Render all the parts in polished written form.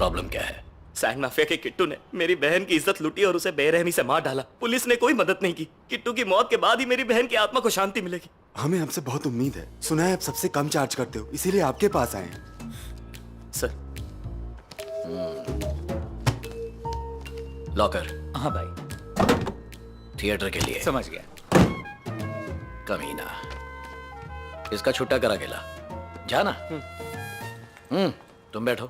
Problem क्या है? Sand mafia के किट्टू ने मेरी बहन की इज्जत लूटी और उसे बेरहमी से मार डाला। पुलिस ने कोई मदद नहीं की। किट्टू की मौत के बाद ही मेरी बहन की आत्मा को शांति मिलेगी। हमें आपसे बहुत उम्मीद है। सुना है आप सबसे कम चार्ज करते हो, इसीलिए आपके पास आए हैं। सर। लॉकर। हाँ भाई, थिएटर के लिए। समझ गया। कमीना, इसका छुट्टा करा गेला। जाना। तुम बैठो।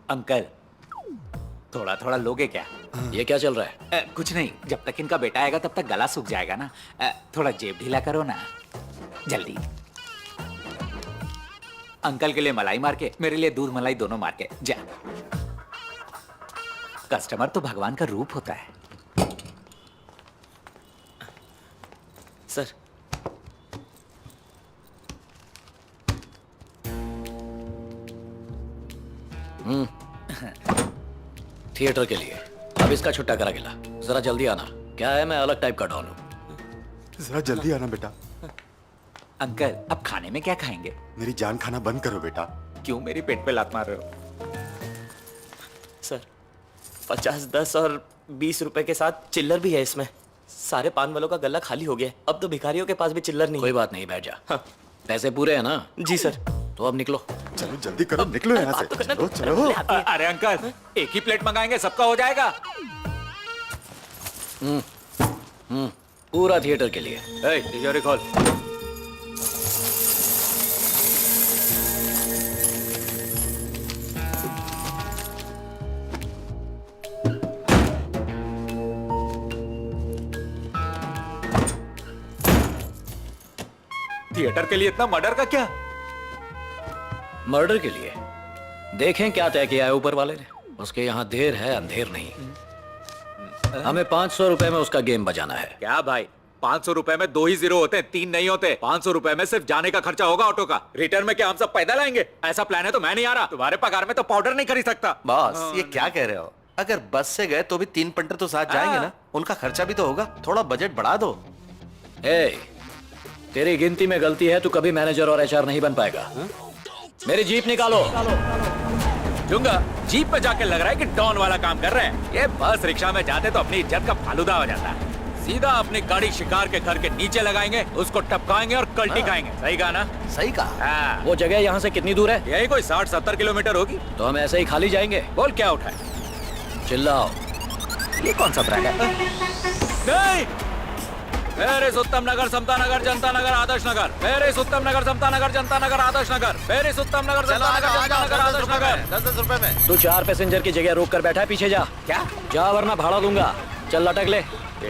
अंकल, थोड़ा थोड़ा लोगे क्या? ये क्या चल रहा है? कुछ नहीं, जब तक इनका बेटा आएगा तब तक गला सूख जाएगा ना। थोड़ा जेब ढीला करो ना, जल्दी। अंकल के लिए मलाई मार के, मेरे लिए दूध मलाई दोनों मार के जा। कस्टमर तो भगवान का रूप होता है। सर। थिएटर के लिए। अब इसका छुट्टा करा गेला। जरा जल्दी आना। क्या है, मैं अलग टाइप का डॉन हूं। जरा जल्दी आना बेटा। अंकल, अब खाने में क्या खाएंगे? मेरी जान खाना बंद करो बेटा। क्यों मेरी पेट पे लात मार रहे हो? सर, 50, 10 और 20 रुपए के साथ चिल्लर भी है इसमें। सारे पान वालों का गला खाली हो गया है। अब तो भिखारियों के पास भी चिल्लर नहीं। कोई बात नहीं, बैठ जा। हाँ। पैसे पूरे हैं ना? जी सर। तो अब निकलो। चलो जल्दी करो, निकलो यहाँ से। चलो चलो। अरे अंकल, एक ही प्लेट मंगाएंगे, सबका हो जाएगा। पूरा थिएटर के लिए। तिजोरी खोल। थिएटर के लिए इतना मर्डर का क्या? मर्डर के लिए देखें क्या तय किया है ऊपर वाले ने। उसके यहाँ देर है, अंधेर नहीं। हमें 500 रुपए में उसका गेम बजाना है। क्या भाई, 500 रुपए में 2 ही जीरो होते हैं, 3 नहीं होते। 500 रुपए में सिर्फ जाने का खर्चा होगा ऑटो का। रिटर्न में क्या हम सब पैदल आएंगे? ऐसा प्लान है तो मैं नहीं आ रहा। तुम्हारे पगार में तो पाउडर नहीं खरीद सकता। बॉस, ये क्या कह रहे हो? अगर बस से गए तो भी 3 पंटर तो साथ जाएंगे ना, उनका खर्चा भी तो होगा। थोड़ा बजट बढ़ा दो। तेरी गिनती में गलती है, तू कभी मैनेजर और एचआर नहीं बन पाएगा। मेरी जीप निकालो। दूंगा। जीप पे जाके लग रहा है कि डॉन वाला काम कर रहे हैं। ये बस रिक्शा में जाते तो अपनी इज्जत का फालूदा हो जाता है। सीधा अपनी गाड़ी शिकार के घर के नीचे लगाएंगे, उसको टपकाएंगे और कल्टी खाएंगे। सही कहा ना? सही कहा। वो जगह यहाँ से कितनी दूर है? यही कोई 60-70 किलोमीटर होगी। तो हम ऐसे ही खाली जाएंगे। बोल क्या उठाए? चिल्लाओ। ये कौन सा ब्रांड है? नहीं, मेरे उत्तम नगर, समता नगर, जनता नगर, आदर्श नगर। मेरे उत्तम नगर, समता नगर, जनता नगर, आदर्श नगर। मेरे उत्तम नगर, समता नगर, जनता नगर, आदर्श नगर। 10-10 रुपए में। तू 4 पैसेंजर की जगह रोक कर बैठा है, पीछे जा। क्या? जा वरना भाड़ा दूंगा। चल लटक ले।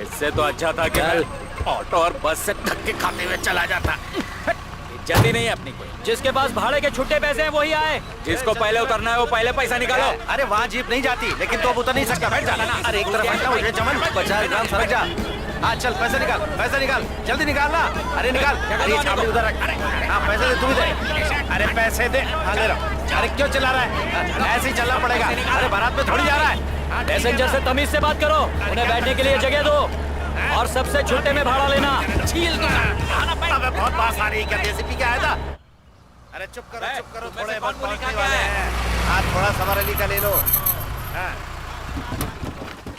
इससे तो अच्छा था कि मैं ऑटो और बस से धक्के खाते हुए चला जाता। इज्जत ही नहीं है अपनी कोई। जिसके पास भाड़े के छुट्टे पैसे हैं वही आए। जिसको पहले उतरना है वो पहले पैसा निकालो। अरे वहाँ जीप नहीं जाती, लेकिन तो अब उतर नहीं सकता। बैठ जाना ना। अरे एक तरफ हटना, मुझे चमन 50 ग्राम सरक जा। हाँ चल, पैसे निकाल, पैसे निकाल, जल्दी निकाल ना। अरे निकाल। अरे ये छापड़ी उधर रख। हाँ पैसे दे, तू भी दे। अरे पैसे दे। हाँ ले रहा हूँ। अरे क्यों चिल्ला रहा है? ऐसे ही चलना पड़ेगा। अरे बारात में थोड़ी जा रहा है। पैसेंजर से तमीज से बात करो। उन्हें बैठने के लिए जगह दो और सबसे छुट्टे में भाड़ा लेना। बहुत बात आ रही। क्या देसी पी के आया था? अरे चुप करो, थोड़े बहुत पहुंचने वाले हैं। हाँ थोड़ा सवार अली का ले लो। हाँ।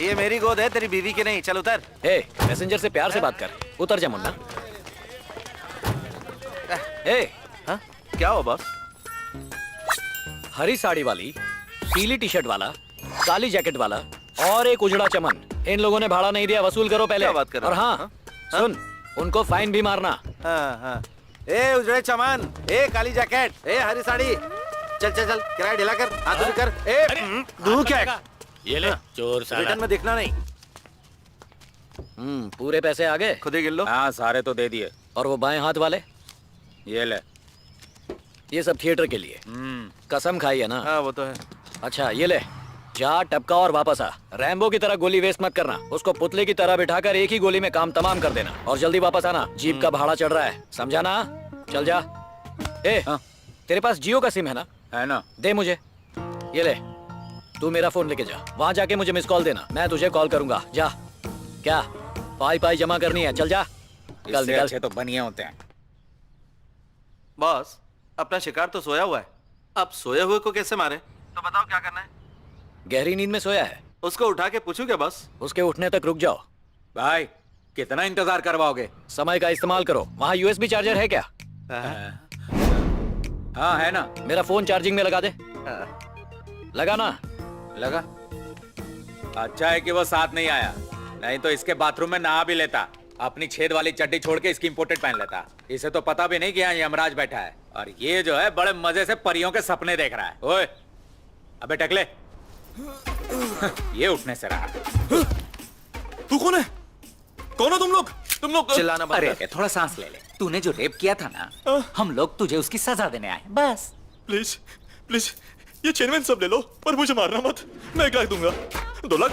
ये मेरी गोद है, तेरी बीवी की नहीं। चल उतर। पैसेंजर से प्यार से बात कर। उतर जा मुन्ना। हाँ? क्या हुआ बॉस? हरी साड़ी वाली, पीली टी शर्ट वाला, काली जैकेट वाला और एक उजड़ा चमन। इन लोगों ने भाड़ा नहीं दिया, वसूल करो पहले। क्या बात कर रहे और हो? हाँ, सुन, उनको फाइन भी मारना। हाँ। ए उजड़े चमन, ए काली जैकेट, ए हरी साड़ी, चल चल चल, किराया ढीला कर, हाथ भी कर। ए दूर क्या है? ये ले चोर साला। रिटर्न में दिखना नहीं। पूरे पैसे आ गए? खुद ही गिन लो। हाँ सारे तो दे दिए। और वो बाएं हाथ वाले? ये ले। ये सब थिएटर के लिए। कसम खाई है ना? हाँ वो तो है। अच्छा ये ले, जा टपका और वापस आ। रैम्बो की तरह गोली वेस्ट मत करना। उसको पुतले की तरह बिठाकर एक ही गोली में काम तमाम कर देना। और जल्दी वापस आना, जीप का भाड़ा चढ़ रहा है, समझा ना? चल जा। हाँ। तेरे पास जियो का सिम है ना? है ना। दे मुझे। ये ले, तू मेरा फोन लेके जा। वहां जाके मुझे मिस कॉल देना, मैं तुझे कॉल करूंगा। जा। क्या पाई जमा करनी है? चल जा। कल निकल। अच्छे तो बनिए होते हैं। बॉस, अपना शिकार तो सोया हुआ है, अब सोए हुए को कैसे मारे? तो बताओ क्या करना है? गहरी नींद में सोया है, उसको उठा के पूछूं क्या बस? उसके उठने तक रुक जाओ। भाई कितना इंतजार करवाओगे? समय का इस्तेमाल करो। वहाँ यूएसबी चार्जर है क्या? हाँ है ना। मेरा फोन चार्जिंग में लगा दे। लगा ना? लगा। अच्छा है कि वो साथ नहीं आया, नहीं तो इसके बाथरूम में नहा भी लेता। अपनी छेद वाली चड्डी छोड़ के इसकी इंपोर्टेड पहन लेता। इसे तो पता भी नहीं कि यहाँ यमराज बैठा है, और ये जो है बड़े मजे से परियों के सपने देख रहा है। ओए अबे टकले, ये उठने से रहा। तू कौन है? कौन हो तुम लोग? चिल्लाना बंद अरे कर। थोड़ा सांस ले ले। तूने जो रेप किया था ना, हम लोग तुझे उसकी सजा देने आए बस। प्लीज प्लीज ये चेनमैन सब ले लो, पर मुझे मारना मत। मैं 1 लाख दूंगा। 2 लाख,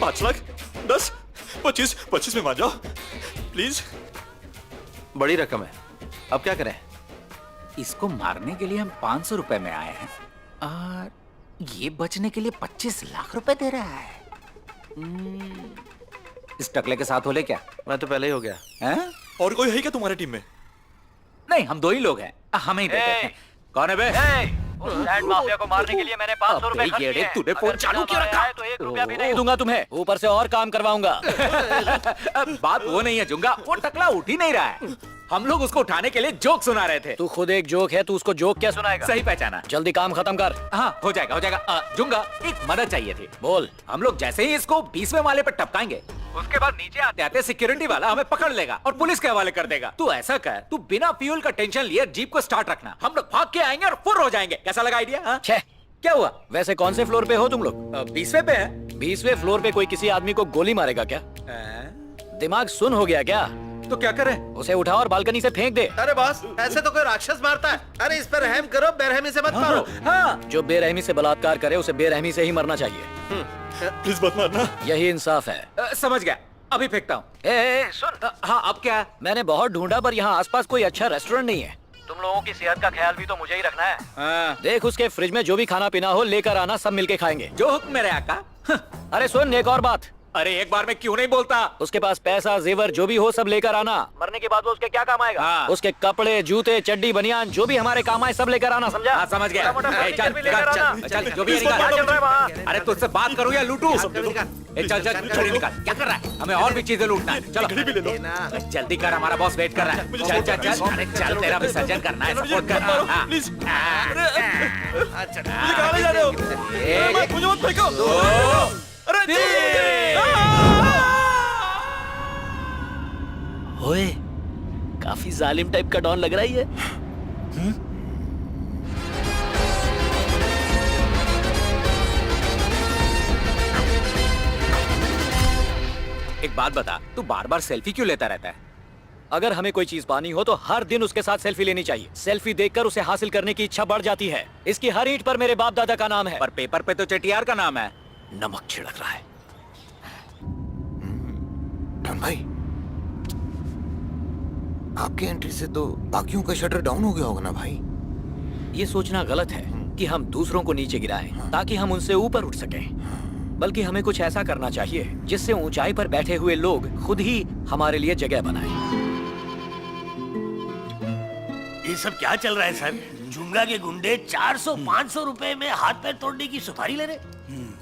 5 लाख, 10, 25 में मान जाओ प्लीज। बड़ी रकम है, अब क्या करें? इसको मारने के लिए हम 500 रुपए में आए हैं, और ये बचने के लिए 25 लाख रुपए दे रहा है। इस टकले के साथ हो ले क्या? मैं तो पहले ही हो गया। हैं? और कोई है क्या तुम्हारे टीम में? नहीं, हम 2 ही लोग हैं, हमें ही देते हैं। कौन है बे? उस लैंड माफिया को मारने के लिए मैंने 500 रुपए खर्च किए हैं। तूने फोन अगर चालू बिना क्यों मारे रखा? आए तो 1 रुपया भी नहीं दूंगा तुम्हें। ऊपर से और काम करवाऊंगा। बात वो नहीं है जुंगा, वो टकला उठ ही नहीं रहा है। हम लोग उसको उठाने के लिए जोक सुना रहे थे। तू खुद एक जोक है, तू उसको जोक क्या सुनाएगा? सही पहचाना। जल्दी काम खत्म कर। हाँ हो जाएगा हो जाएगा। जुंगा एक मदद चाहिए थी। बोल। हम लोग जैसे ही इसको 20वें माले पर टपकाएंगे, उसके बाद नीचे आते आते सिक्योरिटी वाला हमें पकड़ लेगा और पुलिस के हवाले कर देगा। तू ऐसा कर, तू बिना फ्यूल का टेंशन लिए जीप को स्टार्ट रखना, हम लोग भाग के आएंगे और फुर हो जाएंगे। कैसा लगा आइडिया? हाँ? छे, क्या हुआ? वैसे कौन से फ्लोर पे हो तुम लोग? 20वें पे है। 20वें फ्लोर पे कोई किसी आदमी को गोली मारेगा क्या? दिमाग सुन हो गया क्या? तो क्या करें? उसे उठाओ और बालकनी से फेंक दे। अरे बॉस, ऐसे तो कोई राक्षस मारता है। अरे इस पर रहम करो, बेरहमी से मत मारो। हाँ जो बेरहमी से बलात्कार करे उसे बेरहमी से ही मरना चाहिए। प्लीज मत मारना। यही इंसाफ है। समझ गया, अभी फेंकता हूँ। सुन, हाँ अब क्या? मैंने बहुत ढूंढा पर यहाँ आसपास कोई अच्छा रेस्टोरेंट नहीं है। तुम लोगों की सेहत का ख्याल भी तो मुझे ही रखना है। हाँ। देख उसके फ्रिज में जो भी खाना पीना हो लेकर आना, सब मिलके खाएंगे। जो हुक्म मेरे आका। अरे सुन, एक और बात। अरे एक बार में क्यों नहीं बोलता? उसके पास पैसा जेवर जो भी हो सब लेकर आना। मरने के बाद वो उसके क्या काम आएगा? हाँ। उसके कपड़े जूते चड्डी बनियान जो भी हमारे काम आए सब लेकर आना, समझा? हाँ समझ गया। मोटा मोटा ए, चल फर्नीचर भी लेकर आना। चल चल, जो भी है क्या निकाल। चल रहा है वहाँ? अरे तुझसे बात करूँ या लूटूं? ए, चल चल छोड़ी निकाल। क्या कर रहा है? हमें और भी चीजें लूटना है। चलो घड़ी भी ले लो। जल्दी कर, हमारा बॉस वेट कर रहा है। चल चल चल, अरे चल, तेरा विसर्जन करना है, सपोर्ट कर। हाँ। प्लीज मुझे हाँ। कहाँ ले जा रहे हो? एक, मुझे मत फेंको। दो, अरे ओए, काफी जालिम टाइप का डॉन लग रहा है ये। एक बात बता, तू बार बार सेल्फी क्यों लेता रहता है? अगर हमें कोई चीज पानी हो तो हर दिन उसके साथ सेल्फी लेनी चाहिए। सेल्फी देखकर उसे हासिल करने की इच्छा बढ़ जाती है। इसकी हर ईंट पर मेरे बाप दादा का नाम है। पर पेपर पे तो चटियार का नाम है। नमक छिड़क रहा है। डॉन भाई, आपके एंट्री से तो बाकियों का शटर डाउन हो गया होगा ना भाई? ये सोचना गलत है कि हम दूसरों को नीचे गिराएं ताकि हम उनसे ऊपर उठ सकें, बल्कि हमें कुछ ऐसा करना चाहिए जिससे ऊंचाई पर बैठे हुए लोग खुद ही हमारे लिए जगह बनाएं। ये सब क्या चल रहा है सर? जुंगा के गुंडे 400-500 रुपए में हाथ पैर तोड़ने की सुपारी ले रहे।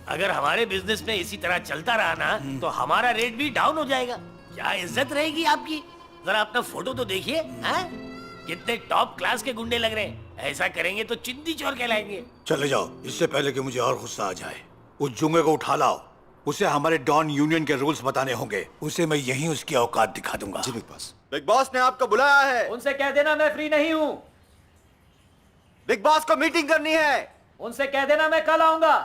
अगर हमारे बिजनेस में इसी तरह चलता रहा ना तो हमारा रेट भी डाउन हो जाएगा। क्या इज्जत रहेगी आपकी? जरा अपना फोटो तो देखिए, हैं? कितने टॉप क्लास के गुंडे लग रहे हैं। ऐसा करेंगे तो चिंदी चोर कहलाएंगे। चले जाओ, इससे पहले कि मुझे और गुस्सा आ जाए। उस जुंगे को उठा लाओ, उसे हमारे डॉन यूनियन के रूल्स बताने होंगे। उसे मैं यहीं उसकी औकात दिखा दूंगा। जी बिग बॉस। बिग बॉस ने आपको बुलाया है। उनसे कह देना मैं फ्री नहीं हूँ। बिग बॉस को मीटिंग करनी है। उनसे कह देना मैं कल आऊंगा।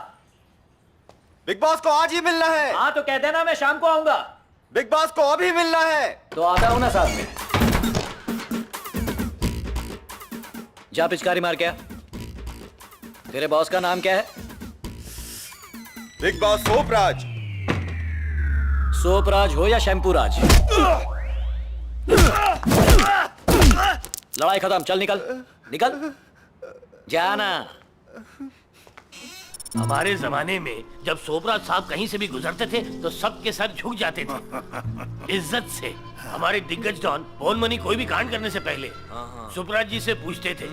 बिग बॉस को आज ही मिलना है। हाँ तो कह देना मैं शाम को आऊंगा। बिग बॉस को अभी मिलना है। तो आता हूँ ना साथ में। जा पिचकारी मार क्या। तेरे बॉस का नाम क्या है? Big boss सोपराज। सोपराज हो या शैम्पूराज। लड़ाई खत्म, चल निकल निकल जाना। हमारे जमाने में जब सोपराज साहब कहीं से भी गुजरते थे तो सबके सर झुक जाते थे इज्जत से। हमारे दिग्गज डॉन बोन मनी कोई भी कांड करने से पहले सुपराज जी से पूछते थे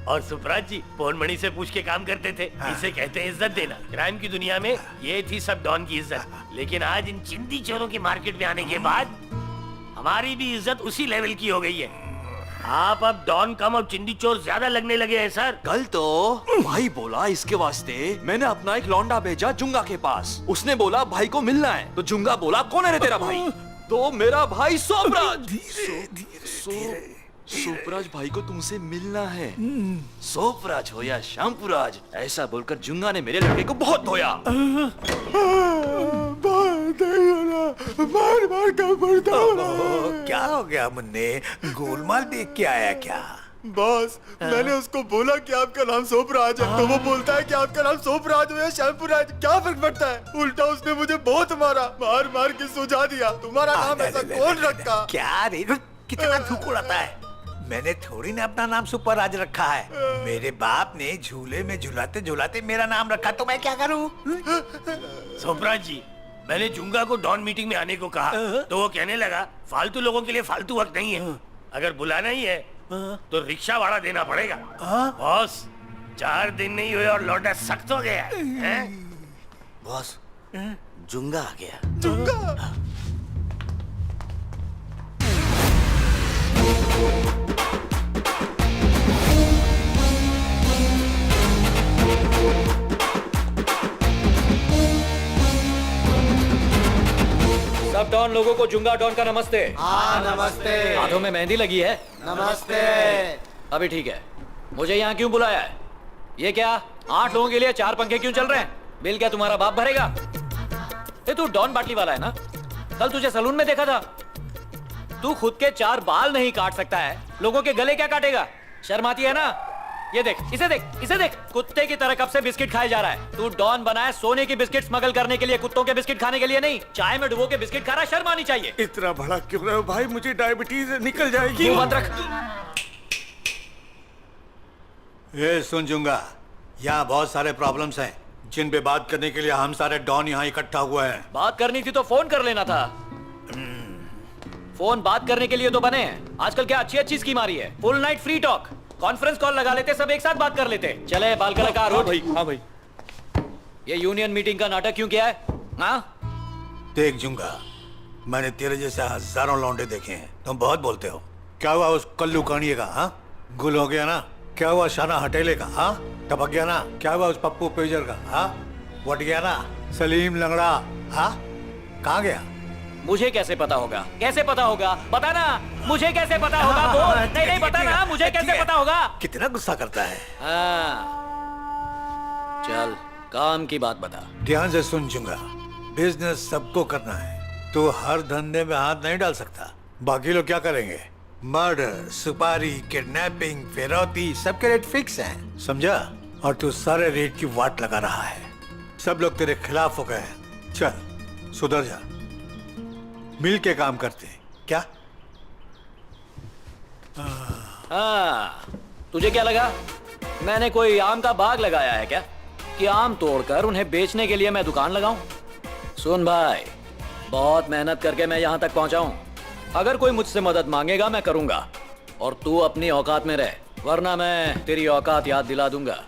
और सुपराज जी पौन मणि से पूछ के काम करते थे। इसे कहते हैं इज्जत देना। क्राइम की दुनिया में ये थी सब डॉन की इज्जत। लेकिन आज इन चिंदी चोरों की मार्केट में आने के बाद हमारी भी इज्जत उसी लेवल की हो गई है। आप अब डॉन कम और चिंदी चोर ज्यादा लगने लगे हैं सर। कल तो भाई बोला इसके वास्ते मैंने अपना एक लौंडा भेजा जुंगा के पास। उसने बोला भाई को मिलना है, तो जुंगा बोला कौन है रे तेरा भाई? तो मेरा भाई सोपराज। सोपराज भाई को तुमसे मिलना है। सोपराज हो या शैम्पुराज, ऐसा बोलकर जुंगा ने मेरे लड़के को बहुत धोया। मार मार का पड़ता क्या हो गया मुन्ने? गोलमाल देख के आया क्या? बॉस, मैंने उसको बोला कि आपका नाम सोपराज है, तो वो बोलता है कि आपका नाम सोपराज हो या शैम्पुराज, क्या फर्क पड़ता है? उल्टा उसने मुझे बहुत मारा, मार मार के सुझा दिया। तुम्हारा नाम ऐसा कौन रखा? क्या रे, कितना थूक उड़ाता है? मैंने थोड़ी ना अपना नाम सुपरराज रखा है। मेरे बाप ने झूले में झुलाते झुलाते मेरा नाम रखा, तो मैं क्या करूं? सोपराज जी, मैंने जुंगा को डॉन मीटिंग में आने को कहा, तो वो कहने लगा फालतू लोगों के लिए फालतू वक्त नहीं है। अगर बुलाना ही है तो रिक्शा भाड़ा देना पड़ेगा। बॉस, 4 दिन नहीं हुए और लौटा सख्त हो गया है। बॉस, जुंगा आ गया। जुंगा? सब डॉन लोगों को जुंगा डॉन का नमस्ते। हाँ नमस्ते। हाथों में मेहंदी लगी है? नमस्ते। अभी ठीक है। मुझे यहाँ क्यों बुलाया है? ये क्या 8 लोगों के लिए 4 पंखे क्यों चल रहे हैं? बिल क्या तुम्हारा बाप भरेगा? ये तू डॉन बाटली वाला है ना? कल तुझे सलून में देखा था। तू खुद के 4 बाल नहीं काट सकता है, लोगों के गले क्या काटेगा? शर्म आती है ना? ये देख, इसे देख, इसे देख, कुत्ते की तरह कब से बिस्किट खाए जा रहा है। तू डॉन बना है सोने की बिस्किट स्मगल करने के लिए, कुत्तों के बिस्किट खाने के लिए नहीं। चाय में डुबो के बिस्किट खा रहा, शर्म आनी चाहिए। इतना बड़ा क्यों रहे हो भाई? मुझे डायबिटीज निकल जाएगी। मुंह बंद रख। ये सुन जुंगा, यहाँ बहुत सारे प्रॉब्लम्स हैं जिन पे बात करने के लिए हम सारे डॉन यहाँ इकट्ठा हुए हैं। बात करनी थी तो फोन कर लेना था। फोन बात करने के लिए तो बने हैं। आजकल क्या अच्छी अच्छी स्कीम आ रही है, full night free talk, conference call लगा लेते, सब एक साथ बात कर लेते। चले बाल कलाकार। हाँ भाई, हाँ भाई। ये यूनियन मीटिंग का नाटक क्यों किया है? हाँ, देख जुंगा, मैंने तेरे जैसे हजारों लौंडे देखे हैं। तुम बहुत बोलते हो। क्या हुआ उस कल्लू कानिए का? हाँ, गुल हो गया ना? क्या हुआ शाना हटेले का? हाँ, टपक गया ना? क्या हुआ उस पप्पू पेजर का? हाँ, वट गया ना? सलीम लंगड़ा, हाँ, कहाँ गया? मुझे कैसे पता होगा? कैसे पता होगा? बता ना, मुझे कैसे पता होगा? बोल। नहीं नहीं, बता ना, मुझे कैसे पता होगा? कितना गुस्सा करता है। हाँ, चल काम की बात बता। ध्यान से सुन जुंगा, बिजनेस सबको करना है, तो हर धंधे में हाथ नहीं डाल सकता। बाकी लोग क्या करेंगे? मर्डर, सुपारी, किडनैपिंग, फिरौती, सबके रेट फिक्स हैं, समझा? और तू सारे रेट की वाट लगा रहा है। सब लोग तेरे खिलाफ हो गए हैं। चल सुधर जा, मिल के काम करते हैं क्या? हाँ, तुझे क्या लगा मैंने कोई आम का बाग लगाया है क्या, कि आम तोड़कर उन्हें बेचने के लिए मैं दुकान लगाऊं? सुन भाई, बहुत मेहनत करके मैं यहाँ तक पहुँचा हूँ। अगर कोई मुझसे मदद मांगेगा मैं करूंगा, और तू अपनी औकात में रह, वरना मैं तेरी औकात याद दिला दूंगा।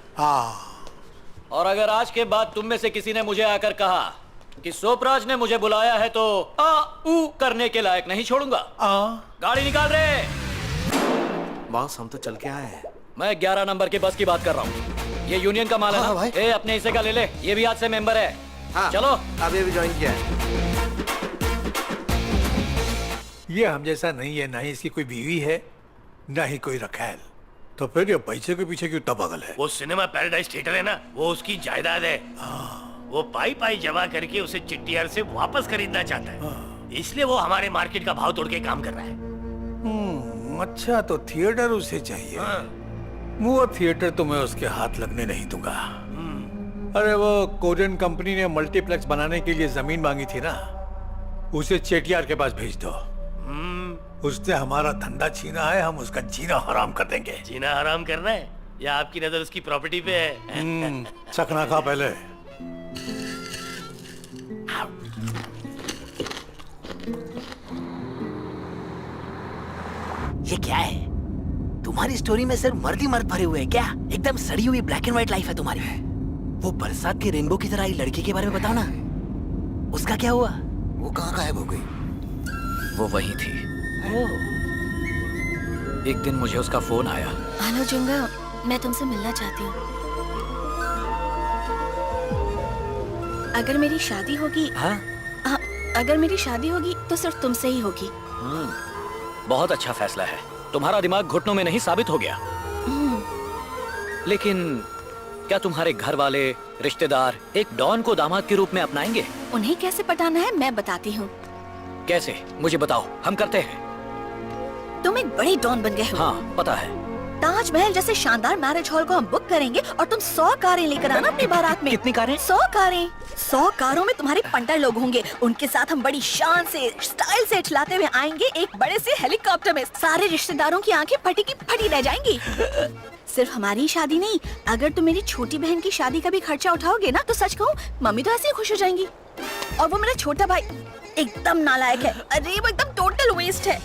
और अगर आज के बाद तुम में से किसी ने मुझे आकर कहा कि सोपराज ने मुझे बुलाया है, तो आ ऊ करने के लायक नहीं छोड़ूंगा। गाड़ी निकाल रे। बॉस, हम तो चल के आए हैं। मैं 11 नंबर की बस की बात कर रहा हूँ। ये यूनियन का माल है ना? ए, अपने हिस्से का ले ले। ये भी आज से मेंबर है। हाँ, चलो। अभी भी ज्वाइन किया है। ये हम जैसा नहीं है, ना ही इसकी कोई बीवी है, ना ही कोई रखैल, तो फिर ये पैसे के पीछे क्यों इतना पागल है? वो सिनेमा पैराडाइज थिएटर है ना, वो उसकी जायदाद है। वो पाई पाई जमा करके उसे चिट्टियार से वापस खरीदना चाहता है, इसलिए वो हमारे मार्केट का भाव तोड़ के काम कर रहा है। अच्छा, तो थिएटर उसे चाहिए। वो थिएटर तो मैं उसके हाथ लगने नहीं दूंगा। अरे वो कोरियन कंपनी ने मल्टीप्लेक्स बनाने के लिए जमीन मांगी थी ना, उसे चेटियार के पास भेज दो। उसने हमारा धंधा छीना है, हम उसका जीना हराम कर देंगे। जीना हराम करना है या आपकी नजर उसकी प्रॉपर्टी पे है? चखना खा पहले। ये क्या है? तुम्हारी स्टोरी में सिर्फ मर्द ही मर्द भरे हुए हैं क्या? एकदम सड़ी हुई ब्लैक एंड व्हाइट लाइफ है तुम्हारी। वो बरसात के रेनबो की तरह आई लड़की के बारे में बताओ ना, उसका क्या हुआ? वो कहाँ गायब हो गई? वो वहीं थी। एक दिन मुझे उसका फोन आया। हेलो जुंगा, मैं तुमसे मिलना चाहती हूँ। अगर मेरी शादी होगी, हाँ? अगर मेरी शादी होगी तो सिर्फ तुमसे ही होगी। बहुत अच्छा फैसला है। तुम्हारा दिमाग घुटनों में नहीं साबित हो गया। लेकिन क्या तुम्हारे घर वाले, रिश्तेदार एक डॉन को दामाद के रूप में अपनाएंगे? उन्हें कैसे पटाना है मैं बताती हूँ। कैसे? मुझे बताओ, हम करते हैं। तुम एक बड़े डॉन बन गए हो। हाँ, पता है। ताजमहल जैसे शानदार मैरिज हॉल को हम बुक करेंगे और तुम 100 कारें लेकर आना अपनी बारात में। कितनी कारें? 100 कारें। 100 कारों में तुम्हारे पंटर लोग होंगे। उनके साथ हम बड़ी शान से, स्टाइल से चलाते हुए आएंगे एक बड़े से हेलीकॉप्टर में। सारे रिश्तेदारों की आंखें फटी की फटी रह जाएंगी। सिर्फ हमारी शादी नहीं, अगर तुम मेरी छोटी बहन की शादी का भी खर्चा उठाओगे ना, तो सच कहूँ मम्मी तो ऐसे ही खुश हो जाएंगी। और वो मेरा छोटा भाई एकदम नालायक है। अरे वो एकदम टोटल वेस्ट है।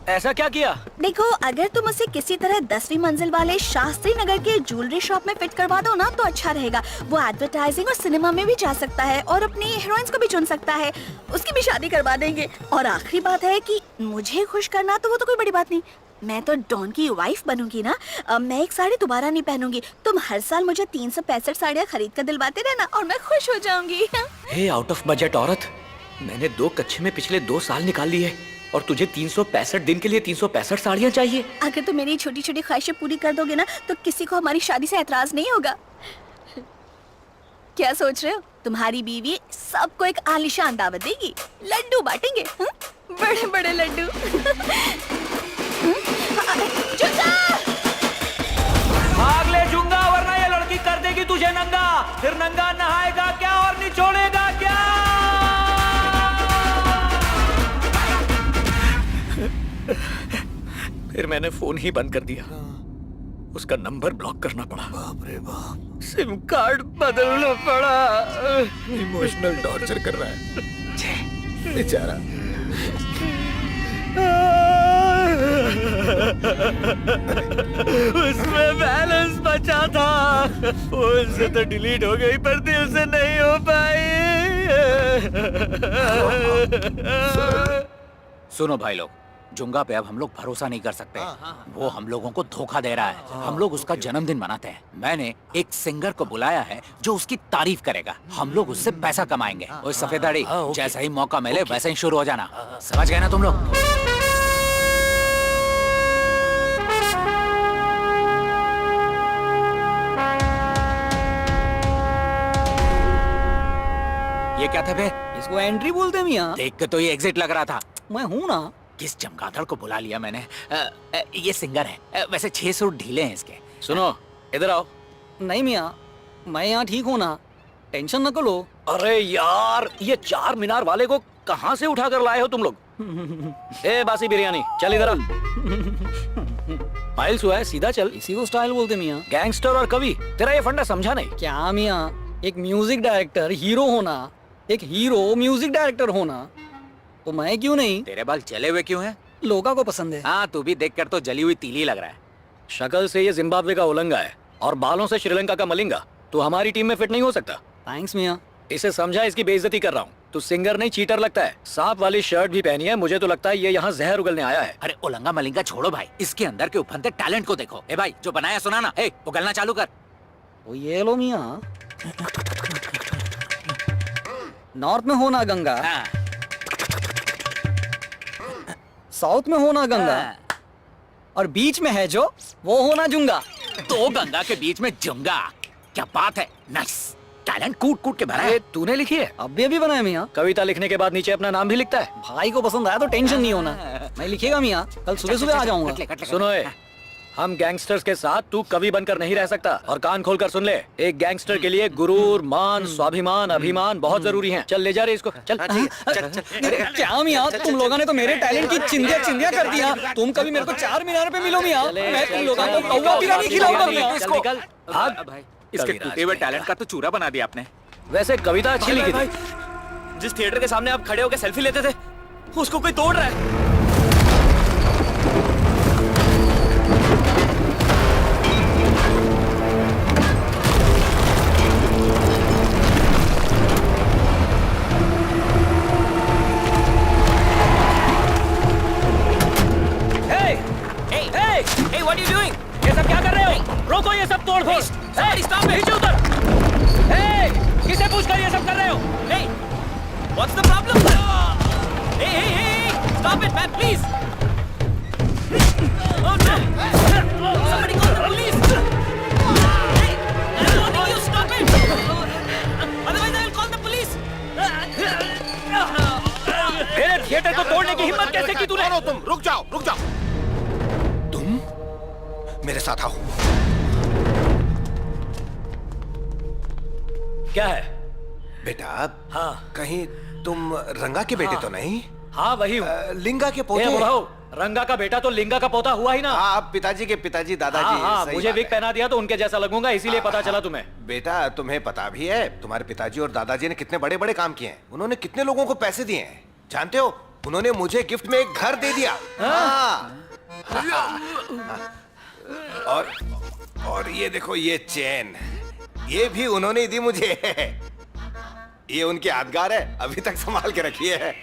ऐसा क्या किया? देखो, अगर तुम उसे किसी तरह 10वीं मंजिल वाले शास्त्री नगर के ज्वेलरी शॉप में फिट करवा दो ना, तो अच्छा रहेगा। वो एडवर्टाइजिंग और सिनेमा में भी जा सकता है और अपनी हीरोइंस को भी चुन सकता है। उसकी भी शादी करवा देंगे। और आखिरी बात है कि मुझे खुश करना, तो वो तो कोई बड़ी बात नहीं। मैं तो डॉन की वाइफ बनूंगी ना। मैं एक साड़ी दोबारा नहीं पहनूंगी। तुम हर साल मुझे 365 साड़ियाँ खरीद कर दिलवाते रहना और मैं खुश हो जाऊंगी। हे आउट ऑफ बजट औरत, मैंने 2 कच्छे में पिछले 2 साल निकाल लिए और तुझे 365 दिन के लिए 365 साड़ियाँ चाहिए। अगर तुम मेरी छोटी छोटी ख्वाहिशें पूरी कर दोगे ना, तो किसी को हमारी शादी से एतराज नहीं होगा। क्या सोच रहे हो? तुम्हारी बीवी सबको एक आलीशान दावत देगी, लड्डू बांटेंगे, बड़े बड़े लड्डू। भाग ले जुंगा, वरना ये लड़की कर देगी तुझे नंगा। फिर नंगा नहाएगा क्या और निचोड़ेगा क्या? फिर मैंने फोन ही बंद कर दिया। उसका नंबर ब्लॉक करना पड़ा। बाप रे बाप। सिम कार्ड बदलना पड़ा। इमोशनल टॉर्चर कर रहा है बेचारा। उसमें बैलेंस बचा था, फोन से तो डिलीट हो गई पर दिल से नहीं हो पाई। सुनो भाई लोग, जुंगा पे अब हम लोग भरोसा नहीं कर सकते। वो हम लोगों को धोखा दे रहा है। हम लोग उसका जन्मदिन मनाते हैं। मैंने एक सिंगर को बुलाया है जो उसकी तारीफ करेगा। हम लोग उससे पैसा कमाएंगे। ओए सफेदाड़ी, जैसा ही मौका मिले वैसे ही शुरू हो जाना। समझ गए ना तुम लोग? ये क्या था बे? इसको एंट्री बोलते हैं मियां। देख के तो ये एग्जिट लग रहा था। मैं हूँ ना। किस चमगादड़ को बुला लिया मैंने। ये सिंगर है। वैसे 6 सूट ढीले हैं इसके। सुनो, इधर आओ। नहीं मियां, मैं यहाँ ठीक हूँ ना, टेंशन न लो। अरे यार, ये 4 मीनार वाले को कहाँ से उठा कर लाए हो तुम लोग? ए बासी बिरयानी, चल इधर आ। माइल्स हुआ है, सीधा चल। इसी को स्टाइल बोलते मियां। गैंगस्टर और कवि, तेरा ये फंडा समझा नहीं क्या मियां? एक म्यूजिक डायरेक्टर हीरो होना, एक हीरो म्यूजिक डायरेक्टर होना, तो मैं क्यों नहीं? तेरे बाल जले हुए क्यों हैं? लोगों को पसंद है। हाँ, तू भी देखकर तो जली हुई तीली लग रहा है। शक्ल से ये जिम्बाब्वे का उलंगा है और बालों से श्रीलंका का मलिंगा। तो हमारी टीम में फिट नहीं हो सकता। थैंक्स मियां। इसे समझा, इसकी बेइज्जती कर रहा हूँ। तू सिंगर नहीं, चीटर लगता है। सांप वाली शर्ट भी पहनी है। मुझे तो लगता है ये यहाँ जहर उगलने आया है। अरे उलंगा मलिंगा छोड़ो भाई, इसके अंदर के उफनते टैलेंट को देखो। ए भाई, जो बनाया सुना ना, उगलना चालू कर। वो ये लो मियां। नॉर्थ में होना गंगा, हाँ। साउथ में होना गंगा, और बीच में है जो, वो होना जुंगा। 2 गंगा के बीच में जुंगा, क्या बात है। नाइस, टैलेंट कूट कूट के भरा है। तूने लिखी है? अभी बनाया मियां। कविता लिखने के बाद नीचे अपना नाम भी लिखता है। भाई को पसंद आया तो टेंशन नहीं होना। मैं लिखेगा मियां, कल सुबह सुबह आ जाऊंगा। सुनो, हम गैंगस्टर्स के साथ तू कवि बनकर नहीं रह सकता। और कान खोलकर सुन ले, एक गैंगस्टर के लिए गुरूर, मान, स्वाभिमान, अभिमान बहुत जरूरी हैं। चल ले जा रे इसको, चल। क्या मियां, तुम लोगों ने तो मेरे टैलेंट की चिंदिया कर दिया। तुम कभी मेरे को 4 मीनार पे मिलो मियां, मैं तुम लोगों को कौवा बिरयानी खिलाऊंगा मियां। निकल भाई, इसके टूटे हुए टैलेंट का तो चूरा बना दिया आपने। वैसे कविता अच्छी लिखी थी। जिस थिएटर के सामने आप खड़े होकर सेल्फी लेते थे, उसको कोई तोड़ रहा है। बहुत तोड़ फोड़। नीचे उतर। किसे पूछकर ये सब कर रहे हो? Hey, what's the problem? Hey, stop it, man, please. Oh no! Somebody call the police. Hey, I'm warning you, stop it. Otherwise, I will call the police. मेरे थिएटर को तोड़ने की हिम्मत कैसे की तूने? तुम रुक जाओ, रुक जाओ। तुम मेरे साथ आओ। क्या है? बेटा, हाँ। कहीं तुम रंगा के बेटे तो नहीं? हाँ वही हूँ। लिंगा के पोते? रंगा का बेटा तो लिंगा का पोता हुआ ही ना। आप पिताजी के पिताजी, दादाजी। हाँ, सही मुझे बात विग है। पहना दिया तो उनके जैसा लगूंगा, इसीलिए पता चला तुम्हें। बेटा, तुम्हें पता भी है तुम्हारे पिताजी और दादाजी ने कितने बड़े बड़े काम किए हैं। उन्होंने कितने लोगों को पैसे दिए हैं जानते हो? उन्होंने मुझे गिफ्ट में एक घर दे दिया। और ये देखो, ये चेन, ये भी उन्होंने दी मुझे। ये उनकी यादगार है, अभी तक संभाल के रखी है।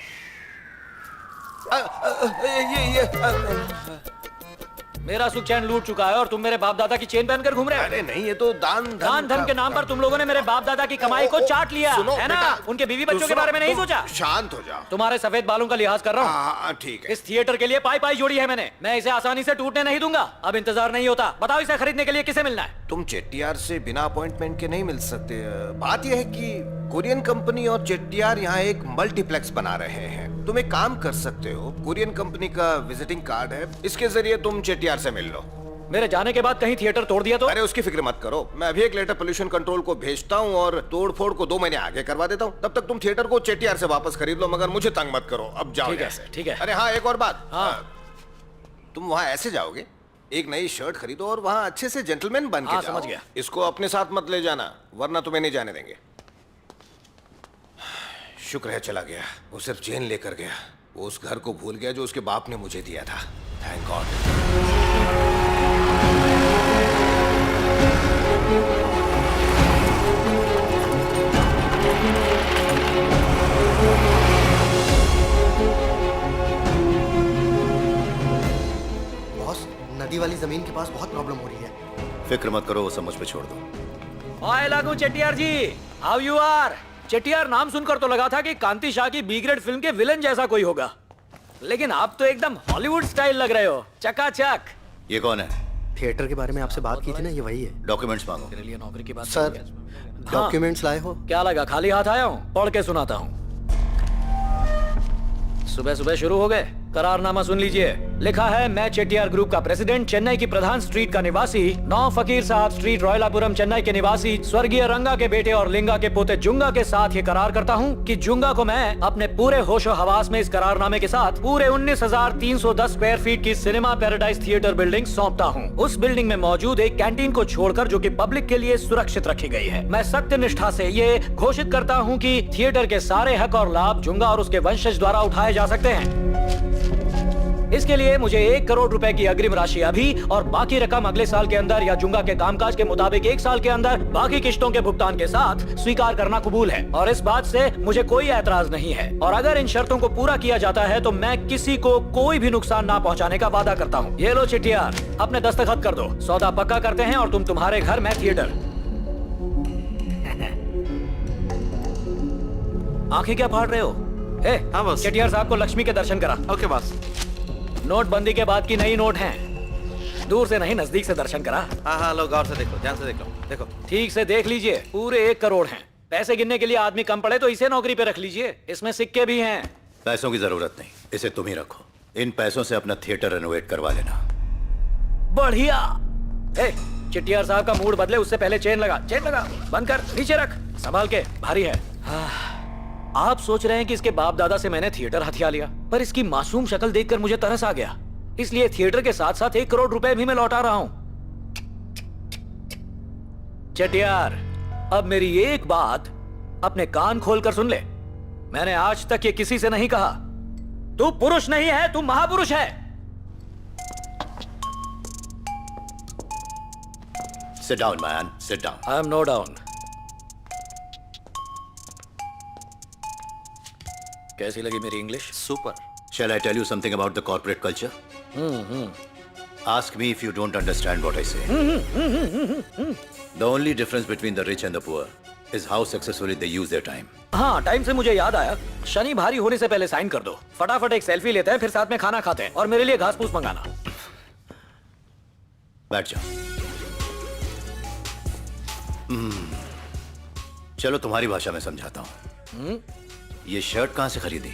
मेरा सुख चैन लूट चुका है और तुम मेरे बाप दादा की चेन पहनकर घूम रहे हो। अरे नहीं, ये तो दान धर्म के नाम पर तुम लोगों ने मेरे बाप दादा की कमाई को चाट लिया है ना? उनके बीवी बच्चों के बारे में नहीं सोचा? शांत हो जाओ। तुम्हारे सफेद बालों का लिहाज कर रहा हूँ। हाँ, ठीक है। इस थिएटर के लिए पाई पाई जोड़ी है मैंने। मैं इसे आसानी से टूटने नहीं दूंगा। अब इंतजार नहीं होता। बताओ, इसे खरीदने के लिए किसे मिलना है? तुम चेट्टियार से बिना अपॉइंटमेंट के नहीं मिल सकते। बात यह है कि कोरियन कंपनी और चेट्टियार यहाँ एक मल्टीप्लेक्स बना रहे हैं। तुम एक काम कर सकते हो, कोरियन कंपनी का विजिटिंग कार्ड है, इसके जरिए तुम चेट्टियार से मिल लो। मेरे जाने के बाद कहीं थिएटर तोड़ दिया तो? अरे उसकी फिक्र मत करो, मैं अभी एक लेटर पोल्यूशन कंट्रोल को भेजता हूँ और तोड़फोड़ को 2 महीने आगे करवा देता हूँ। तब तक तुम थिएटर को चेट्टियार से वापस खरीद लो, मगर मुझे तंग मत करो। अब जाओ ठीक है, ऐसे। ठीक है। अरे हाँ, एक और बात। हाँ। तुम वहाँ ऐसे जाओगे, एक नई शर्ट खरीदो और वहाँ अच्छे से जेंटलमैन बन के हाँ, जाओ। समझ गया। इसको अपने साथ मत ले जाना, वरना तुम्हें नहीं जाने देंगे। शुक्र है चला गया, वो सिर्फ चेन लेकर गया। वो उस घर को भूल गया जो उसके बाप ने मुझे दिया था। Thank God. बॉस, नदी वाली जमीन के पास बहुत प्रॉब्लम हो रही है। फिक्र मत करो, वो सब मुझ पे छोड़ दो। हाय लागू चेट्टियार जी, हाउ यू आर? चेट्टियार नाम सुनकर तो लगा था कि कांति शाह की बी ग्रेड फिल्म के विलन जैसा कोई होगा, लेकिन आप तो एकदम हॉलीवुड स्टाइल लग रहे हो। चकाचक। ये कौन है? थिएटर के बारे में आपसे बात की थी ना, ये वही है। डॉक्यूमेंट्स मांगो। तेरे लिए नौकरी की बात सर, डॉक्यूमेंट्स लाए हो? क्या लगा खाली हाथ आया हूँ? पढ़ के सुनाता हूँ। सुबह सुबह शुरू हो गए। करारनामा सुन लीजिए। लिखा है, मैं चेट्टियार ग्रुप का प्रेसिडेंट, चेन्नई की प्रधान स्ट्रीट का निवासी, 9 फकीर साहब स्ट्रीट, रॉयलापुरम, चेन्नई के निवासी, स्वर्गीय रंगा के बेटे और लिंगा के पोते जुंगा के साथ ये करार करता हूँ कि जुंगा को मैं अपने पूरे होशो हवास में इस करारनामे के साथ पूरे 19,310 स्क्वायर फीट की सिनेमा पैराडाइज थिएटर बिल्डिंग सौंपता हूँ। उस बिल्डिंग में मौजूद एक कैंटीन को छोड़कर, जो कि पब्लिक के लिए सुरक्षित रखी गई है। मैं सत्य निष्ठा से ये घोषित करता हूँ कि थिएटर के सारे हक और लाभ जुंगा और उसके वंशज द्वारा उठाए जा सकते हैं। इसके लिए मुझे 1 करोड़ रुपए की अग्रिम राशि अभी और बाकी रकम अगले साल के अंदर या जुंगा के कामकाज के मुताबिक 1 साल के अंदर बाकी किश्तों के भुगतान के साथ स्वीकार करना कबूल है, और इस बात से मुझे कोई ऐतराज नहीं है। और अगर इन शर्तों को पूरा किया जाता है तो मैं किसी को कोई भी नुकसान ना पहुंचाने का वादा करता हूँ। ये लो चेट्टियार, अपने दस्तखत कर दो। सौदा पक्का करते हैं और तुम तुम्हारे घर, मैं थिएटर। आंखें क्या फाड़ रहे हो? हाँ बस। चेट्टियार साहब को लक्ष्मी के दर्शन करा। ओके बस। नोटबंदी के बाद की नई नोट हैं। दूर से नहीं, नजदीक से दर्शन करा। हाँ, लो गौर से देखो, ध्यान से देख लो। देखो ठीक से देख लीजिए, पूरे 1 करोड़ हैं। पैसे गिनने के लिए आदमी कम पड़े तो इसे नौकरी पे रख लीजिए, इसमें सिक्के भी हैं। पैसों की जरूरत नहीं, इसे तुम ही रखो। इन पैसों से अपना थिएटर रेनोवेट करवा लेना। बढ़िया। चिट्टियार साहब का मूड बदले उससे पहले चेन लगा, बंद कर, नीचे रख, संभाल के, भारी है। आप सोच रहे हैं कि इसके बाप दादा से मैंने थिएटर हथिया लिया, पर इसकी मासूम शक्ल देखकर मुझे तरस आ गया, इसलिए थिएटर के साथ साथ 1 करोड़ रुपए भी मैं लौटा रहा हूं। चेट्टियार, अब मेरी एक बात अपने कान खोलकर सुन ले। मैंने आज तक ये किसी से नहीं कहा। तू पुरुष नहीं है, तू महापुरुष है। Sit down, man. Sit down. I am no down. कैसी लगी मेरी English? Super. Shall I tell you something about the corporate culture? Ask me if you don't understand what I say. The only difference between the rich and the poor is how successfully they use their time. हाँ, time से मुझे याद आया, शनि भारी होने से पहले sign कर दो। फटाफट एक सेल्फी लेते हैं, फिर साथ में खाना खाते हैं और मेरे लिए घास फूस मंगाना। बैठ जाओ। चलो तुम्हारी भाषा में समझाता हूँ। ये शर्ट कहाँ से खरीदी?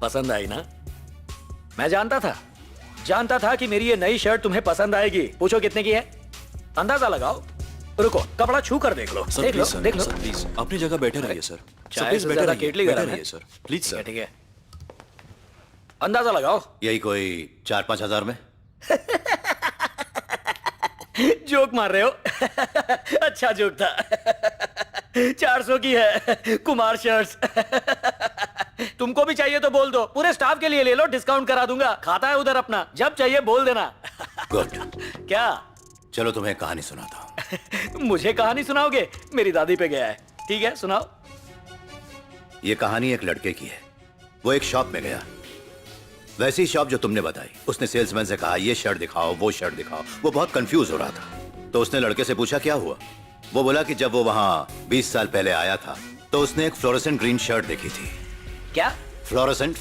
पसंद आई ना? मैं जानता था कि मेरी ये नई शर्ट तुम्हें पसंद आएगी। पूछो कितने की है? अंदाजा लगाओ। रुको, कपड़ा छू कर देख लो। देख लो, देख लो। प्लीज अपनी जगह बैठे रहिए सर। चाय से ज्यादा केटली बैठे गरम है। रहिए सर, प्लीज सर। ठीक है। अंदाजा लगाओ। यही कोई 4-5 हजार में? जोक मार रहे हो? अच्छा जोक था। 400 की है, कुमार शर्ट्स। तुमको भी चाहिए तो बोल दो, पूरे स्टाफ के लिए ले लो, डिस्काउंट करा दूंगा। खाता है उधर अपना, जब चाहिए बोल देना। गुड। क्या? चलो तुम्हें कहानी सुनाता हूँ। मुझे कहानी सुनाओगे? मेरी दादी पे गया है। ठीक है, सुनाओ। ये कहानी एक लड़के की है। वो एक शॉप में गया, वैसी शॉप जो तुमने बताई। उसने सेल्समैन से कहा ये शर्ट दिखाओ, वो शर्ट दिखाओ। वो बहुत कंफ्यूज हो रहा था, तो उसने लड़के से पूछा क्या हुआ। वो बोला कि जब वो वहां 20 साल पहले आया था तो उसने एक फ्लोरेसेंट ग्रीन शर्ट देखी थी। क्या? फ्लोरेसेंट?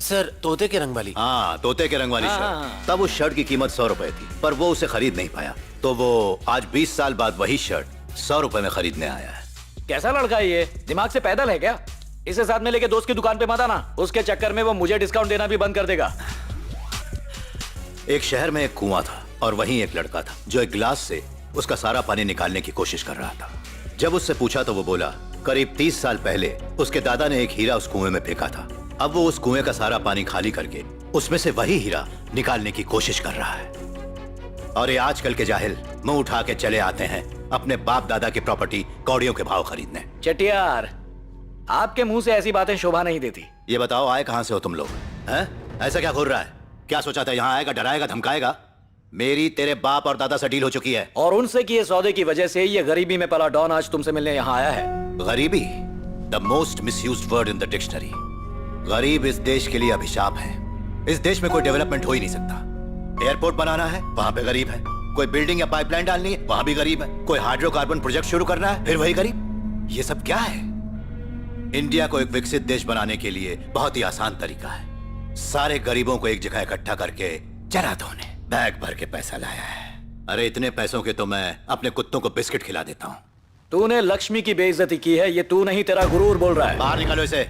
सर, तोते के रंग वाली। हाँ, तोते के रंग वाली शर्ट। तब उस शर्ट की कीमत 100 रुपए थी, पर वो उसे खरीद नहीं पाया। तो वो आज 20 साल बाद वही शर्ट 100 रुपए में खरीदने आया है। कैसा लड़का है ये? दिमाग से पैदल है क्या? इसे साथ में लेके दोस्त की दुकान पे मत आना, उसके चक्कर में वो मुझे डिस्काउंट देना भी बंद कर देगा। एक शहर में एक कुआं था और वहीं एक लड़का था जो एक गिलास से उसका सारा पानी निकालने की कोशिश कर रहा था। जब उससे पूछा तो वो बोला करीब 30 साल पहले उसके दादा ने एक हीरा उस कुएं में फेंका था। अब वो उस कुएं का सारा पानी खाली करके उसमें से वही हीरा निकालने की कोशिश कर रहा है। और ये आजकल के जाहिल मुंह उठा के चले आते हैं अपने बाप दादा की प्रॉपर्टी कौड़ियों के भाव खरीदने। चटियार, आपके मुंह से ऐसी बातें शोभा नहीं देती। ये बताओ आए कहां से हो तुम लोग? हैं? ऐसा क्या घूर रहा है? क्या सोचा था यहाँ आएगा, डराएगा, धमकाएगा? मेरी तेरे बाप और दादा से डील हो चुकी है और उनसे किए सौदे की वजह से ये गरीबी में पला डॉन आज तुमसे मिलने यहाँ आया है। गरीबी, the most misused word in the dictionary. गरीब इस देश के लिए अभिशाप है। इस देश में कोई डेवलपमेंट हो ही नहीं सकता। एयरपोर्ट बनाना है, वहां पे गरीब है। कोई बिल्डिंग या पाइपलाइन डालनी है, वहां भी गरीब है। कोई हाइड्रोकार्बन प्रोजेक्ट शुरू करना है, फिर वही गरीब। ये सब क्या है? इंडिया को एक विकसित देश बनाने के लिए बहुत ही आसान तरीका है। सारे गरीबों को एक जगह इकट्ठा करके चना धोने बैग भर के पैसा लाया है। अरे इतने पैसों के तो मैं अपने कुत्तों को बिस्किट खिला देता हूँ। तूने लक्ष्मी की बेइज्जती की है, ये तू नहीं, तेरा गुरूर बोल रहा है। बाहर निकालो इसे।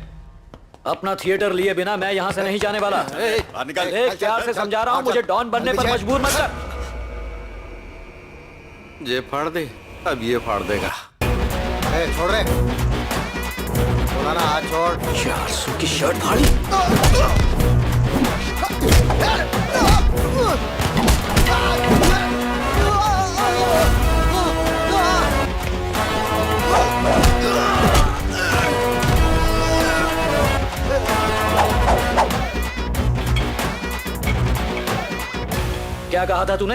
अपना थिएटर लिए बिना मैं यहाँ से नहीं जाने वाला। देख, प्यार से समझा रहा हूँ, मुझे डॉन बनने पर मजबूर मत कर। ये फाड़ दे, अब ये फाड़ देगा। छोड़ रहे, बोला ना हाथ छोड़। 400 की शर्ट फाड़ी। क्या कहा था तूने?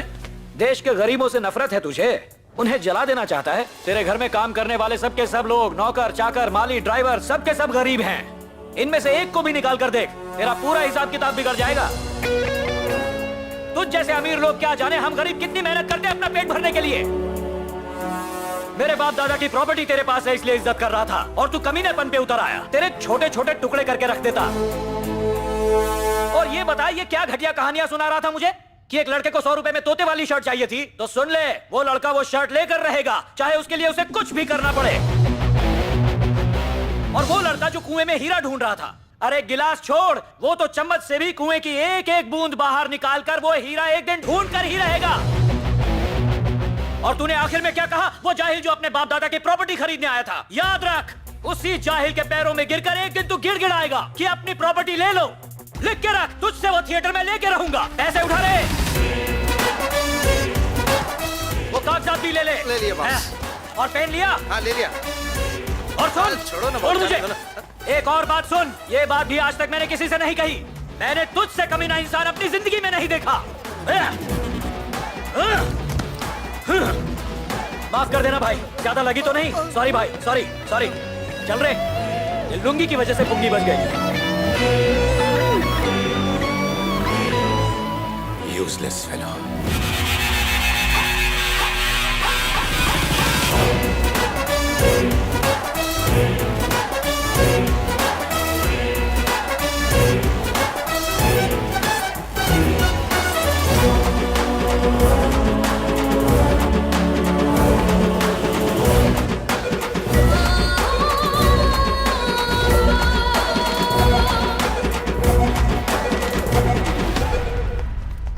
देश के गरीबों से नफरत है तुझे, उन्हें जला देना चाहता है। तेरे घर में काम करने वाले सबके सब लोग, नौकर, चाकर, माली, ड्राइवर, सबके सब गरीब हैं। इनमें से एक को भी निकाल कर देख, तेरा पूरा हिसाब किताब बिगड़ जाएगा। तुझ जैसे अमीर लोग क्या जाने हम गरीब कितनी मेहनत करते हैं अपना पेट भरने के लिए। मेरे बाप दादा की प्रॉपर्टी तेरे पास है इसलिए इज्जत कर रहा था और तू कमीनेपन पे उतर आया। तेरे छोटे छोटे टुकड़े करके रख देता। और ये बता, ये क्या घटिया कहानियां सुना रहा था मुझे कि एक लड़के को 100 रुपए में तोते वाली शर्ट चाहिए थी। तो सुन ले, वो लड़का वो शर्ट लेकर रहेगा, चाहे उसके लिए उसे कुछ भी करना पड़े। और वो लड़का जो कुएं में हीरा ढूंढ रहा था, अरे गिलास छोड़, वो तो चम्मच से भी कुएं की एक एक बूंद बाहर निकालकर वो हीरा एक दिन ढूंढ कर ही रहेगा। और तूने आखिर में क्या कहा? वो जाहिल जो अपने बाप दादा की प्रॉपर्टी खरीदने आया था, याद रख, उसी जाहिल के पैरों में गिरकर एक दिन तू गिड़गिड़ाएगा कि अपनी प्रॉपर्टी ले लो। लिख के रख, तुझसे वो थिएटर में लेके रहूंगा। पैसे उठा ले, वो कागजात भी ले लिए बॉस। और पेन लिया? हाँ, ले लिया। और सुन, छोड़ो ना, छोड़ मुझे। एक और बात सुन, ये बात भी आज तक मैंने किसी से नहीं कही। मैंने तुझसे कमीना इंसान अपनी जिंदगी में नहीं देखा। माफ कर देना भाई, ज्यादा लगी तो नहीं? सॉरी भाई, सॉरी सॉरी। चल रहे, लुंगी की वजह से पुंगी बच गई। Useless fellow.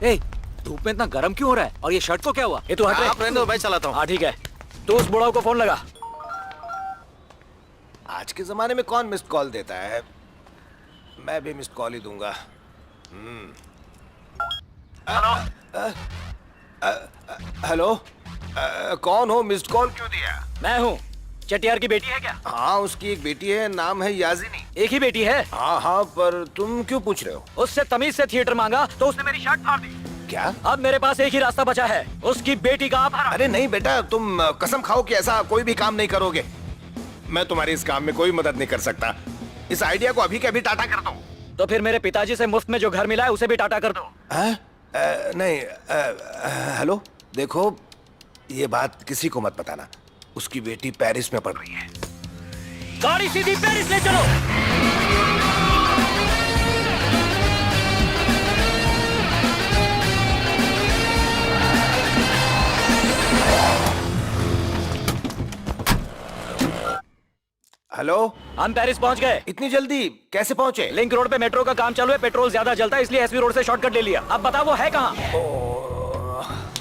ए, धूप में इतना गर्म क्यों हो रहा है? और ये शर्ट को क्या हुआ? ये तू हट आप रहने दो, मैं चलाता हूँ। हाँ ठीक है, तो उस बुढ़ाऊ को फोन लगा। आज के जमाने में कौन मिस्ड कॉल देता है? मैं भी मिस्ड कॉल ही दूंगा। हेलो, कौन हो? मिस्ड कॉल क्यों दिया? मैं हूँ। चटियार की बेटी है क्या? हाँ, उसकी एक बेटी है, नाम है याजिनी। एक ही बेटी है? हाँ हाँ, पर तुम क्यों पूछ रहे हो? उससे तमीज से थिएटर मांगा तो उसने मेरी शर्ट फाड़ दी। क्या? अब मेरे पास एक ही रास्ता बचा है, उसकी बेटी का अपहरण। अरे नहीं बेटा, तुम कसम खाओ कि ऐसा कोई भी काम नहीं करोगे। मैं तुम्हारे इस काम में कोई मदद नहीं कर सकता। इस आइडिया को अभी के अभी टाटा कर दो। तो फिर मेरे पिताजी से मुफ्त में जो घर मिला है उसे भी टाटा कर दो। नहीं, हेलो, देखो, ये बात किसी को मत बताना। उसकी बेटी पेरिस में पढ़ रही है। गाड़ी सीधी पेरिस ले चलो। हेलो, हम पेरिस पहुंच गए। इतनी जल्दी कैसे पहुंचे? लिंक रोड पे मेट्रो का काम चालू है, पेट्रोल ज्यादा जलता है, इसलिए एसवी रोड से शॉर्टकट ले लिया। अब बता वो है कहाँ?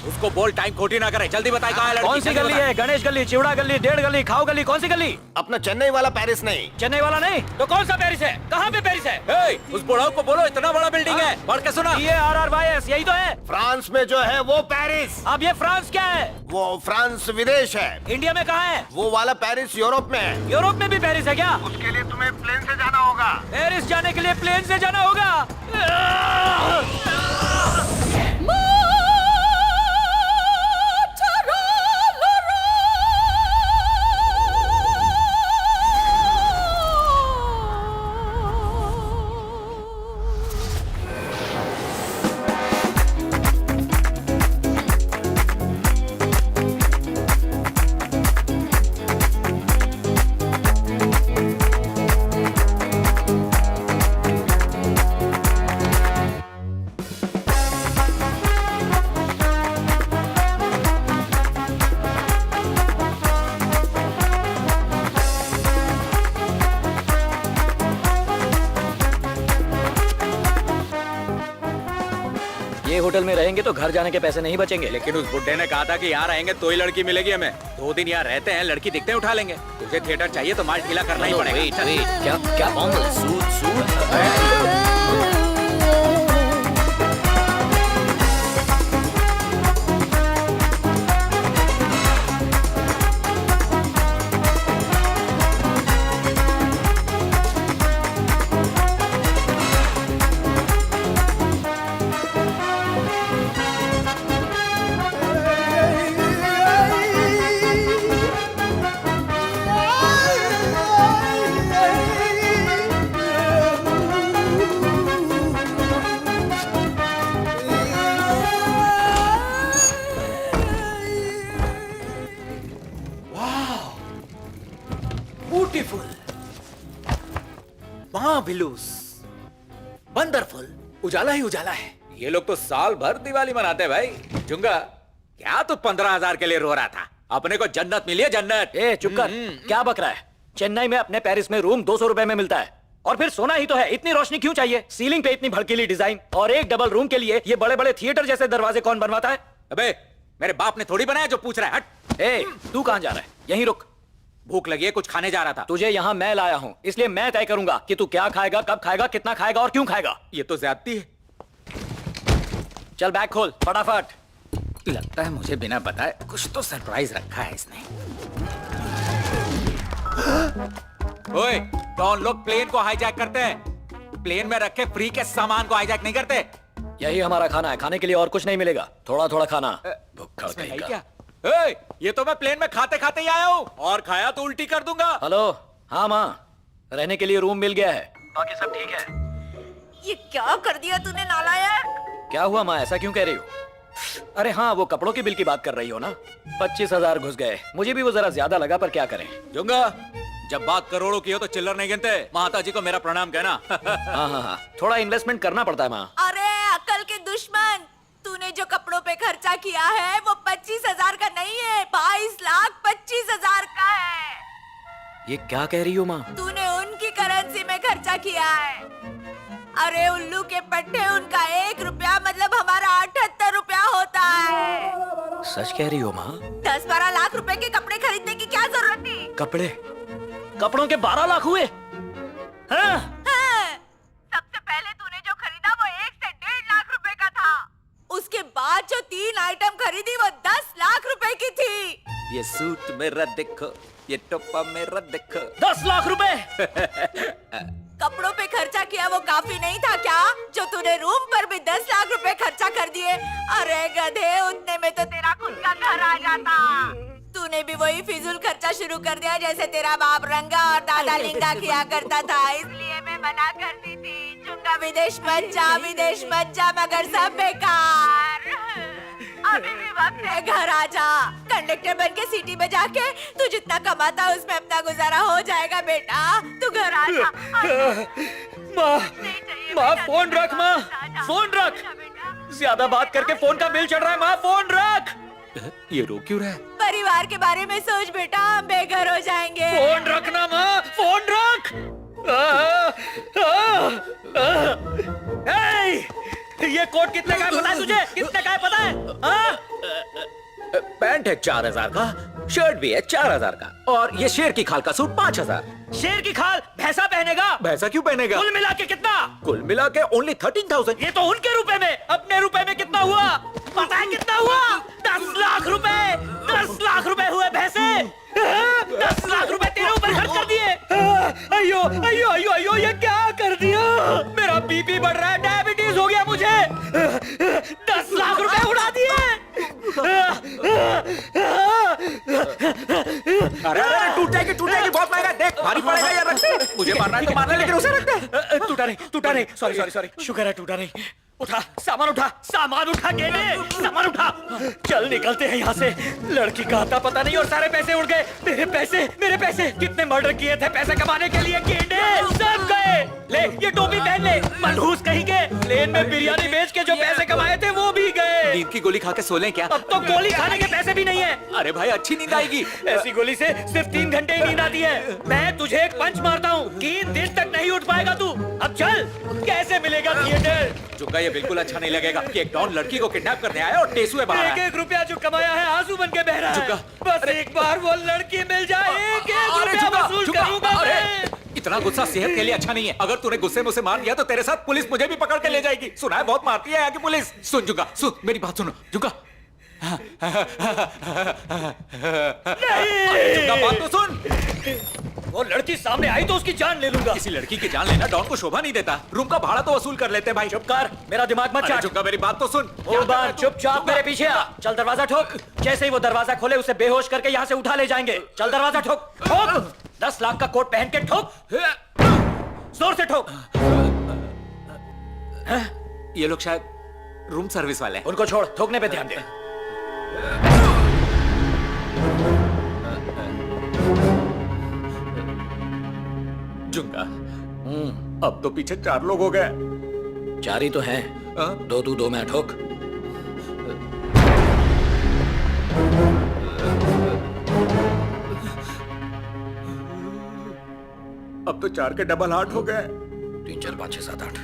उसको बोल टाइम खोटी ना करे, जल्दी बताए कहाँ है लड़की? कौन सी जल्दी गली बता। है? गणेश गली, चिवड़ा गली, डेढ़ गली, खाओ गली, कौन सी गली? अपना चेन्नई वाला पेरिस नहीं। चेन्नई वाला नहीं तो कौन सा पेरिस है? कहाँ पे पेरिस है? ए, उस बुढ़ाऊ को बोलो इतना बड़ा बिल्डिंग है, पढ़ के सुना। PARRYS, यही तो है। फ्रांस में जो है वो पेरिस। अब ये फ्रांस क्या है? वो फ्रांस विदेश है। इंडिया में कहाँ है? वो वाला पेरिस यूरोप में है। यूरोप में भी पेरिस है क्या? उसके लिए तुम्हें प्लेन से जाना होगा। पेरिस जाने के लिए प्लेन से जाना होगा? ये होटल में रहेंगे तो घर जाने के पैसे नहीं बचेंगे। लेकिन उस बुड्ढे ने कहा था कि यहाँ रहेंगे तो ही लड़की मिलेगी हमें। 2 दिन यहाँ रहते हैं, लड़की दिखते उठा लेंगे। तुझे थिएटर चाहिए तो माल ढीला करना ही पड़ेगा। क्या क्या ब्यूटीफुल, मार्वेलस, वंडरफुल, उजाला ही उजाला है। ये लोग तो साल भर दिवाली मनाते हैं भाई। जुंगा, क्या तू 15,000 के लिए रो रहा था? अपने को जन्नत मिली है, जन्नत। ए चुप कर, क्या बक रहा है? चेन्नई में अपने पेरिस में रूम 200 रुपए में मिलता है, और फिर सोना ही तो है। इतनी रोशनी क्यों चाहिए? सीलिंग पे इतनी भड़कीली डिजाइन, और एक डबल रूम के लिए ये बड़े बड़े थिएटर जैसे दरवाजे कौन बनवाता है? अबे, मेरे बाप ने थोड़ी बनाया जो पूछ रहा है। हट। ए तू कहाँ जा रहा है? यहीं रुक। भूख लगी है, कुछ खाने जा रहा था। तुझे यहाँ मैं लाया हूँ, इसलिए मैं तय करूंगा कि तू क्या खाएगा, कब खाएगा, कितना खाएगा और क्यों खाएगा। ये तो ज्यादती है। चल बैग खोल फटाफट। लगता है मुझे बिना बताए कुछ तो सरप्राइज रखा है इसने। ओए, डॉन लोग प्लेन को हाईजैक करते हैं। प्लेन में रखे फ्री के सामान को हाईजैक नहीं करते। यही हमारा खाना है, खाने के लिए और कुछ नहीं मिलेगा। थोड़ा थोड़ा खाना। भूखा इसमें है कहीं का। क्या? ए, ये तो मैं प्लेन में खाते खाते ही आया हूँ, और खाया तो उल्टी कर दूंगा। हेलो, हाँ माँ, रहने के लिए रूम मिल गया है, बाकी सब ठीक है। ये क्या कर दिया तूने नालायक? क्या हुआ माँ, ऐसा क्यों कह रही हो? अरे हाँ, वो कपड़ों की बिल की बात कर रही हो ना? 25,000 घुस गए। मुझे भी वो जरा ज्यादा लगा, पर क्या करें। जुंगा, जब बात करोड़ों की हो तो चिल्लर नहीं गिनते। माता जी को मेरा प्रणाम कहना। हाँ, थोड़ा इन्वेस्टमेंट करना पड़ता है माँ। अरे अकल के दुश्मन, तूने जो कपड़ों पे खर्चा किया है वो 25,000 का नहीं है, 22,25,000 का है। ये क्या कह रही हो माँ? तूने उनकी करेंसी में खर्चा किया है। अरे उल्लू के पट्टे, उनका 1 रुपया मतलब हमारा 78 रुपया होता है। सच कह रही हो माँ? 10-12 लाख रुपए के कपड़े खरीदने की क्या जरूरत थी? कपड़ों के 12 लाख हुए? हाँ? सबसे पहले तूने जो खरीदा वो 1 से 1.5 लाख रुपए का था। उसके बाद जो 3 आइटम खरीदी वो 10 लाख रुपए की थी। ये सूट मेरा देखो, ये टोपा मेरा देखो। 10 लाख रुपए? कपड़ों पे खर्चा किया वो काफी नहीं था क्या, जो तूने रूम पर भी 10 लाख रुपए खर्चा कर दिए? अरे गधे, उतने में तो तेरा खुद का घर आ जाता। तूने भी वही फिजूल खर्चा शुरू कर दिया जैसे तेरा बाप रंगा और दादा लिंगा किया करता था। इसलिए मैं मना करती थी, चुंगा विदेश मत जा, मगर सब बेकार। अभी भी वक्त है, घर आ जा। कंडक्टर बन के सिटी में जाके तू जितना कमाता है उसमें अपना गुजारा हो जाएगा बेटा। तू घर आ जा। माँ फोन रख, माँ फोन रख। ज्यादा बात करके फोन का बिल चढ़ रहा है। माँ फोन रख। ये रो क्यों रहा है? परिवार के बारे में सोच बेटा, हम बेघर हो जाएंगे। फोन रखना माँ, फोन रख। ये कोट कितने का है पता है तुझे? कितने का है पता है? पैंट है 4,000 का, शर्ट भी है 4,000 का, और ये शेर की खाल का सूट 5,000। शेर की खाल भैंसा पहनेगा? भैंसा क्यों पहनेगा? कुल मिला के कितना? कुल मिला के ओनली 13,000। ये तो उनके रुपए में, अपने रुपए में कितना हुआ पता है? कितना हुआ? 10 लाख रुपए। 10 लाख रुपए हुए भैंसे। 10 लाख रुपए तेरे ऊपर खर्च कर दिए। अयो अयो अयो अयो, ये क्या कर दिया? मेरा बीपी बढ़ रहा है, डायबिटीज हो गया मुझे। 10 लाख रुपए उड़ा दिए। अरे टूट जाएगी, बहुत महंगा। देख भारी पड़ेगा यार, रखते। मुझे मारना है तो मारना, लेकिन उसे रखते। टूटा नहीं। सॉरी। शुक्र है टूटा नहीं। उठा, सामान उठा गेने, सामान उठा। चल निकलते हैं यहाँ से। लड़की का आता पता नहीं और सारे पैसे उड़ गए। मेरे पैसे कितने मर्डर किए थे पैसे कमाने के लिए, गेंडे सब गए। ले ये टोपी पहन ले, मनहूस कहीं के। प्लेन में बिरयानी बेच के जो पैसे कमाए थे वो भी गए। नींद की गोली खा के सो लें क्या? अब तो गोली खाने के पैसे भी नहीं है। अरे भाई अच्छी नींद आएगी। ऐसी गोली से सिर्फ 3 घंटे ही नींद आती है। मैं तुझे एक पंच मारता हूँ, 3 दिन तक नहीं उठ पाएगा तू। अब चल, कैसे मिलेगा थिएटर? जुग्गा, ये बिल्कुल अच्छा नहीं लगेगा कि एक डॉन लड़की को किडनैप करने आया और टेसुए बाहर आया। 1-1 रुपया जो कमाया है आंसू बन के बह रहा है। जुग्गा, बस एक बार वो लड़की मिल जाए, 1-1 रुपया वसूल करूंगा मैं। इतना गुस्सा सेहत के लिए अच्छा नहीं है। अगर तूने गुस्से में उसे मार दिया तो तेरे साथ पुलिस मुझे भी पकड़ के ले जाएगी। सुना है बहुत मारती है यहाँ की पुलिस। सुन जुग्गा, सुन मेरी बात सुनो जुग्गा। जुग्गा बात तो सुन। वो लड़की सामने आई तो उसकी जान ले लूंगा। किसी लड़की की जान लेना डॉन को शोभा नहीं देता। रूम का भाड़ा तो वसूल कर लेते हैं भाई। चुप कर, मेरा दिमाग मत चाट। जुग्गा मेरी बात तो सुन। ओ बार चुपचाप मेरे पीछे आ। चल दरवाजा ठोक। जैसे ही वो दरवाजा खोले उसे बेहोश करके यहाँ से उठा ले जाएंगे। चल दरवाजा ठोक। 10 लाख का कोट पहन के ठोक, जोर से ठोक। ये लोग शायद रूम सर्विस वाले हैं। उनको छोड़, ठोकने पे ध्यान दे। जुंगा, अब तो पीछे 4 लोग हो गए। 4 ही तो हैं। 2 तू 2 मैं, ठोक। अब तो 4 के डबल 8 हो गए। 3 4 5 6 7 8।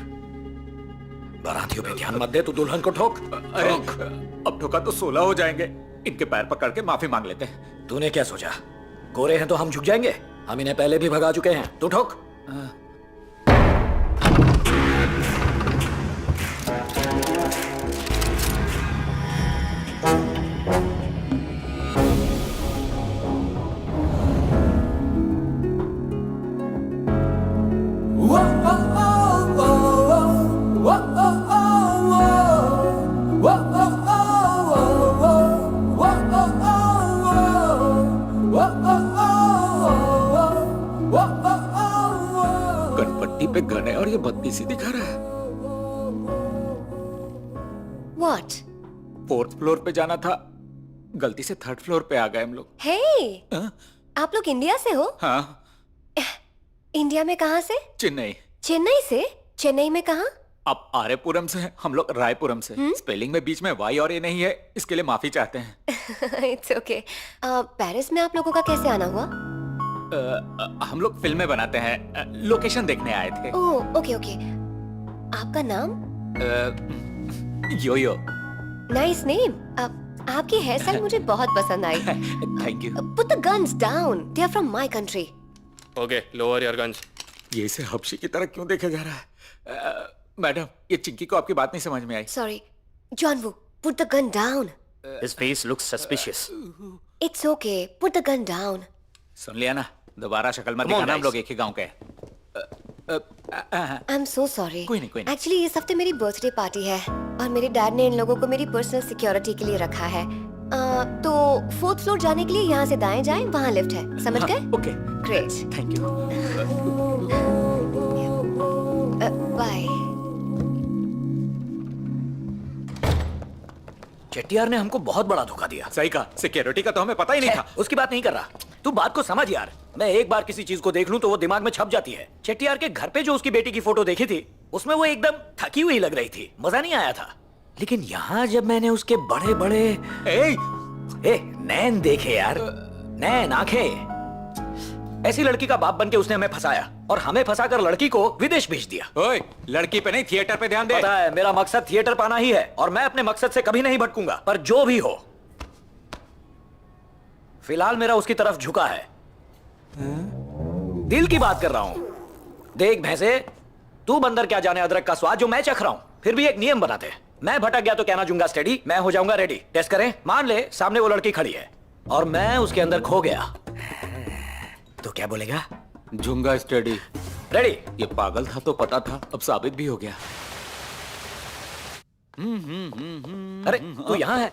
बारातियों पे ध्यान मत दे, तू दुल्हन को ठोक। अरे अब ठोका तो 16 हो जाएंगे। इनके पैर पकड़ के माफी मांग लेते हैं। तूने क्या सोचा, गोरे हैं तो हम झुक जाएंगे? हम इन्हें पहले भी भगा चुके हैं। तू ठोक। गणपट्टी पे घने और ये बत्ती सी दिखा रहा है। 4th फ्लोर पे जाना था, गलती से 3rd फ्लोर पे आ गए हम लोग। हे, आप लोग इंडिया से हो? हाँ, इंडिया में कहाँ से? चेन्नई। चेन्नई से? चेन्नई में कहाँ? आप आरेपुरम से हैं, हम लोग रायपुरम से। स्पेलिंग में बीच में वाई और ए नहीं है, इसके लिए माफी चाहते हैं। It's okay. पेरिस में आप लोगों का कैसे आना हुआ? हम लोग फिल्में बनाते हैं, लोकेशन देखने आए थे। Oh, okay okay. आपका नाम? Yo yo. Nice name. आपकी हेयर स्टाइल मुझे बहुत पसंद आई। Thank you. Put the guns down, they are from my country. Okay, lower your guns. ये इसे हबशी की तरह क्यों देखा जा रहा है? मैडम, ये चिंकी को आपकी बात नहीं समझ में आई। Sorry John Woo, put the gun down. His face looks suspicious. It's okay, put the gun down. सुन लिया ना, दोबारा शक्ल मत Come on, दिखाना, हम guys. लोग एक ही गांव के हैं। I am so sorry. कोई नहीं। एक्चुअली इस हफ्ते मेरी बर्थडे पार्टी है और मेरे डैड ने इन लोगों को मेरी पर्सनल सिक्योरिटी के लिए रखा है। तो 4th फ्लोर जाने के लिए यहाँ से दाएं जाएं, वहाँ लिफ्ट है, समझ गए? Okay, great, thank you. Bye. Chettiar ने हमको बहुत बड़ा धोखा दिया। सही कहा, सिक्योरिटी का तो हमें पता ही नहीं था। उसकी बात नहीं कर रहा, तू बात को समझ यार। मैं एक बार किसी चीज को देख लूं तो वो दिमाग में छप जाती है। चेट्टियार के घर पे जो उसकी बेटी की फोटो देखी थी, उसमें वो एकदम थकी हुई लग रही थी, मजा नहीं आया था। लेकिन यहाँ जब मैंने उसके बड़े बड़े नैन देखे यार, नैन आंखें, ऐसी लड़की का बाप बन के उसने हमें फंसाया और हमें फंसाकर लड़की को विदेश भेज दिया। ओए, लड़की पे नहीं, थिएटर पे ध्यान दे। पता है, मेरा मकसद थिएटर पाना ही है और मैं अपने मकसद से कभी नहीं भटकूंगा। पर जो भी हो, फिलहाल मेरा उसकी तरफ झुका है। दिल की बात कर रहा हूं। देख भैंसे, तू बंदर क्या जाने अदरक का स्वाद जो मैं चख रहा हूं। फिर भी एक नियम बनाते हैं, मैं भटक गया तो कहना जूंगा स्टेडी, मैं हो जाऊंगा रेडी। टेस्ट करें। मान ले सामने वो लड़की खड़ी है और मैं उसके अंदर खो गया, तो क्या बोलेगा? झुंगा स्टडी। रेडी? ये पागल था तो पता था, अब साबित भी हो गया। अरे तू यहाँ है?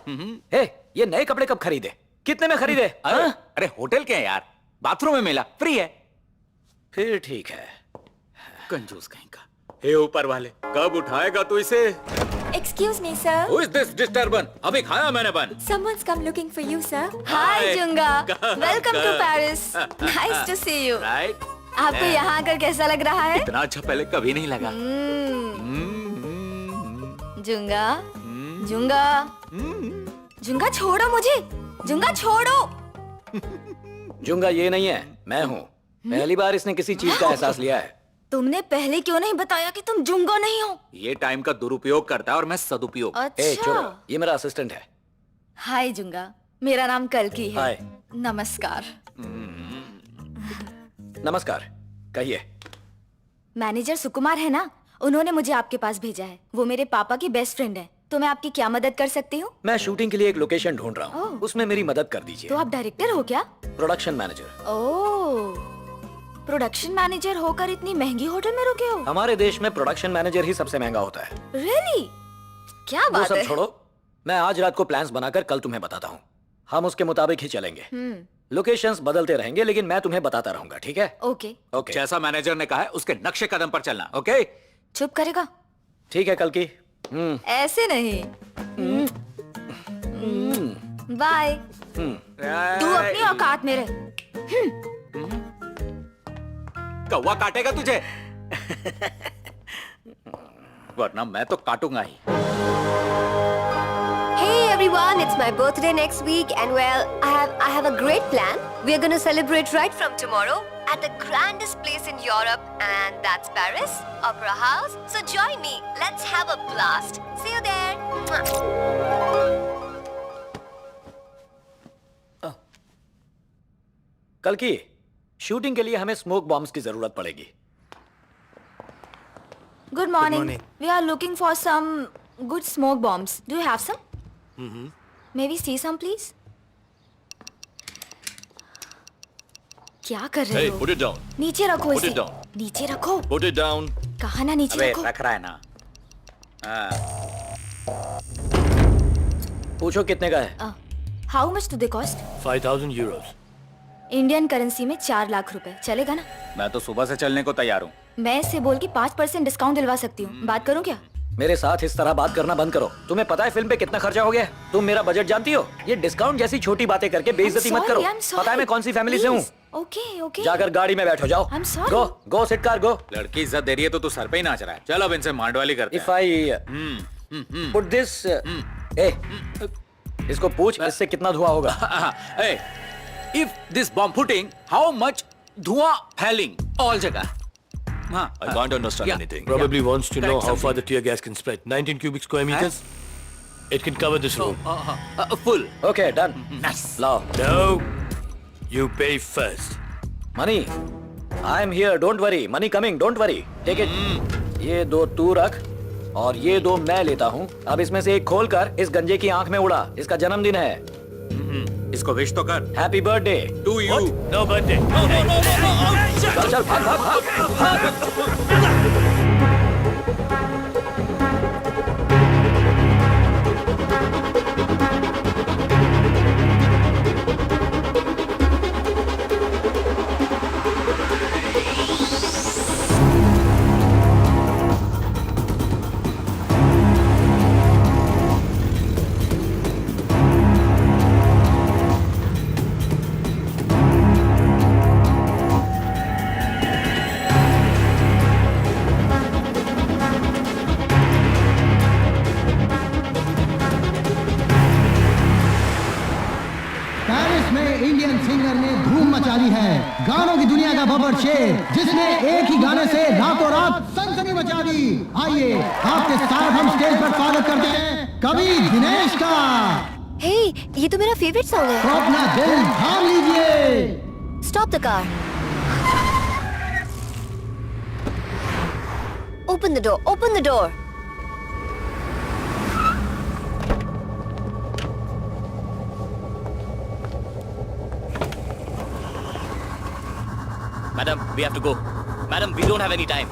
हे, ये नए कपड़े कब खरीदे? कितने में खरीदे? अरे होटल के हैं यार, बाथरूम में मिला, फ्री है। फिर ठीक है। कंजूस कहीं का। हे ऊपर वाले, कब उठाएगा तू इसे? Excuse me, sir. Who is this disturbance? अभी खाया मैंने बन। Someone's come looking for you, sir. Hi Junga, welcome to Paris. Nice to see you. Right? आपको यहाँ आकर कैसा लग रहा है? इतना अच्छा पहले कभी नहीं लगा। जुंगा, जुंगा, जुंगा छोड़ो मुझे, जुंगा छोड़ो। जुंगा ये नहीं है, मैं हूँ। पहली बार इसने किसी चीज का एहसास लिया है। तुमने पहले क्यों नहीं बताया कि तुम जुंगा नहीं हो? ये टाइम का दुरुपयोग करता है और मैं सदुपयोग। अच्छा। ये मेरा असिस्टेंट है। हाय जुंगा, मेरा नाम कल्की है। हाय। नमस्कार। नमस्कार, कहिए। मैनेजर सुकुमार है ना, उन्होंने मुझे आपके पास भेजा है। वो मेरे पापा की बेस्ट फ्रेंड है। तो मैं आपकी क्या मदद कर सकती हूँ? मैं शूटिंग के लिए एक लोकेशन ढूंढ रहा हूँ, उसमें मेरी मदद कर दीजिए। तो आप डायरेक्टर हो क्या? Production manager. Oh, production manager होकर इतनी महंगी होटल में रुके हो? हमारे देश में प्रोडक्शन मैनेजर ही सबसे महंगा होता है। Really? क्या वो बात सब है? छोड़ो, मैं आज रात को प्लान्स बनाकर कल तुम्हें बताता हूँ। हम उसके मुताबिक ही चलेंगे। लोकेशंस बदलते रहेंगे, लेकिन मैं तुम्हें बताता रहूंगा, ठीक है? ओके। ओके। जैसा मैनेजर ने कहा है, उसके नक्शे कदम पर चलना। ओके? चुप करेगा? ठीक है, कल की। ऐसे नहीं। बाय। तू अपनी औकात में रह। कौवा काटेगा तुझे? वरना मैं तो काटूंगा ही। Hey everyone, it's my birthday next week and well, I have a great plan. We are going to celebrate right from tomorrow at the grandest place in Europe and that's Paris, Opera House. So join me. Let's have a blast. See you there. Mwah. कल की shooting के लिए हमें smoke bombs की जरूरत पड़ेगी। Good morning. We are looking for some good smoke bombs. Do you have some? May we see some, please? क्या कर रहे हो? Put it down. नीचे रखो Put इसे। it down. नीचे रखो। Put it down. कहा ना नीचे अबे रखो। रख रहा है ना। पूछो कितने का है? How much do they cost? 5,000 euros. Indian currency में 4 लाख रुपए चलेगा ना? मैं तो सुबह से चलने को तैयार हूँ। मैं इससे बोल के 5% डिस्काउंट दिलवा सकती हूँ। बात करूँ क्या? मेरे साथ इस तरह बात करना बंद करो। तुम्हें पता है फिल्म पे कितना खर्चा हो गया? तुम मेरा बजट जानती हो? ये डिस्काउंट जैसी छोटी बातें करके बेइज्जती मत करो। पता है मैं कौन सी फैमिली से हूँ। Okay, okay. जाकर गाड़ी में बैठो, जाओ। I'm sorry. Go go sit car go. लड़की इज्जत दे रही है तो तू सर पे ही नाच रहा है। चलो अब इनसे मांडवाली करते इफ आई पुट दिस इसको पूछ इससे कितना धुआं होगा। हैं। If this bomb putting how much धुआं फैलिंग ऑल जगह। हाँ, I can't understand Yeah. anything. Probably wants to know Correct how far something. the tear gas can spread. 19 cubic square meters. It can cover this room. full. Okay done. Nice. लाओ No, you pay first. Money. I am here, don't worry. Money coming, don't worry. Take it. ये दो तू रख और ये दो मैं लेता हूँ। अब इसमें से एक खोल कर इस गंजे की आंख में उड़ा। इसका जन्मदिन है। इसको विश तो कर। Happy birthday to you. No birthday. चल चल भाग भाग भाग। पेरिस में इंडियन सिंगर ने धूम मचा दी है। गानों की दुनिया का बबर शेर जिसने एक ही गाने से रातों रात सनसनी मचा दी। आइए आपके साथ हम स्टेज पर स्वागत करते हैं कवि दिनेश का। हे, ये तो मेरा फेवरेट सॉन्ग है। तो अपना दिल थाम लीजिए। Stop the car. Open the door. Open the door. Madam, we have to go. Madam, we don't have any time.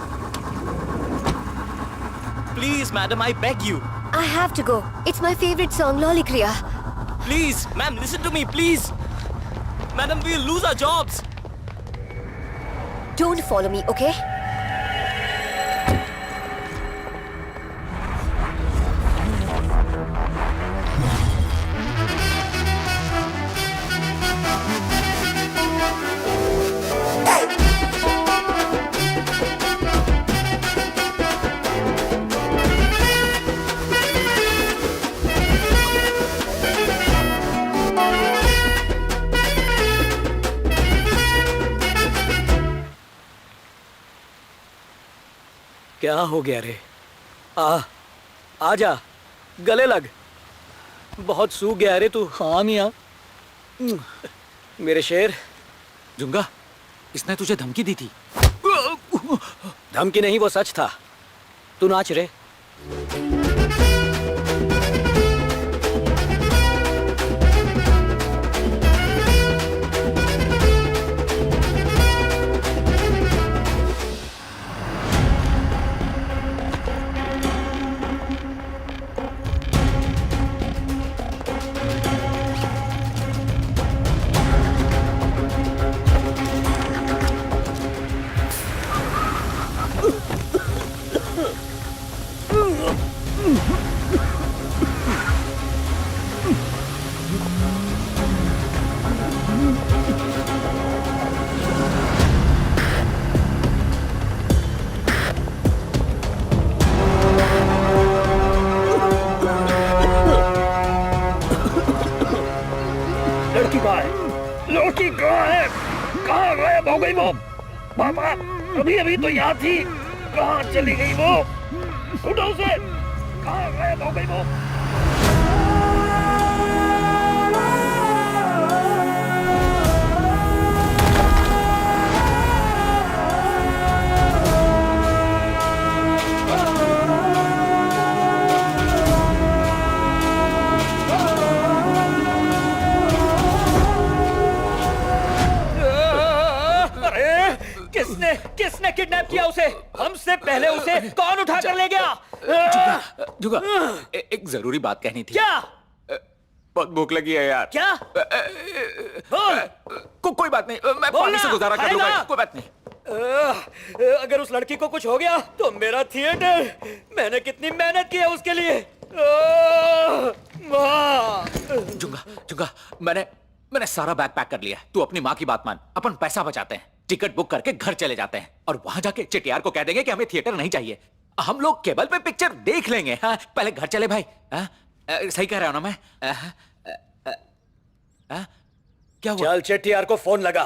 Please, madam, I beg you. I have to go. It's my favorite song, Lolicria. Please, ma'am, listen to me, please. Madam, we'll lose our jobs. Don't follow me, okay? क्या हो गया रे? आ जा, गले लग। बहुत सूख गया रे तू। हाँ मियाँ। मेरे शेर। जुंगा, इसने तुझे धमकी दी थी। धमकी नहीं, वो सच था। तू नाच रे। लड़की कहाँ है? कहाँ गायब हो गई वो? पापा, अभी अभी तो यहाँ थी। कहाँ चली गई वो? उठो उसे। कहाँ गायब हो गई वो? किसने किडनैप किया उसे? हमसे पहले उसे कौन उठा कर ले गया? जुगा, एक जरूरी बात कहनी थी। क्या? बहुत भूख लगी है यार। क्या? बोल। कोई बात नहीं, मैं पानी से गुजारा कर लूंगा। कोई बात नहीं। अगर उस लड़की को कुछ हो गया तो मेरा थिएटर, मैंने कितनी मेहनत की है उसके लिए। जुंगा जुंगा, मैंने सारा बैग पैक कर लिया है। तू अपनी माँ की बात मान, अपन पैसा बचाते हैं, टिकट बुक करके घर चले जाते हैं और वहां जाके चेटियार को कह देंगे कि हमें थिएटर नहीं चाहिए, हम लोग केबल पे पिक्चर देख लेंगे। हाँ, पहले घर चले भाई। सही कह रहा हूं ना मैं? क्या हुआ? चल चेटियार को फोन लगा,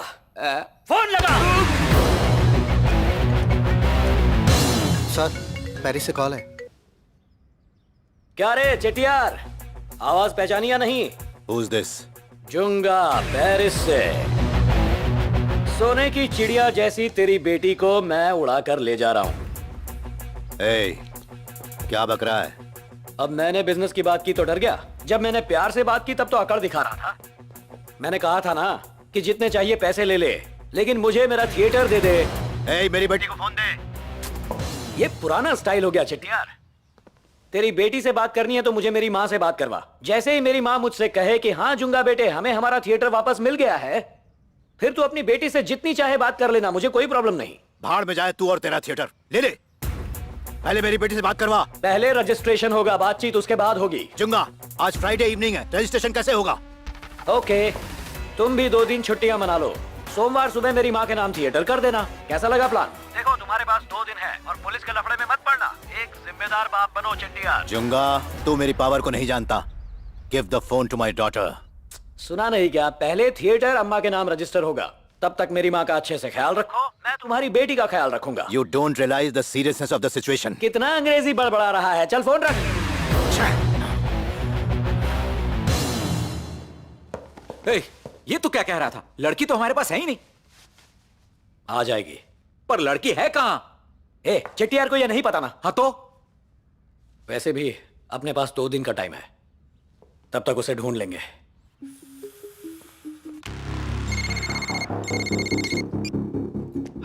फोन लगा। सर, पेरिस से कॉल है। क्या रे चेटियार, आवाज पहचानी या नहीं? Who's this? जुंगा, पेरिस से। सोने की चिड़िया जैसी तेरी बेटी को मैं उड़ा कर ले जा रहा हूं। क्या बक रहा है? अब मैंने बिजनेस की बात की तो डर गया, जब मैंने प्यार से बात की तब तो अकड़ दिखा रहा था। मैंने कहा था ना कि जितने चाहिए पैसे ले ले, लेकिन मुझे मेरा थिएटर दे दे। मेरी बेटी को फोन दे। ये पुराना स्टाइल हो गया चेटियार। तेरी बेटी से बात करनी है तो मुझे मेरी माँ से बात करवा। जैसे ही मेरी माँ मुझसे कहे कि हाँ जुंगा बेटे, हमें हमारा थिएटर वापस मिल गया है, फिर तू अपनी बेटी से जितनी चाहे बात कर लेना, मुझे कोई प्रॉब्लम नहीं। भाड़ में जाए तू और तेरा थिएटर। ले ले, पहले मेरी बेटी से बात करवा। पहले रजिस्ट्रेशन होगा, बातचीत उसके बाद होगी। जुंगा, आज फ्राइडे इवनिंग है, रजिस्ट्रेशन कैसे होगा? ओके, तुम भी 2 दिन छुट्टियां मना लो। सोमवार सुबह मेरी माँ के नाम थिएटर कर देना। कैसा लगा प्लान? देखो तुम्हारे पास 2 दिन है और पुलिस के लफड़े में मत पड़ना। एक जिम्मेदार बाप बनो चेटियार। जुंगा, तू मेरी पावर को नहीं जानता। Give the phone to my daughter. सुना नहीं क्या? पहले थिएटर अम्मा के नाम रजिस्टर होगा, तब तक मेरी माँ का अच्छे से ख्याल रखो, मैं तुम्हारी बेटी का ख्याल रखूंगा। You don't realise the seriousness of the situation. कितना अंग्रेजी बड़बड़ा रहा है, चल फोन रख। ये तू क्या कह रहा था? लड़की तो हमारे पास है ही नहीं। आ जाएगी। पर लड़की है कहां? चेटियार को ये नहीं पता ना? हाँ तो वैसे भी अपने पास 2 दिन का टाइम है, तब तक उसे ढूंढ लेंगे।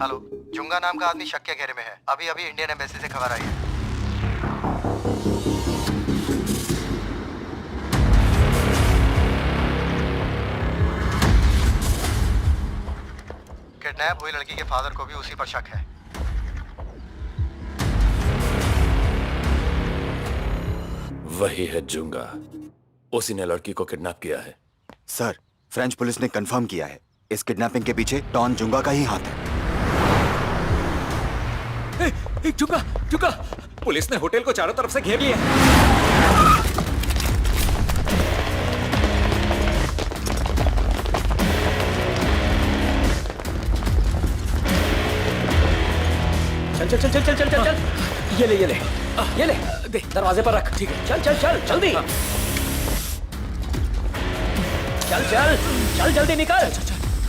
हेलो, जुंगा नाम का आदमी शक के घेरे में है। अभी अभी इंडियन एम्बेसी से खबर आई है। किडनैप हुई लड़की के फादर को भी उसी पर शक है। वही है जुंगा, उसी ने लड़की को किडनैप किया है। सर, फ्रेंच पुलिस ने कंफर्म किया है, इस किडनैपिंग के पीछे डॉन जुंगा का ही हाथ है। जुंगा जुंगा, पुलिस ने होटल को चारों तरफ से घेर लिया। चल चल चल चल चल चल चल चल। ये ले ये ले ये ले, दे दरवाजे पर रख। ठीक है, चल चल चल जल्दी। चल चल चल जल्दी निकल।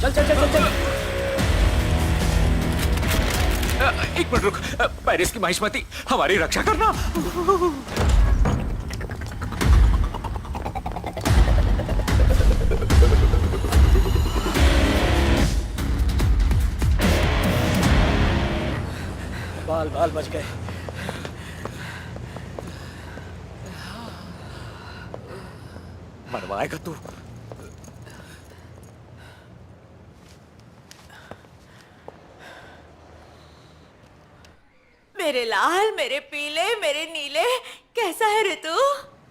चल चल चल चल चल। एक मिनट रुक, पेरिस की महिष्मती, हमारी रक्षा करना। बाल बाल बच गए। मरवाएगा तू। मेरे लाल, मेरे पीले, मेरे नीले, कैसा है ऋतु?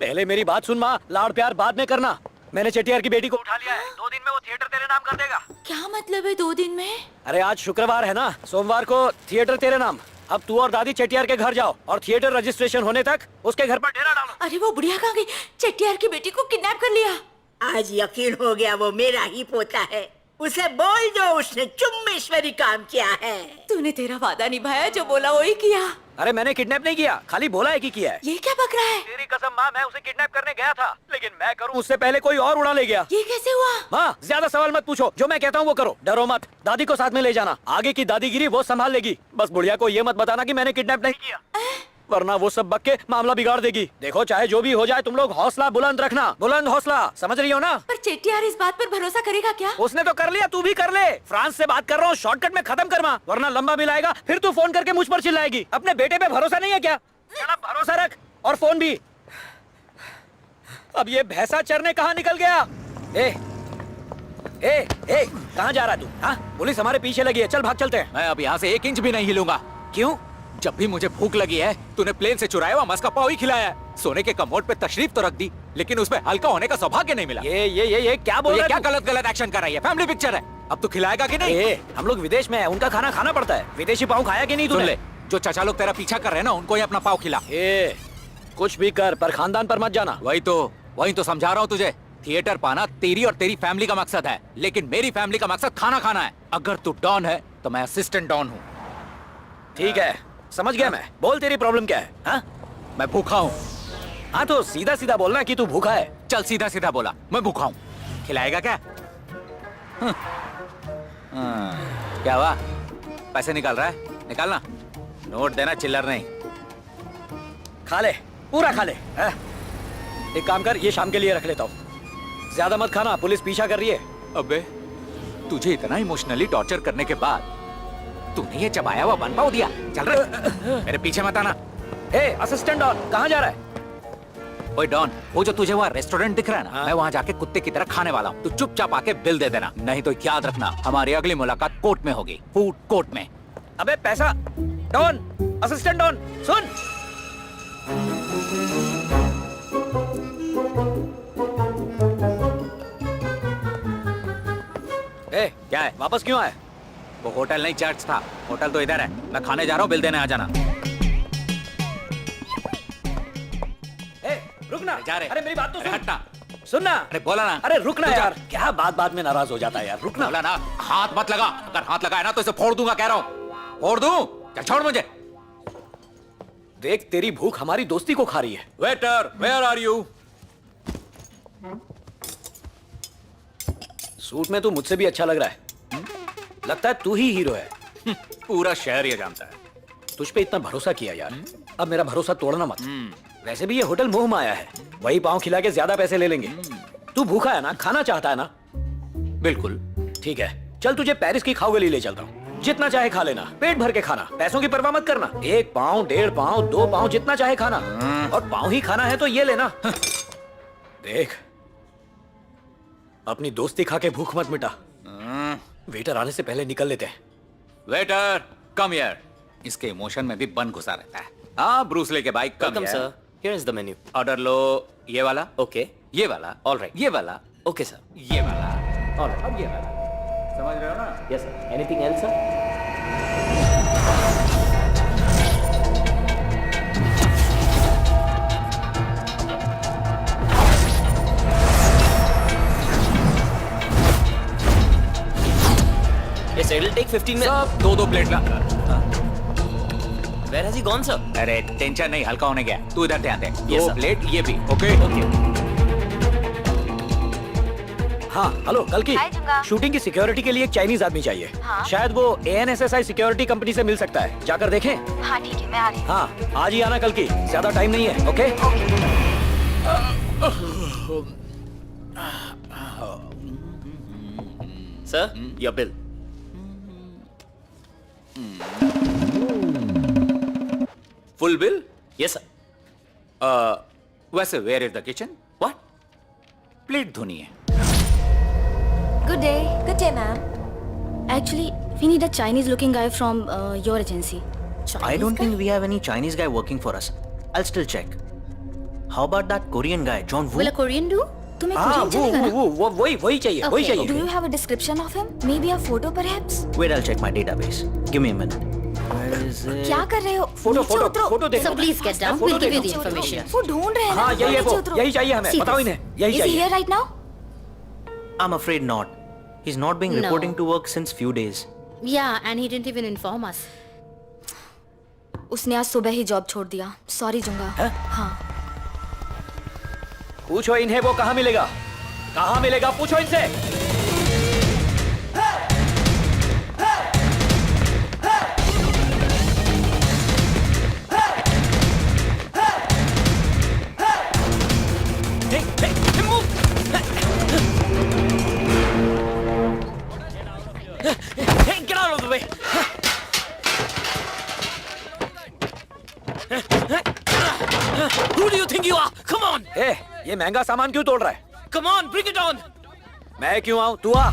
पहले मेरी बात सुन माँ, लाड़ प्यार बाद में करना। मैंने चेटियार की बेटी को उठा लिया है, 2 दिन में वो थिएटर तेरे नाम कर देगा। क्या मतलब है 2 दिन में? अरे आज शुक्रवार है ना, सोमवार को थिएटर तेरे नाम। अब तू और दादी चेटियार के घर जाओ और थिएटर रजिस्ट्रेशन होने तक उसके घर पर डेरा डालो। अरे वो बुढ़िया कहाँ गई? चेट्टियार की बेटी को किडनैप कर लिया। आज यकीन हो गया वो मेरा ही पोता है। उसे बोल दो उसने चुम्बेश्वरी काम किया है। तूने तेरा वादा निभाया, जो बोला वही किया। अरे मैंने किडनैप नहीं किया, खाली बोला है कि किया है। ये क्या बक रहा है? तेरी कसम माँ, मैं उसे किडनैप करने गया था, लेकिन मैं करूँ उससे पहले कोई और उड़ा ले गया। ये कैसे हुआ? माँ ज्यादा सवाल मत पूछो, जो मैं कहता हूँ वो करो। डरो मत, दादी को साथ में ले जाना, आगे की दादीगिरी वो संभाल लेगी। बस बुढ़िया को ये मत बताना कि मैंने किडनैप नहीं किया, वरना वो सब बक के मामला बिगाड़ देगी। देखो चाहे जो भी हो जाए, तुम लोग हौसला बुलंद रखना, बुलंद हौसला, समझ रही हो ना? पर चेट्टियार इस बात पर भरोसा करेगा क्या? उसने तो कर लिया, तू भी कर ले। फ्रांस से बात कर रहा हूँ, शॉर्टकट में खत्म करवा, वरना लंबा बिल आएगा, फिर तू फोन करके मुझ पर चिल्लाएगी। अपने बेटे पे भरोसा नहीं है क्या? चल अब भरोसा रख, और फोन भी। अब ये भैंसा चरने कहाँ निकल गया? ए, कहाँ जा रहा है तू? हाँ? पुलिस हमारे पीछे लगी है, चल भाग चलते हैं। मैं अब यहाँ से 1 इंच भी नहीं हिलूंगा। क्यों? जब भी मुझे भूख लगी है तूने प्लेन से चुराया हुआ मस्का पाव ही खिलाया है। सोने के कमोड पे तशरीफ तो रख दी, लेकिन उसमें हल्का होने का सौभाग्य नहीं मिला। ये क्या बोल ये रहा क्या है तू? गलत एक्शन कर रही है? फैमिली पिक्चर है, अब तू खिलाएगा कि नहीं? हम लोग विदेश में हैं, उनका खाना खाना पड़ता है। विदेशी पाव खाया कि नहीं सुन तूने? ले, जो चाचा लोग तेरा पीछा कर रहे हैं ना, उनको ही अपना पाव खिला। कुछ भी कर पर खानदान पर मत जाना। वही तो समझा रहा हूँ तुझे। थिएटर पाना तेरी और तेरी फैमिली का मकसद है, लेकिन मेरी फैमिली का मकसद खाना खाना है। अगर तू डॉन है तो मैं असिस्टेंट डॉन हूँ। ठीक है, समझ गया मैं। बोल तेरी प्रॉब्लम क्या है? हाँ? मैं भूखा हूँ। हाँ तो सीधा सीधा बोलना कि तू भूखा है। चल सीधा सीधा बोला, मैं भूखा हूँ। खिलाएगा क्या? क्या हुआ? पैसे निकाल रहा है? निकालना। नोट देना, चिल्लर नहीं। खा ले, पूरा खा ले। है? एक काम कर, ये शाम के लिए रख लेता हूँ। ज्यादा मत खाना, पुलिस पीछा कर रही है। अबे तुझे इतना इमोशनली टॉर्चर करने के बाद तूने ये चबाया हुआ बन पाव दिया? चल रहा मेरे पीछे मत आना। असिस्टेंट डॉन, कहाँ जा रहा है? ओए डॉन, वो जो तुझे वहाँ रेस्टोरेंट दिख रहा है ना, मैं वहाँ जाके कुत्ते की तरह खाने वाला हूँ। तू चुपचाप आके बिल दे देना, नहीं तो याद रखना हमारी अगली मुलाकात कोर्ट में होगी, फूड कोर्ट में। अबे पैसा। डॉन, असिस्टेंट डॉन, सुन। क्या है? वापस क्यों आए? वो होटल नहीं चर्च था। होटल तो इधर है। मैं खाने जा रहा हूँ, बिल देने आ जाना। रुकना। जा रहे। अरे मेरी बात तो सुन। हटना। सुनना। अरे बोला ना। अरे रुकना यार, क्या बात में नाराज हो जाता है यार। रुकना। बोला ना, हाथ मत लगा। अगर हाथ लगाया ना तो इसे फोड़ दूंगा, कह रहा हूँ। फोड़ दूं? क्या छोड़ मुझे। देख, तेरी भूख हमारी दोस्ती को खा रही है। Waiter, where are you? Suite में तू मुझसे भी अच्छा लग रहा है। लगता है तू ही हीरो है। पूरा शहर ये जानता है। तुझ पे इतना भरोसा किया यार, अब मेरा भरोसा तोड़ना मत। वैसे भी ये होटल मोह माया है, वही पाँव खिला के ज्यादा पैसे ले लेंगे। तू भूखा है ना, खाना चाहता है ना? बिल्कुल। ठीक है, चल तुझे पेरिस की खाओ गली ले चलता हूँ। जितना चाहे खा लेना, पेट भर के खाना, पैसों की परवाह मत करना। 1 पाँव, 1.5 पाँव, 2 पाँव, जितना चाहे खाना। और पाँव ही खाना है तो ये लेना। देख, अपनी दोस्ती खा के भूख मत मिटा। वेटर आने से पहले निकल लेते हैं। Waiter, come here. इसके इमोशन में भी बन घुसा रहता है। हाँ, ब्रूस ली के bike come welcome sir, here is the menu. Order low. ये वाला? ओके। ये वाला? ऑलराइट। ये वाला? Okay sir. ये वाला? ऑलराइट। अब ये वाला? समझ रहे हो ना? Yes sir. Anything else sir? Yes, it'll take 15 minutes. सब 2-2 प्लेट ला। Where has he gone, sir? अरे टेंशन नहीं, हल्का होने गया। तू इधर ध्यान दे। Yes, 2 sir. प्लेट ये भी। ओके? हाँ, हेलो, कल की Hi, जुंगा। शूटिंग की सिक्योरिटी के लिए एक चाइनीज आदमी चाहिए। हाँ। शायद वो ANSSI सिक्योरिटी कंपनी से मिल सकता है, जाकर देखें। हाँ ठीक है, मैं आ रही हूँ। हाँ, आज ही आना कल की, ज्यादा टाइम नहीं है। Okay? Sir, your bill. Full bill? Yes sir. वैसे where is the kitchen? What? Plate धोनी है। Good day. Good day, ma'am. Actually, we need a Chinese-looking guy from your agency. I don't think we have any Chinese guy working for us. I'll still check. How about that Korean guy, John Woo? Will a Korean do? तुम्हें हाँ, Korean चलेगा ना? वही चाहिए, वही Okay. Do चाहिए। you have a description of him? Maybe a photo, perhaps? Wait, I'll check my database. Give me a minute. Where is it? क्या कर रहे हो? फोटो, नीचे फोटो, उतरो। फोटो देखो। So please get down. Photo We'll give you देखो। the information. वो ढूंढ रहे हैं ना? हाँ, यही है नीचे वो, उतरो। यही चाहिए हमें। See बताओ this. इन्हें, यही Is he चाहिए। here right now? I'm afraid not. He's not been No. reporting to work since few days. Yeah, and he didn't even inform us. उसने आज सुबह ही जॉब छोड़ दिया। Sorry जुंगा। हाँ। पूछो इन्हें वो कहाँ मिलेगा? कहाँ मिलेगा? पूछो इनसे। Hey, get out of the way. Who do you think you are? Come on. ये महंगा सामान क्यों तोड़ रहा है? Come on, bring it on. मैं क्यों आऊं? तू आ।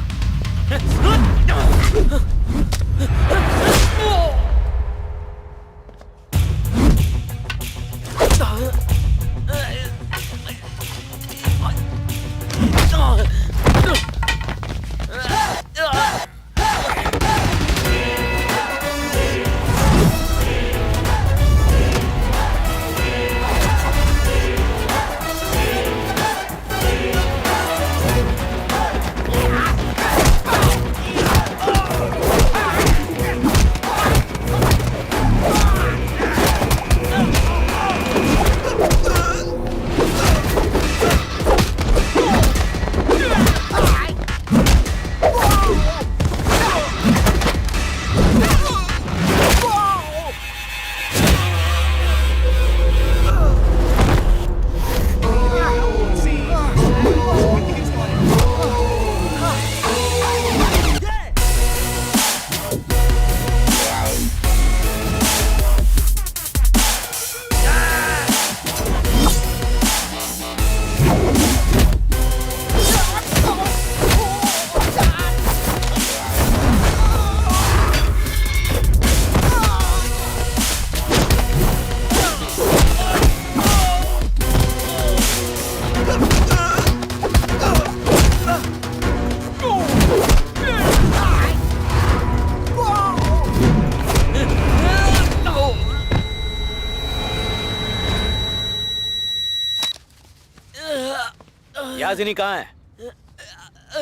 याजिनी कहाँ है?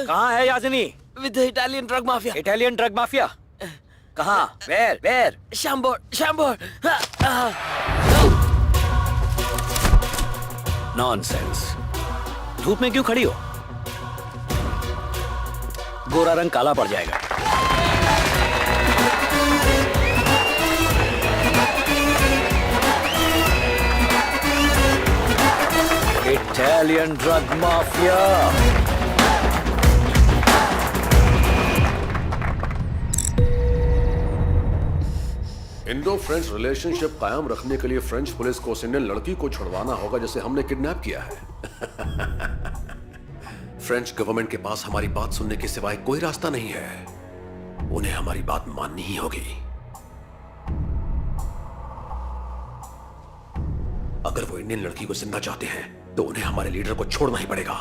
कहाँ है याजिनी? With the Italian drug mafia. Italian drug mafia? कहाँ? वेयर? Shambor. नॉनसेंस। धूप में क्यों खड़ी हो? गोरा रंग काला पड़ जाएगा। Italian drug mafia. Indo French relationship कायम रखने के लिए फ्रेंच पुलिस को उस इंडियन लड़की को छुड़वाना होगा जिसे हमने किडनैप किया है। फ्रेंच गवर्नमेंट के पास हमारी बात सुनने के सिवाय कोई रास्ता नहीं है। उन्हें हमारी बात माननी ही होगी। अगर वो इंडियन लड़की को जिंदा चाहते हैं तो उन्हें हमारे लीडर को छोड़ना ही पड़ेगा।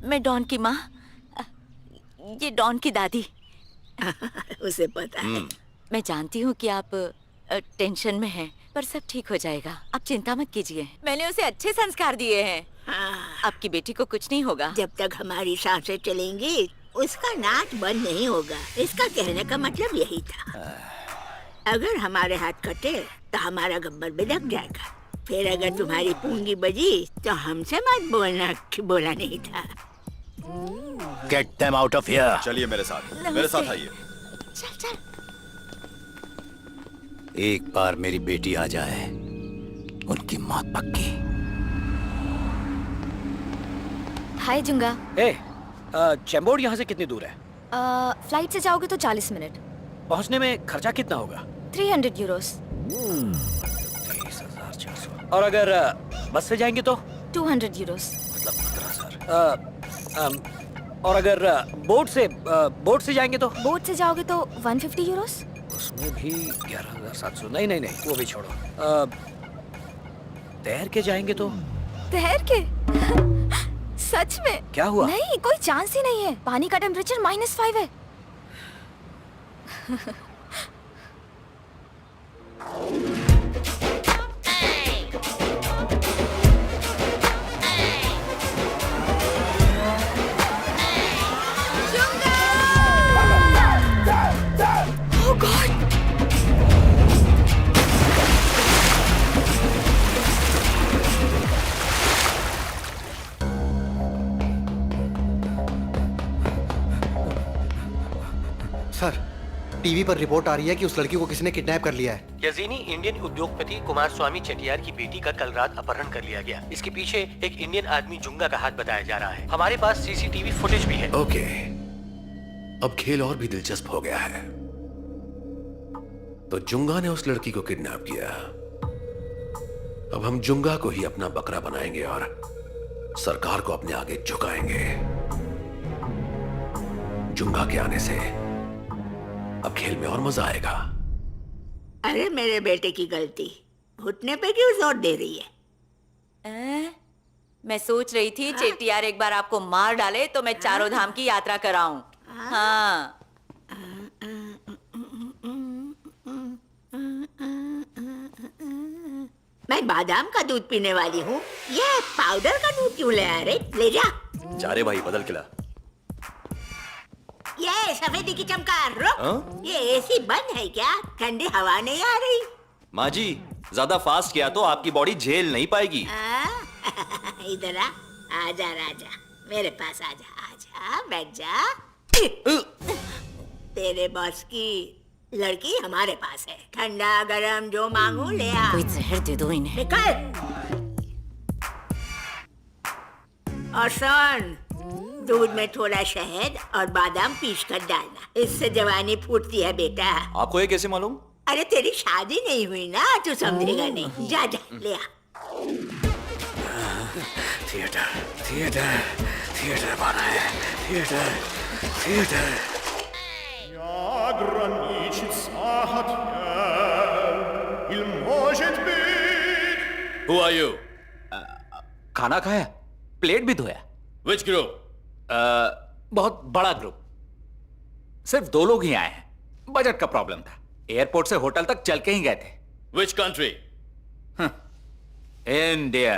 मैं डॉन की माँ, ये डॉन की दादी। उसे पता है। मैं जानती हूँ कि आप टेंशन में हैं, पर सब ठीक हो जाएगा। आप चिंता मत कीजिए। मैंने उसे अच्छे संस्कार दिए हैं। आपकी बेटी को कुछ नहीं होगा। जब तक हमारी सांसें चलेंगी उसका नाच बंद नहीं होगा। इसका कहने का मतलब यही था। अगर हमारे हाथ कटे तो हमारा गब्बर भी लग जाएगा। फिर अगर तुम्हारी पूंगी बजी तो हमसे मत बोलना कि बोला नहीं था। Get them out of here. चलिए मेरे साथ आइए। चल। एक बार मेरी बेटी आ जाए, उनकी मौत पक्की। हाय जुंगा। चेंबूर यहाँ से कितनी दूर है? फ्लाइट से जाओगे तो 40 मिनट। पहुँचने में खर्चा कितना होगा? 300 यूरोस। 30,400। और अगर बस से जाएंगे तो? 200 यूरोस। मतलब 15,000। और अगर बोट से जाएंगे तो? बोट से जाओगे तो 150 यूरोस। उसमें भी 11,700। नहीं, वो भी छोड़ो। तैर के जाएंगे तो? तैर के? सच में? क्या हुआ? नहीं, कोई चांस ही नहीं है। पानी का टेम्परेचर -5 है। Oh God! सर, टीवी पर रिपोर्ट आ रही है कि उस लड़की को किसी ने किडनैप कर लिया है। यजीनी इंडियन उद्योगपति कुमार स्वामी चेटियार की बेटी का कल रात अपहरण कर लिया गया। इसके पीछे एक इंडियन आदमी जुंगा का हाथ बताया जा रहा है। हमारे पास सीसीटीवी फुटेज भी है। ओके, अब खेल और भी दिलचस्प हो गया है। तो जुंगा ने उस लड़की को किडनैप किया। अब हम जुंगा को ही अपना बकरा बनाएंगे और सरकार को अपने आगे झुकाएंगे। जुंगा के आने से अब खेल में और मजा आएगा। अरे मेरे बेटे की गलती, घुटने पे क्यों जोर दे रही है? मैं सोच रही थी चेटियार एक बार आपको मार डाले तो मैं चारों धाम की यात्रा कराऊं। हाँ। मैं बादाम का दूध पीने वाली हूँ, ये पाउडर का दूध क्यों ले आ रहे? ले जा। जा रे भाई, बदल खिला। ये सफेदी की चमकार, रुक। ये एसी बंद है क्या? ठंडी हवा नहीं आ रही? माँ जी, ज्यादा फास्ट किया तो आपकी बॉडी झेल नहीं पाएगी। इधर आ, आजा राजा, मेरे पास आजा, आजा, बैठ जा। तेरे बॉस की लड़की हमारे पास है, ठंडा गरम जो मांगू ले आ। कोई जहर दे दो इन्हें। निकल। और सुन, दूध में थोड़ा शहद और बादाम पीस कर डालना, इससे जवानी फूटती है बेटा। आपको ये कैसे मालूम? अरे तेरी शादी नहीं हुई ना, तू समझेगा नहीं। जा जा, ले आ। थिएटर थिएटर थिएटर बना है, theatre theatre. Who are you? खाना खाया, प्लेट भी धोया। Which group? बहुत बड़ा ग्रुप, सिर्फ 2 लोग ही आए हैं। बजट का प्रॉब्लम था, एयरपोर्ट से होटल तक चल के ही गए थे। Which country? इंडिया।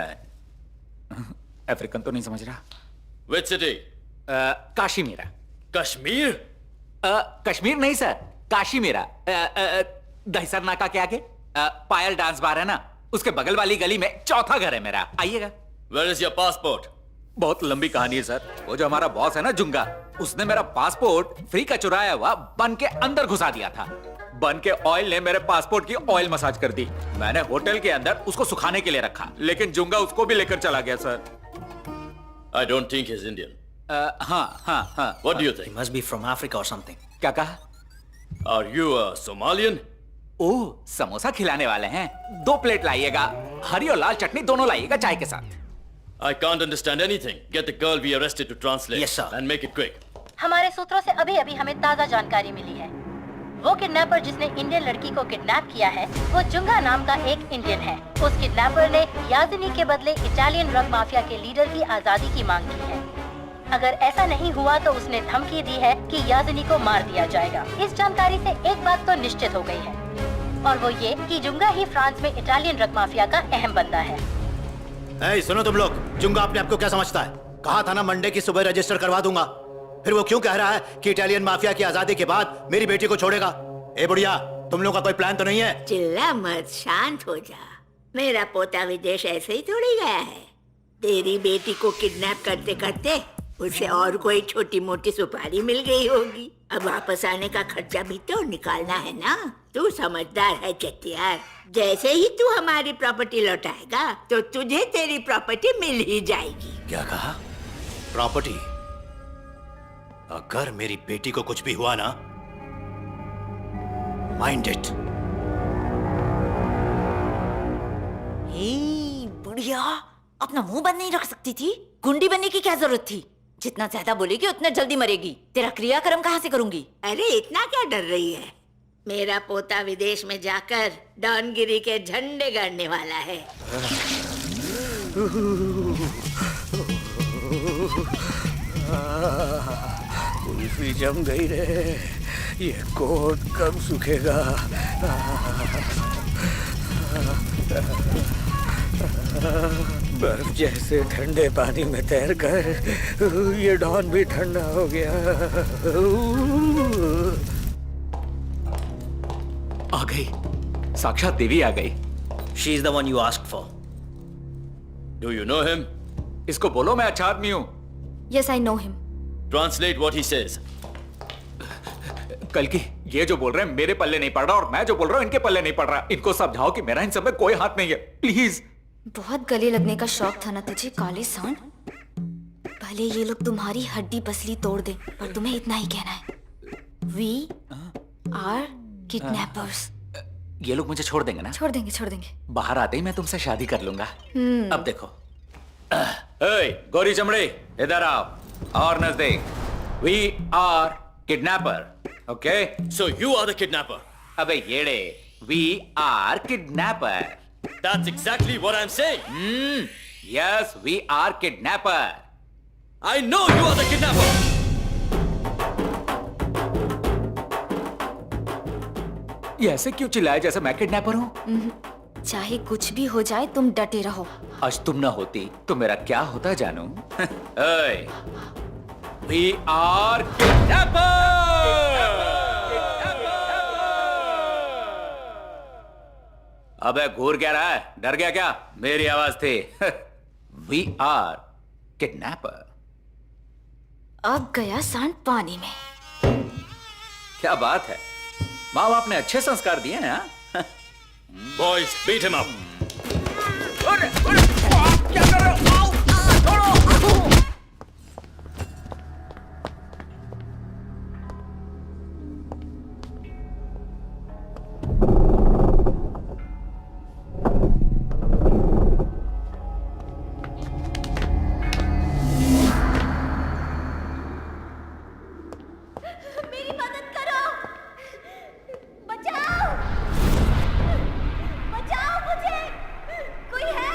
अफ्रीकन तो नहीं समझ रहा। Which city? काशीमीरा। कश्मीर? कश्मीर नहीं सर, काशीमीरा। दहिसर नाका के आगे पायल डांस बार है ना, उसके बगल वाली गली में चौथा घर है मेरा, आइएगा। Where is your passport? बहुत लंबी कहानी है सर। वो जो हमारा बॉस है ना जुंगा, उसने मेरा पासपोर्ट फ्री का चुराया हुआ बन के अंदर घुसा दिया था। बन के ऑयल ने मेरे पासपोर्ट की ऑयल मसाज कर दी। मैंने होटल के अंदर उसको सुखाने के लिए रखा, लेकिन जुंगा उसको भी लेकर चला गया sir. I don't think he's Indian. हाँ। What do you think? He must be from Africa or something. क्या कहा? Are you a Somalian? ओह, समोसा खिलाने वाले हैं। 2 प्लेट लाइएगा, हरी और लाल चटनी दोनों लाइएगा चाय के साथ। I can't understand anything. Get the girl we arrested to translate. Yes, sir. And make it quick. हमारे सूत्रों से अभी अभी हमें ताज़ा जानकारी मिली है। वो किडनैपर जिसने इंडियन लड़की को किडनैप किया है, वो जुंगा नाम का एक इंडियन है। उस किडनैपर ने याजिनी के बदले इटालियन ड्रग माफिया के लीडर की आज़ादी की मांग की है। अगर ऐसा नहीं हुआ तो उसने धमकी दी है कि याजिनी को मार दिया जाएगा। इस जानकारी से एक बात तो निश्चित हो गई है, और वो ये कि जुंगा ही फ्रांस में इटालियन ड्रग माफिया का अहम बंदा है। सुनो तुम लोग, जुंगा अपने आप को क्या समझता है? कहा था ना मंडे की सुबह रजिस्टर करवा दूंगा। फिर वो क्यों कह रहा है कि इटालियन माफिया की आजादी के बाद मेरी बेटी को छोड़ेगा? ए बुढ़िया, तुम लोग का कोई प्लान तो नहीं है? चिल्ला मत, शांत हो जा। मेरा पोता विदेश ऐसे ही थोड़ी गया है। तेरी बेटी को किडनैप करते करते उसे और कोई छोटी मोटी सुपारी मिल गई होगी। अब वापस आने का खर्चा भी तो निकालना है ना। तू समझदार है चेटियार, जैसे ही तू हमारी प्रॉपर्टी लौटाएगा तो तुझे तेरी प्रॉपर्टी मिल ही जाएगी। क्या कहा? प्रॉपर्टी? अगर मेरी बेटी को कुछ भी हुआ ना, माइंड इट। बुढ़िया, अपना मुंह बंद नहीं रख सकती थी? गुंडी बनने की क्या जरूरत थी? जितना ज्यादा बोलेगी उतना जल्दी मरेगी। तेरा क्रियाक्रम कहाँ से करूंगी? अरे इतना क्या डर रही है? मेरा पोता विदेश में जाकर डॉनगिरी के झंडे गाड़ने वाला है। कुल्फी जम गई रे, ये कोट कब सूखेगा? बर्फ जैसे ठंडे पानी में तैर कर ये डॉन भी ठंडा हो गया। आ गई, साक्षात देवी आ गई। She is the one you asked for. Do you know him? इसको बोलो मैं अच्छा आदमी हूँ। Yes, I know him. Translate what he says. कल की ये जो बोल रहे हैं मेरे पल्ले नहीं पड़ रहा, और मैं जो बोल रहा हूँ इनके पल्ले नहीं पड़ रहा। इनको समझाओ कि मेरा इन सब में कोई हाथ नहीं है, प्लीज। बहुत गले लगने का शौक था ना तुझे काले सांड? भले ये लोग तुम्हारी हड्डी पसली तोड़ दे, पर तुम्हें इतना ही कहना है, We are kidnappers. ये लोग मुझे छोड़ देंगे ना? छोड़ देंगे छोड़ देंगे। बाहर आते ही मैं तुमसे शादी कर लूंगा। हम्म। अब देखो। ए, गोरी चमड़े, इधर आओ और नजदीक। We are kidnapper, okay? So you are the kidnapper. अबे येड़े, we are kidnapper. That's exactly what I'm saying. Yes, we are kidnapper. I know you are the kidnapper. ये ऐसे क्यों चिल्लाए जैसे मैं किडनैपर हूँ? चाहे कुछ भी हो जाए तुम डटे रहो। आज तुम ना होती तो मेरा क्या होता जानू? Hey, we are kidnapper. अबे घूर क्या रहा है? डर गया क्या? मेरी आवाज थी। We are kidnapper. अब गया सांड पानी में। क्या बात है? माँ बाप ने अच्छे संस्कार दिए हैं। हाँ? Boys, beat him up. क्या कर रहे हो? मेरी मदद करो, बचाओ, बचाओ मुझे, कोई है?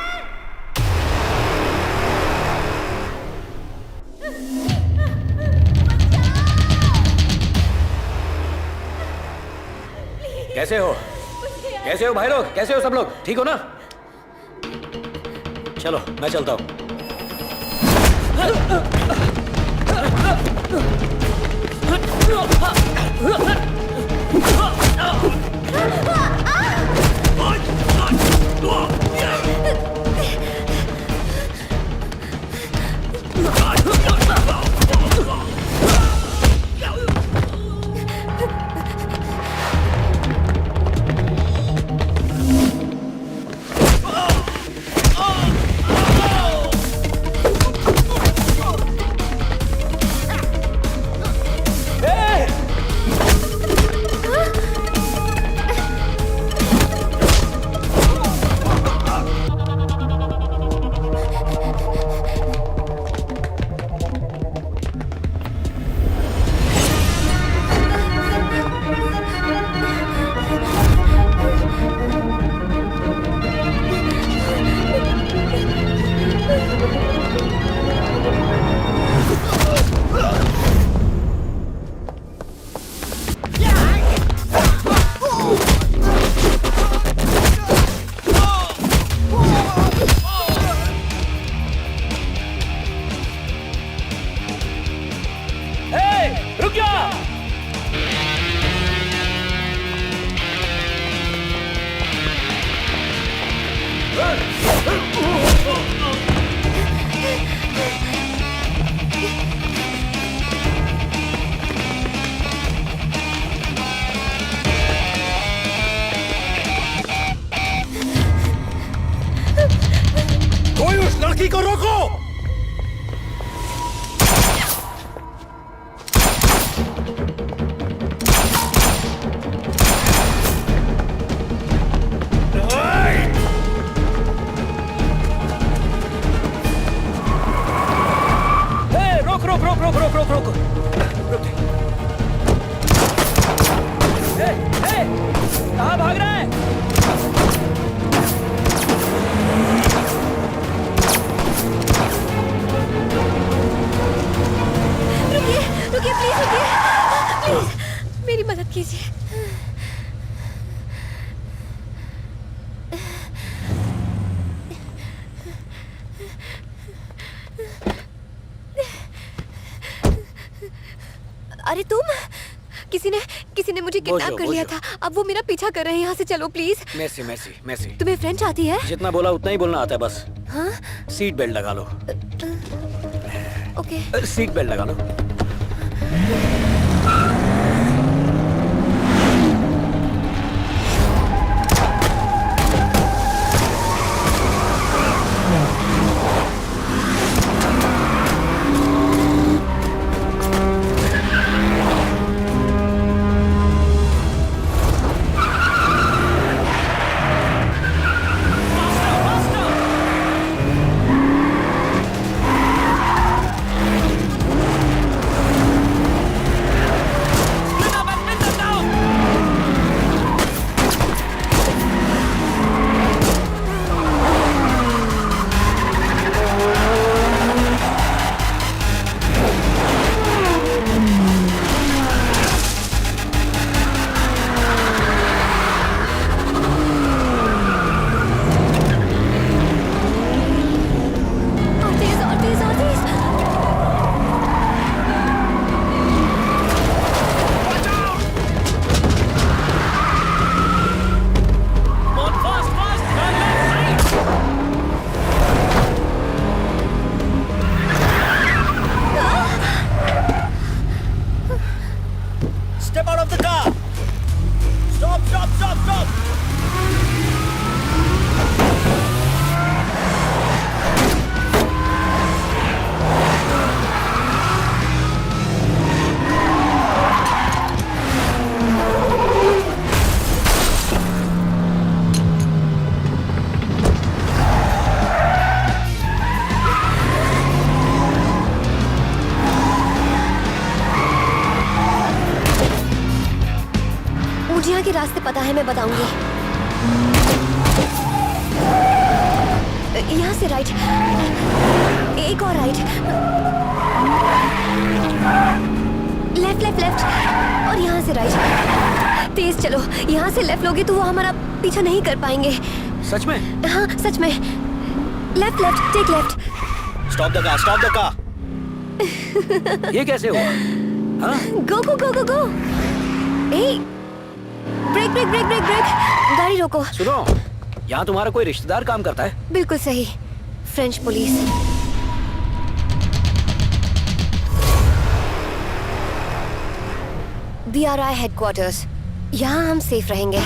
कैसे हो? कैसे हो भाई लोग? कैसे हो सब लोग? ठीक हो ना? चलो मैं चलता हूँ। कोई उस लड़की को रोको! रोक रोक रोक रोक रोक रोक रोक रोक। कहाँ भाग रहा है? रुकिए प्लीज, रुकिए प्लीज, मेरी मदद कीजिए। अरे तुम, किसी ने मुझे किडनैप कर लिया था। अब वो मेरा पीछा कर रहे हैं। यहाँ से चलो प्लीज। मैसी मैसी मैसी। तुम्हें फ्रेंच आती है? जितना बोला उतना ही बोलना आता है बस। हाँ? सीट बेल्ट लगा लो। ओके। सीट बेल्ट लगा लो। पता है, मैं बताऊंगी। यहाँ से राइट, एक और राइट, लेफ्ट लेफ्ट लेफ्ट, और यहाँ से राइट। तेज चलो, यहाँ से लेफ्ट लोगे तो वो हमारा पीछा नहीं कर पाएंगे। सच में? हाँ सच में। Left left, take left. Stop the car, stop the car. ये कैसे हुआ? हाँ? Go go go go go. ए, brake brake brake brake brake, गाड़ी रोको। सुनो, यहाँ तुम्हारा कोई रिश्तेदार काम करता है? बिल्कुल सही, फ्रेंच पुलिस। DRI हेडक्वार्टर्स, यहाँ हम सेफ रहेंगे।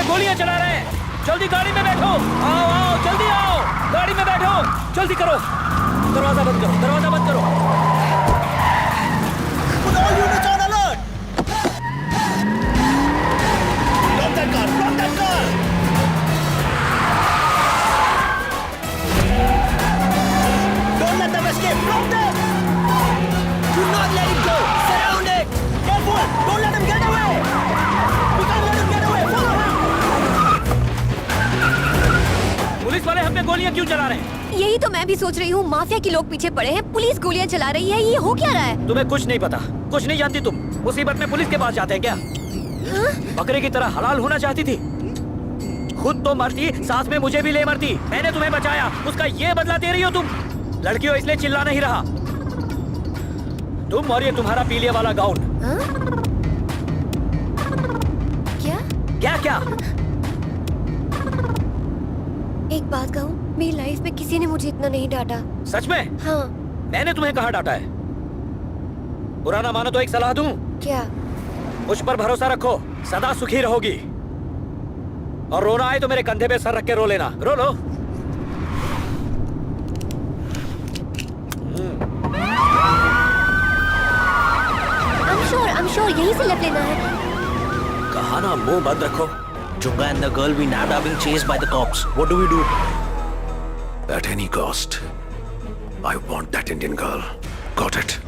गोलियां चला रहे हैं। जल्दी गाड़ी में बैठो, आओ आओ, जल्दी आओ, गाड़ी में बैठो, जल्दी करो। दरवाजा बंद करो, दरवाजा बंद करो। Put all units on alert! Stop that car! Stop that car! Don't let them escape! Stop them! Do not let it go! Surround it! Careful! Don't let him get away! We can't let him get away! Follow him! Police वाले हम पे गोलियां क्यों चला रहे हैं? यही तो मैं भी सोच रही हूँ। माफिया के लोग पीछे पड़े हैं, पुलिस गोलियां चला रही है, ये हो क्या रहा है? तुम्हें कुछ नहीं पता, कुछ नहीं जानती तुम। मुसीबत में पुलिस के पास जाते हैं क्या? बकरे की तरह हलाल होना चाहती थी, खुद तो मरती, साथ में मुझे भी ले मरती। मैंने तुम्हें बचाया, उसका ये बदला दे रही हो तुम। लड़की हो इसलिए चिल्ला नहीं रहा। तुम और ये तुम्हारा पीलिया वाला गाउन। क्या क्या क्या? एक बात कहूँ, मेरी लाइफ में किसी ने मुझे इतना नहीं डांटा। सच में? हाँ। मैंने तुम्हें कहाँ डांटा है? पुराना मानो तो एक सलाह दूं? क्या? मुझ पर भरोसा रखो, सदा सुखी रहोगी। और रोना आए तो मेरे कंधे पे सर रख के रो लेना। रो लो। I'm sure यहीं से लेफ्ट लेना है। कहा ना, मुंह बंद रखो। Junga and the girl we nabbed are being chased by the cops. What do we do? At any cost, I want that Indian girl. Got it?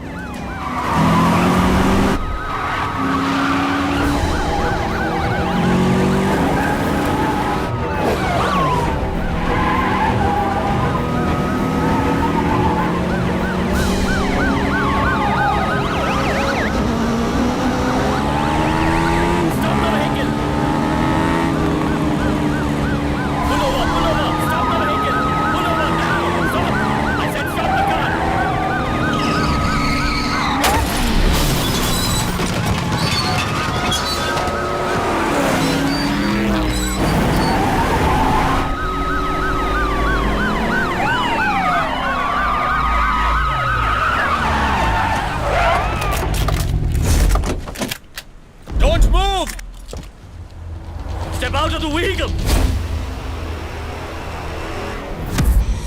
Out of the vehicle!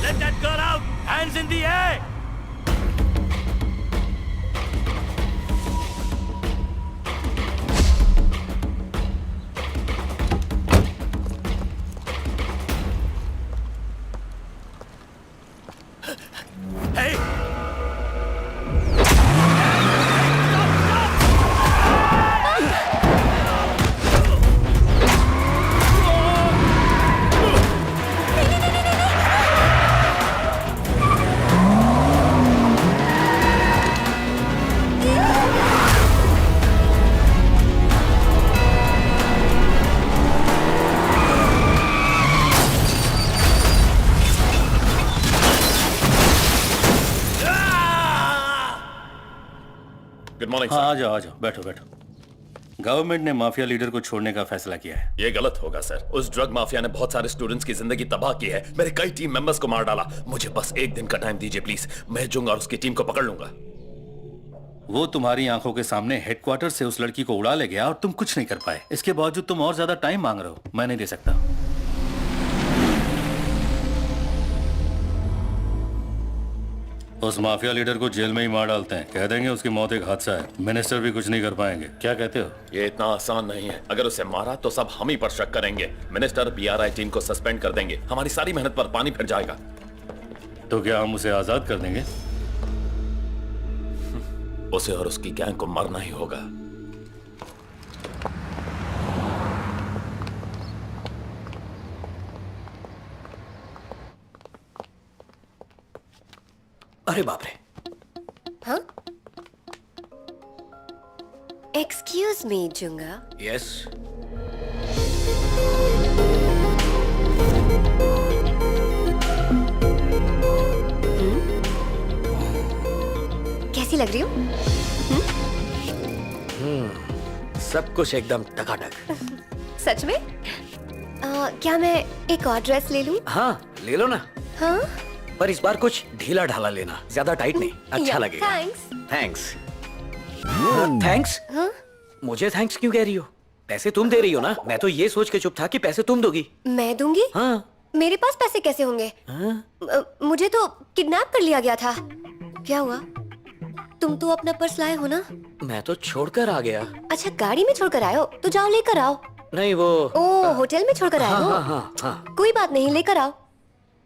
Let that girl out! Hands in the air! Hey! Good morning. हाँ, आ जाओ बैठो बैठो। Government ने mafia leader को छोड़ने का फैसला किया है। ये गलत होगा सर। उस ड्रग माफिया ने बहुत सारे स्टूडेंट्स की जिंदगी तबाह की है, मेरे कई टीम मेंबर्स को मार डाला। मुझे बस एक दिन का टाइम दीजिए प्लीज, मैं जुंगा और उसकी टीम को पकड़ लूंगा। वो तुम्हारी आंखों के सामने हेडक्वार्टर से उस लड़की को उड़ा ले गया और तुम कुछ नहीं कर पाए। इसके बावजूद तुम और ज्यादा टाइम मांग रहे हो, मैं नहीं दे सकता। उस माफिया लीडर को जेल में ही मार डालते हैं, कह देंगे उसकी मौत एक हादसा है, मिनिस्टर भी कुछ नहीं कर पाएंगे। क्या कहते हो? ये इतना आसान नहीं है। अगर उसे मारा तो सब हम ही पर शक करेंगे। मिनिस्टर बीआरआई टीम को सस्पेंड कर देंगे, हमारी सारी मेहनत पर पानी फिर जाएगा। तो क्या हम उसे आजाद कर देंगे? उसे और उसकी गैंग को मरना ही होगा। अरे बाप रे। हाँ? Excuse me Junga. यस। कैसी लग रही हूँ? सब कुछ एकदम टकाटक। सच में? क्या मैं एक और ड्रेस ले लूं? हाँ ले लो ना। हाँ? पर इस बार कुछ ढीला ढाला लेना, ज्यादा टाइट नहीं, अच्छा लगेगा। थैंक्स। थैंक्स। थैंक्स? हाँ? मुझे थैंक्स क्यों कह रही हो? पैसे तुम दे रही हो ना। मैं तो ये सोच के चुप था कि पैसे तुम दोगी। मैं दूंगी? हाँ। मेरे पास पैसे कैसे होंगे? हाँ? मुझे तो किडनैप कर लिया गया था। क्या हुआ? तुम तो अपना पर्स लाए हो ना? मैं तो छोड़कर आ गया। अच्छा गाड़ी में छोड़कर आए हो, तो जाओ लेकर आओ। नहीं वो ओ होटल में छोड़कर आए हो? हाँ, हाँ, हाँ। कोई बात नहीं, लेकर आओ।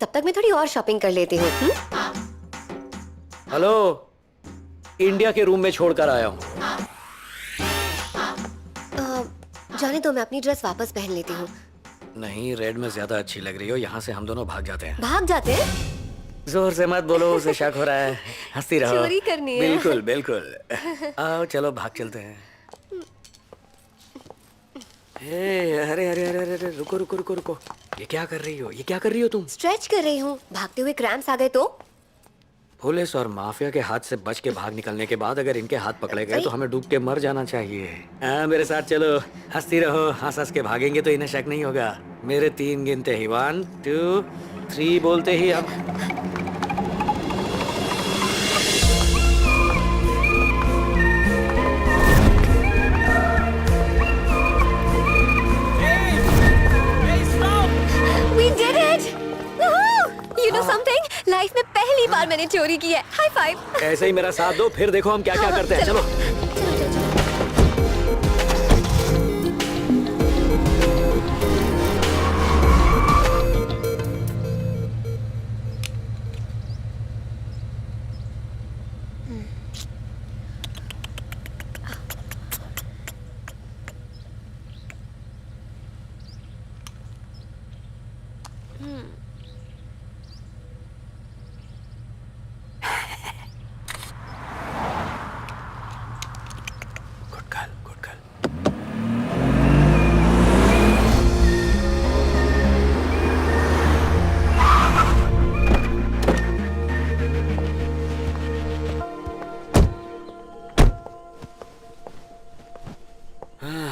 तब तक मैं थोड़ी और शॉपिंग कर लेती हूँ। हेलो, इंडिया के रूम में छोड़कर आया हूँ। जाने दो, मैं अपनी ड्रेस वापस पहन लेती हूँ। नहीं, रेड में ज्यादा अच्छी लग रही हो। यहाँ से हम दोनों भाग जाते हैं। भाग जाते हैं? जोर से मत बोलो, उसे शक हो रहा है। हंसती रहो। चोरी करनी है। बिल्कुल बिल्कुल। आओ चलो भाग चलते हैं। अरे अरे अरे अरे रुको रुको रुको रुको। ये क्या कर रही हो? ये क्या कर रही हो तुम? स्ट्रेच कर रही हूँ। भागते हुए क्रैम्प्स आ गए तो? पुलिस और माफिया के हाथ से बच के भाग निकलने के बाद अगर इनके हाथ पकड़े गए तो हमें डूब के मर जाना चाहिए। मेरे साथ चलो, हंसती रहो। हंस हंस के भागेंगे तो इन्हें शक नहीं होगा। मेरे 3 गिनते ही 1 2 3 बोलते ही हम लाइफ में पहली बार मैंने चोरी की है। High five. ऐसे ही मेरा साथ दो, फिर देखो हम क्या क्या करते हैं। चलो।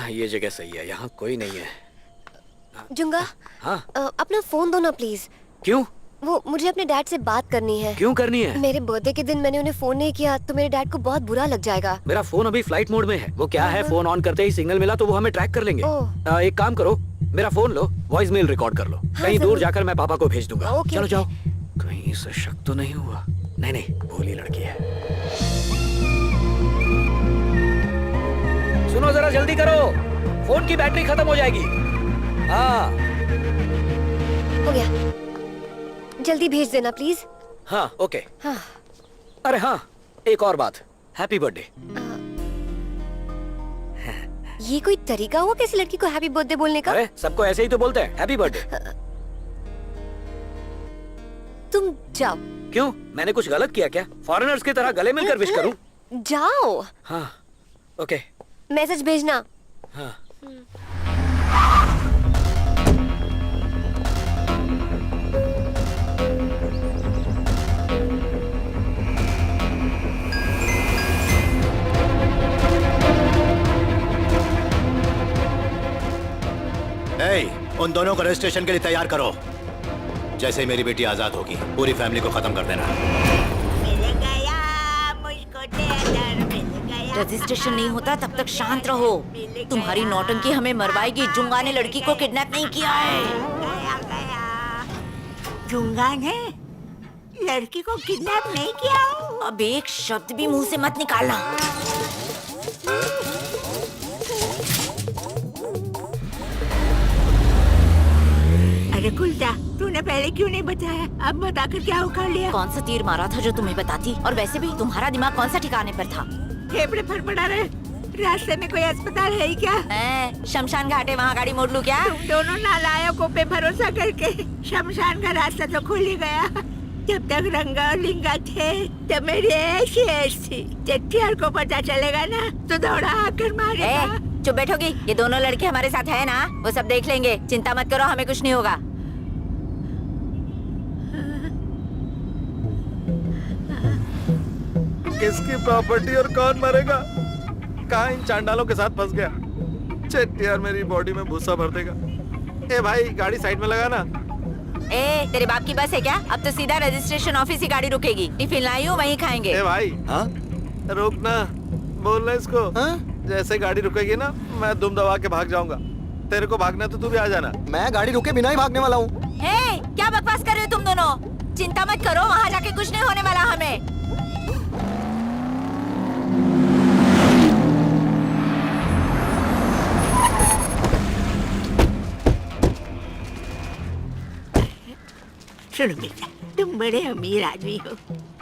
ये जगह सही है, यहाँ कोई नहीं है। जुंगा, हाँ? अपना फोन दो ना प्लीज। क्यों? वो मुझे अपने डैड से बात करनी है। क्यों करनी है? मेरे बर्थडे के दिन मैंने उन्हें फोन नहीं किया तो मेरे डैड को बहुत बुरा लग जाएगा। मेरा फोन अभी फ्लाइट मोड में है। वो क्या है, फोन ऑन करते ही सिग्नल मिला तो वो हमें ट्रैक कर लेंगे। एक काम करो, मेरा फोन लो, वॉइस मेल रिकॉर्ड कर लो। कहीं दूर जाकर मैं पापा को भेज दूंगा। चलो जाओ। कहीं से शक तो नहीं हुआ? नहीं नहीं, भोली लड़की है। सुनो जरा जल्दी करो, फोन की बैटरी खत्म हो जाएगी। हाँ हो गया, जल्दी भेज देना प्लीज। हाँ ओके। हाँ। अरे हाँ, एक और बात, हैप्पी बर्थडे। ये कोई तरीका हुआ किसी लड़की को हैप्पी बर्थडे बोलने का? अरे सबको ऐसे ही तो बोलते हैं, हैप्पी बर्थडे। तुम जाओ। क्यों, मैंने कुछ गलत किया क्या? फॉरेनर्स की तरह गले मिलकर विश करूं? जाओ। हाँ ओके। मैसेज भेजना। हाँ। भाई, उन दोनों को रजिस्ट्रेशन के लिए तैयार करो। जैसे ही मेरी बेटी आजाद होगी, पूरी फैमिली को खत्म कर देना। रजिस्ट्रेशन नहीं होता तब तक शांत रहो। तुम्हारी नौटंकी हमें मरवाएगी। जुंगा ने लड़की को किडनैप नहीं किया है। जुंगा ने लड़की को किडनैप नहीं किया? अब एक शब्द भी मुंह से मत निकालना। अरे कुलटा, तूने पहले क्यों नहीं बताया? अब बताकर क्या उखाड़ लिया? कौन सा तीर मारा था जो तुम्हें बताती? और वैसे भी तुम्हारा दिमाग कौन सा ठिकाने पर था? फेफड़े फड़फड़ा रहे। रास्ते में कोई अस्पताल है ही क्या? शमशान घाट है, वहाँ गाड़ी मोड़ लूं क्या? तुम दोनों नालायकों पे भरोसा करके शमशान का रास्ता तो खुल ही गया। जब तक रंगा और लिंगा थे तब मेरी ऐसी ऐश थी। चेट्टियार को पता चलेगा ना तो दौड़ा आकर मारेगा। चुप बैठोगी? ये दोनों लड़के हमारे साथ है ना, वो सब देख लेंगे। चिंता मत करो, हमें कुछ नहीं होगा। किसकी प्रॉपर्टी और कौन मरेगा? कहाँ इन चांडालों के साथ फंस गया। चेट्टियार मेरी बॉडी में भूसा भर देगा। ए भाई, गाड़ी साइड में लगा ना। ए, तेरे बाप की बस है क्या? अब तो सीधा रजिस्ट्रेशन ऑफिस ही गाड़ी रुकेगी। टिफिन लाई हूँ, वहीं खाएंगे। ए भाई, रोक ना, बोलना इसको। जैसे गाड़ी रुकेगी ना, मैं दुम दबा के भाग जाऊंगा। तेरे को भागना तो तू भी आ जाना। मैं गाड़ी रुके बिना ही भागने वाला हूँ। क्या बकवास कर रहे हो तुम दोनों? चिंता मत करो, वहाँ जाके कुछ नहीं होने वाला हमें। सुनो बेटा, तुम बड़े अमीर आदमी हो।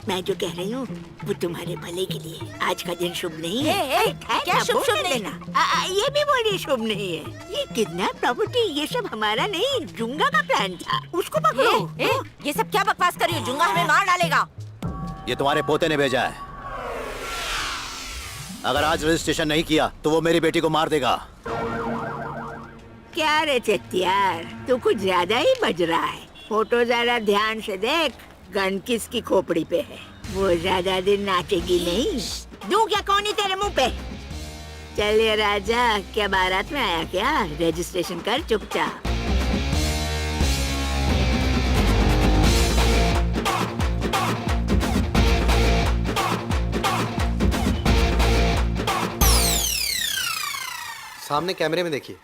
मैं जो कह रही हूँ वो तुम्हारे भले के लिए। आज का दिन शुभ नहीं है। क्या शुभ नहीं? ये भी बोलिए शुभ नहीं है। ये किडनैप प्रॉपर्टी ये सब हमारा नहीं, जुंगा का प्लान था। उसको पकड़ो। ये सब क्या बकवास कर रही हो? जुंगा हमें मार डालेगा। ये तुम्हारे पोते ने भेजा है। अगर आज रजिस्ट्रेशन नहीं किया तो वो मेरी बेटी को मार देगा। क्या रे चेट्टियार, तू कुछ ज्यादा ही बज रहा है। फोटो जरा ध्यान से देख, गन किसकी खोपड़ी पे है। वो ज्यादा दिन नाचेगी नहीं। दूं क्या कौनी तेरे मुंह पे? चलिए राजा, क्या बारात में आया क्या? रजिस्ट्रेशन कर चुपचाप। सामने कैमरे में देखिए।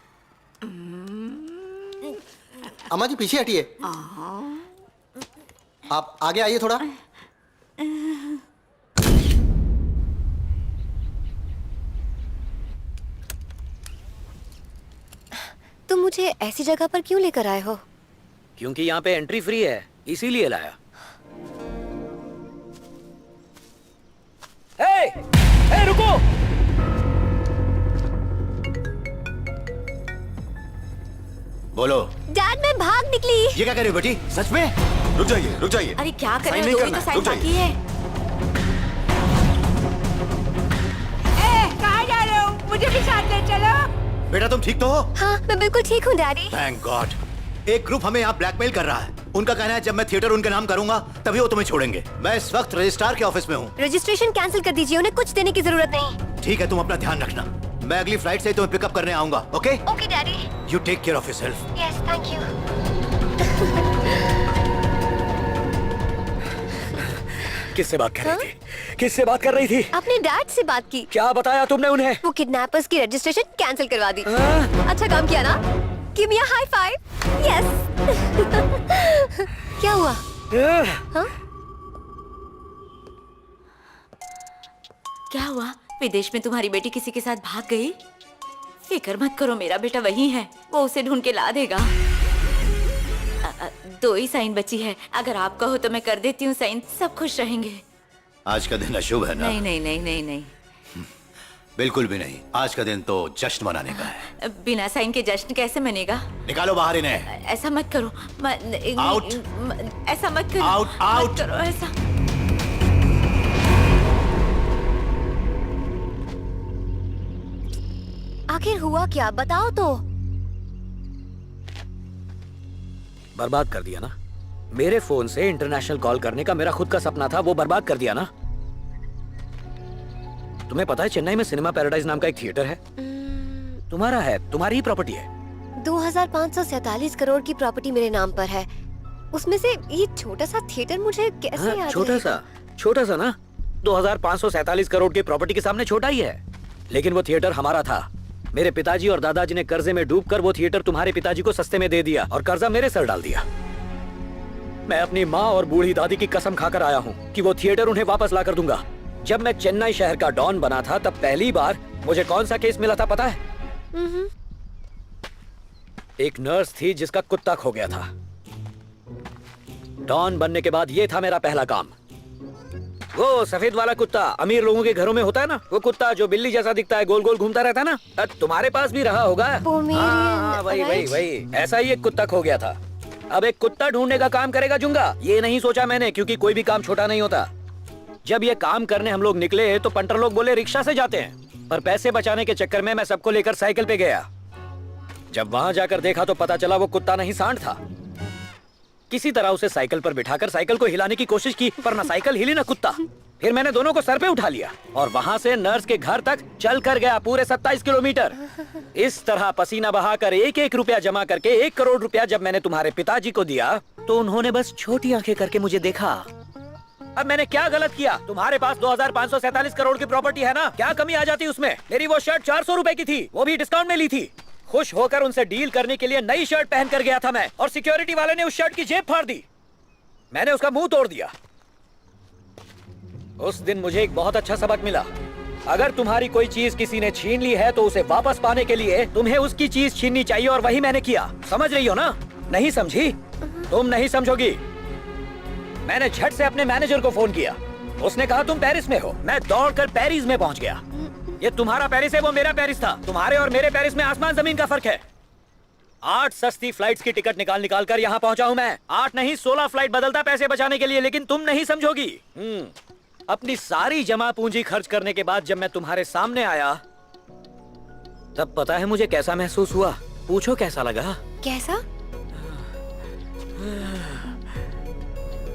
अम्मा जी पीछे हटिए। आप आगे आइए थोड़ा। तुम मुझे ऐसी जगह पर क्यों लेकर आए हो? क्योंकि यहाँ पे एंट्री फ्री है, इसीलिए लाया। हे, रुको! बोलो। डैड, मैं भाग निकली। ये क्या कर रही हो बेटी? सच में? रुक जाइए, रुक जाइए। अरे क्या कर रहे साइन हो? नहीं दो ही तो करना, साइन रुक बाकी जाइए। है। कहाँ जा रहे हो? मुझे भी साथ ले चलो। बेटा तुम ठीक तो हो? हाँ, मैं बिल्कुल ठीक हूँ डैडी। Thank God. एक ग्रुप हमें यहाँ ब्लैकमेल कर रहा है। उनका कहना है जब मैं थिएटर उनके नाम करूंगा तभी वो तुम्हें छोड़ेंगे। मैं इस वक्त रजिस्ट्रार के ऑफिस में हूँ। रजिस्ट्रेशन कैंसिल कर दीजिए, उन्हें कुछ देने की जरूरत नहीं। ठीक है, तुम अपना ध्यान रखना। मैं अगली फ्लाइट से तुम्हें पिकअप करने आऊंगा। Okay? Okay daddy. You take care of yourself. Yes, thank you. किससे बात कर रही थी? किससे बात कर रही थी? अपने डैड से बात की। क्या बताया तुमने उन्हें? वो किडनैपर्स की रजिस्ट्रेशन कैंसिल करवा दी। अच्छा काम किया ना? Give me a high five. Yes. क्या हुआ? हाँ? क्या हुआ? विदेश में तुम्हारी बेटी किसी के साथ भाग गई? फिक्र मत करो, मेरा बेटा वही है। वो उसे ढूंढ के ला देगा। दो ही साइन बची है। अगर आप कहो तो मैं कर देती हूँ साइन। सब खुश रहेंगे। आज का दिन अशुभ है ना? नहीं नहीं नहीं नहीं नहीं, बिल्कुल भी नहीं। आज का दिन तो जश्न मनाने का है। बिना साइन के जश्न कैसे मनेगा? निकालो बाहर इन्हें। ऐसा मत करो। आउट। ऐसा मत करो। Out, out. मत करो ऐसा। आखिर हुआ क्या? बताओ तो। बर्बाद कर दिया ना। मेरे फोन से इंटरनेशनल कॉल करने का मेरा खुद का सपना था, वो बर्बाद कर दिया ना। तुम्हें पता है चेन्नई में सिनेमा पैराडाइज नाम का एक थिएटर है? तुम्हारा है, तुम्हारी ही प्रॉपर्टी है। 2547 करोड़ की प्रॉपर्टी मेरे नाम पर है। उसमें से ये छोटा सा थिएटर मुझे कैसे याद छोटा सा ना 2547 करोड़ की प्रॉपर्टी के सामने छोटा ही है। लेकिन वो थिएटर हमारा था। मेरे पिताजी और दादाजी ने कर्जे में डूबकर वो थिएटर तुम्हारे पिताजी को सस्ते में दे दिया और कर्जा मेरे सर डाल दिया। मैं अपनी माँ और बूढ़ी दादी की कसम खाकर आया हूँ कि वो थिएटर उन्हें वापस ला कर दूंगा। जब मैं चेन्नई शहर का डॉन बना था तब पहली बार मुझे कौन सा केस मिला था पता है? एक नर्स थी जिसका कुत्ता खो गया था। डॉन बनने के बाद ये था मेरा पहला काम। वो सफेद वाला कुत्ता अमीर लोगों के घरों में होता है ना, वो कुत्ता जो बिल्ली जैसा दिखता है, गोल गोल घूमता रहता है ना, तुम्हारे पास भी रहा होगा। वही ऐसा ही एक कुत्ता खो गया था। अब एक कुत्ता ढूंढने का काम करेगा जुंगा, ये नहीं सोचा मैंने, क्योंकि कोई भी काम छोटा नहीं होता। जब ये काम करने हम लोग निकले तो पंटर लोग बोले रिक्शा से जाते हैं, पर पैसे बचाने के चक्कर में मैं सबको लेकर साइकिल पे गया। जब वहां जाकर देखा तो पता चला वो कुत्ता नहीं सांड था। किसी तरह उसे साइकिल पर बिठाकर साइकिल को हिलाने की कोशिश की, पर ना साइकिल हिली ना कुत्ता। फिर मैंने दोनों को सर पे उठा लिया और वहां से नर्स के घर तक चल कर गया, पूरे 27 किलोमीटर। इस तरह पसीना बहाकर एक एक रुपया जमा करके 1 करोड़ रुपया जब मैंने तुम्हारे पिताजी को दिया तो उन्होंने बस छोटी आंखें करके मुझे देखा। अब मैंने क्या गलत किया? तुम्हारे पास 2547 करोड़ की प्रॉपर्टी है ना, क्या कमी आ जाती उसमें? मेरी वो शर्ट 400 रुपए की थी, वो भी डिस्काउंट में ली थी। खुश होकर उनसे डील करने के लिए नई शर्ट पहन कर गया था मैं, और सिक्योरिटी वाले ने उस शर्ट की जेब फाड़ दी। मैंने उसका मुंह तोड़ दिया। उस दिन मुझे एक बहुत अच्छा सबक मिला। अगर तुम्हारी कोई चीज किसी ने छीन ली है तो उसे वापस पाने के लिए तुम्हें उसकी चीज छीननी चाहिए, और वही मैंने किया। समझ रही हो ना? नहीं समझी? तुम नहीं समझोगी। मैंने झट से अपने मैनेजर को फोन किया। उसने कहा तुम पेरिस में हो। मैं दौड़कर पेरिस में पहुंच गया। ये तुम्हारा पेरिस है, वो मेरा पेरिस था। तुम्हारे और मेरे पेरिस में आसमान जमीन का फर्क है। 8 सस्ती फ्लाइट्स की टिकट निकाल कर यहाँ पहुंचा हूँ मैं। 8 नहीं 16 फ्लाइट बदलता पैसे बचाने के लिए, लेकिन तुम नहीं समझोगी। अपनी सारी जमा पूंजी खर्च करने के बाद जब मैं तुम्हारे सामने आया तब पता है मुझे कैसा महसूस हुआ? पूछो कैसा लगा? कैसा?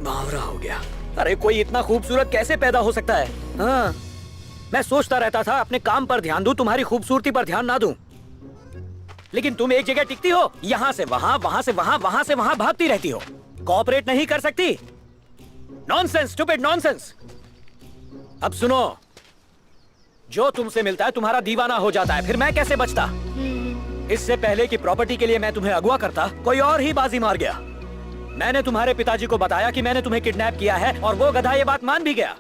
बावरा हो गया। अरे कोई इतना खूबसूरत कैसे पैदा हो सकता है? हाँ, मैं सोचता रहता था अपने काम पर ध्यान दूं, तुम्हारी खूबसूरती पर ध्यान ना दूं। लेकिन तुम एक जगह टिकती हो, यहाँ से वहाँ, वहाँ से वहाँ, वहाँ से वहाँ भागती रहती हो। कोऑपरेट नहीं कर सकती। Nonsense, stupid nonsense. अब सुनो, जो तुमसे मिलता है तुम्हारा दीवाना हो जाता है, फिर मैं कैसे बचता? इससे पहले कि प्रॉपर्टी के लिए मैं तुम्हें अगवा करता, कोई और ही बाजी मार गया। मैंने तुम्हारे पिताजी को बताया कि मैंने तुम्हें किडनैप किया है, और वो गधा ये बात मान भी गया।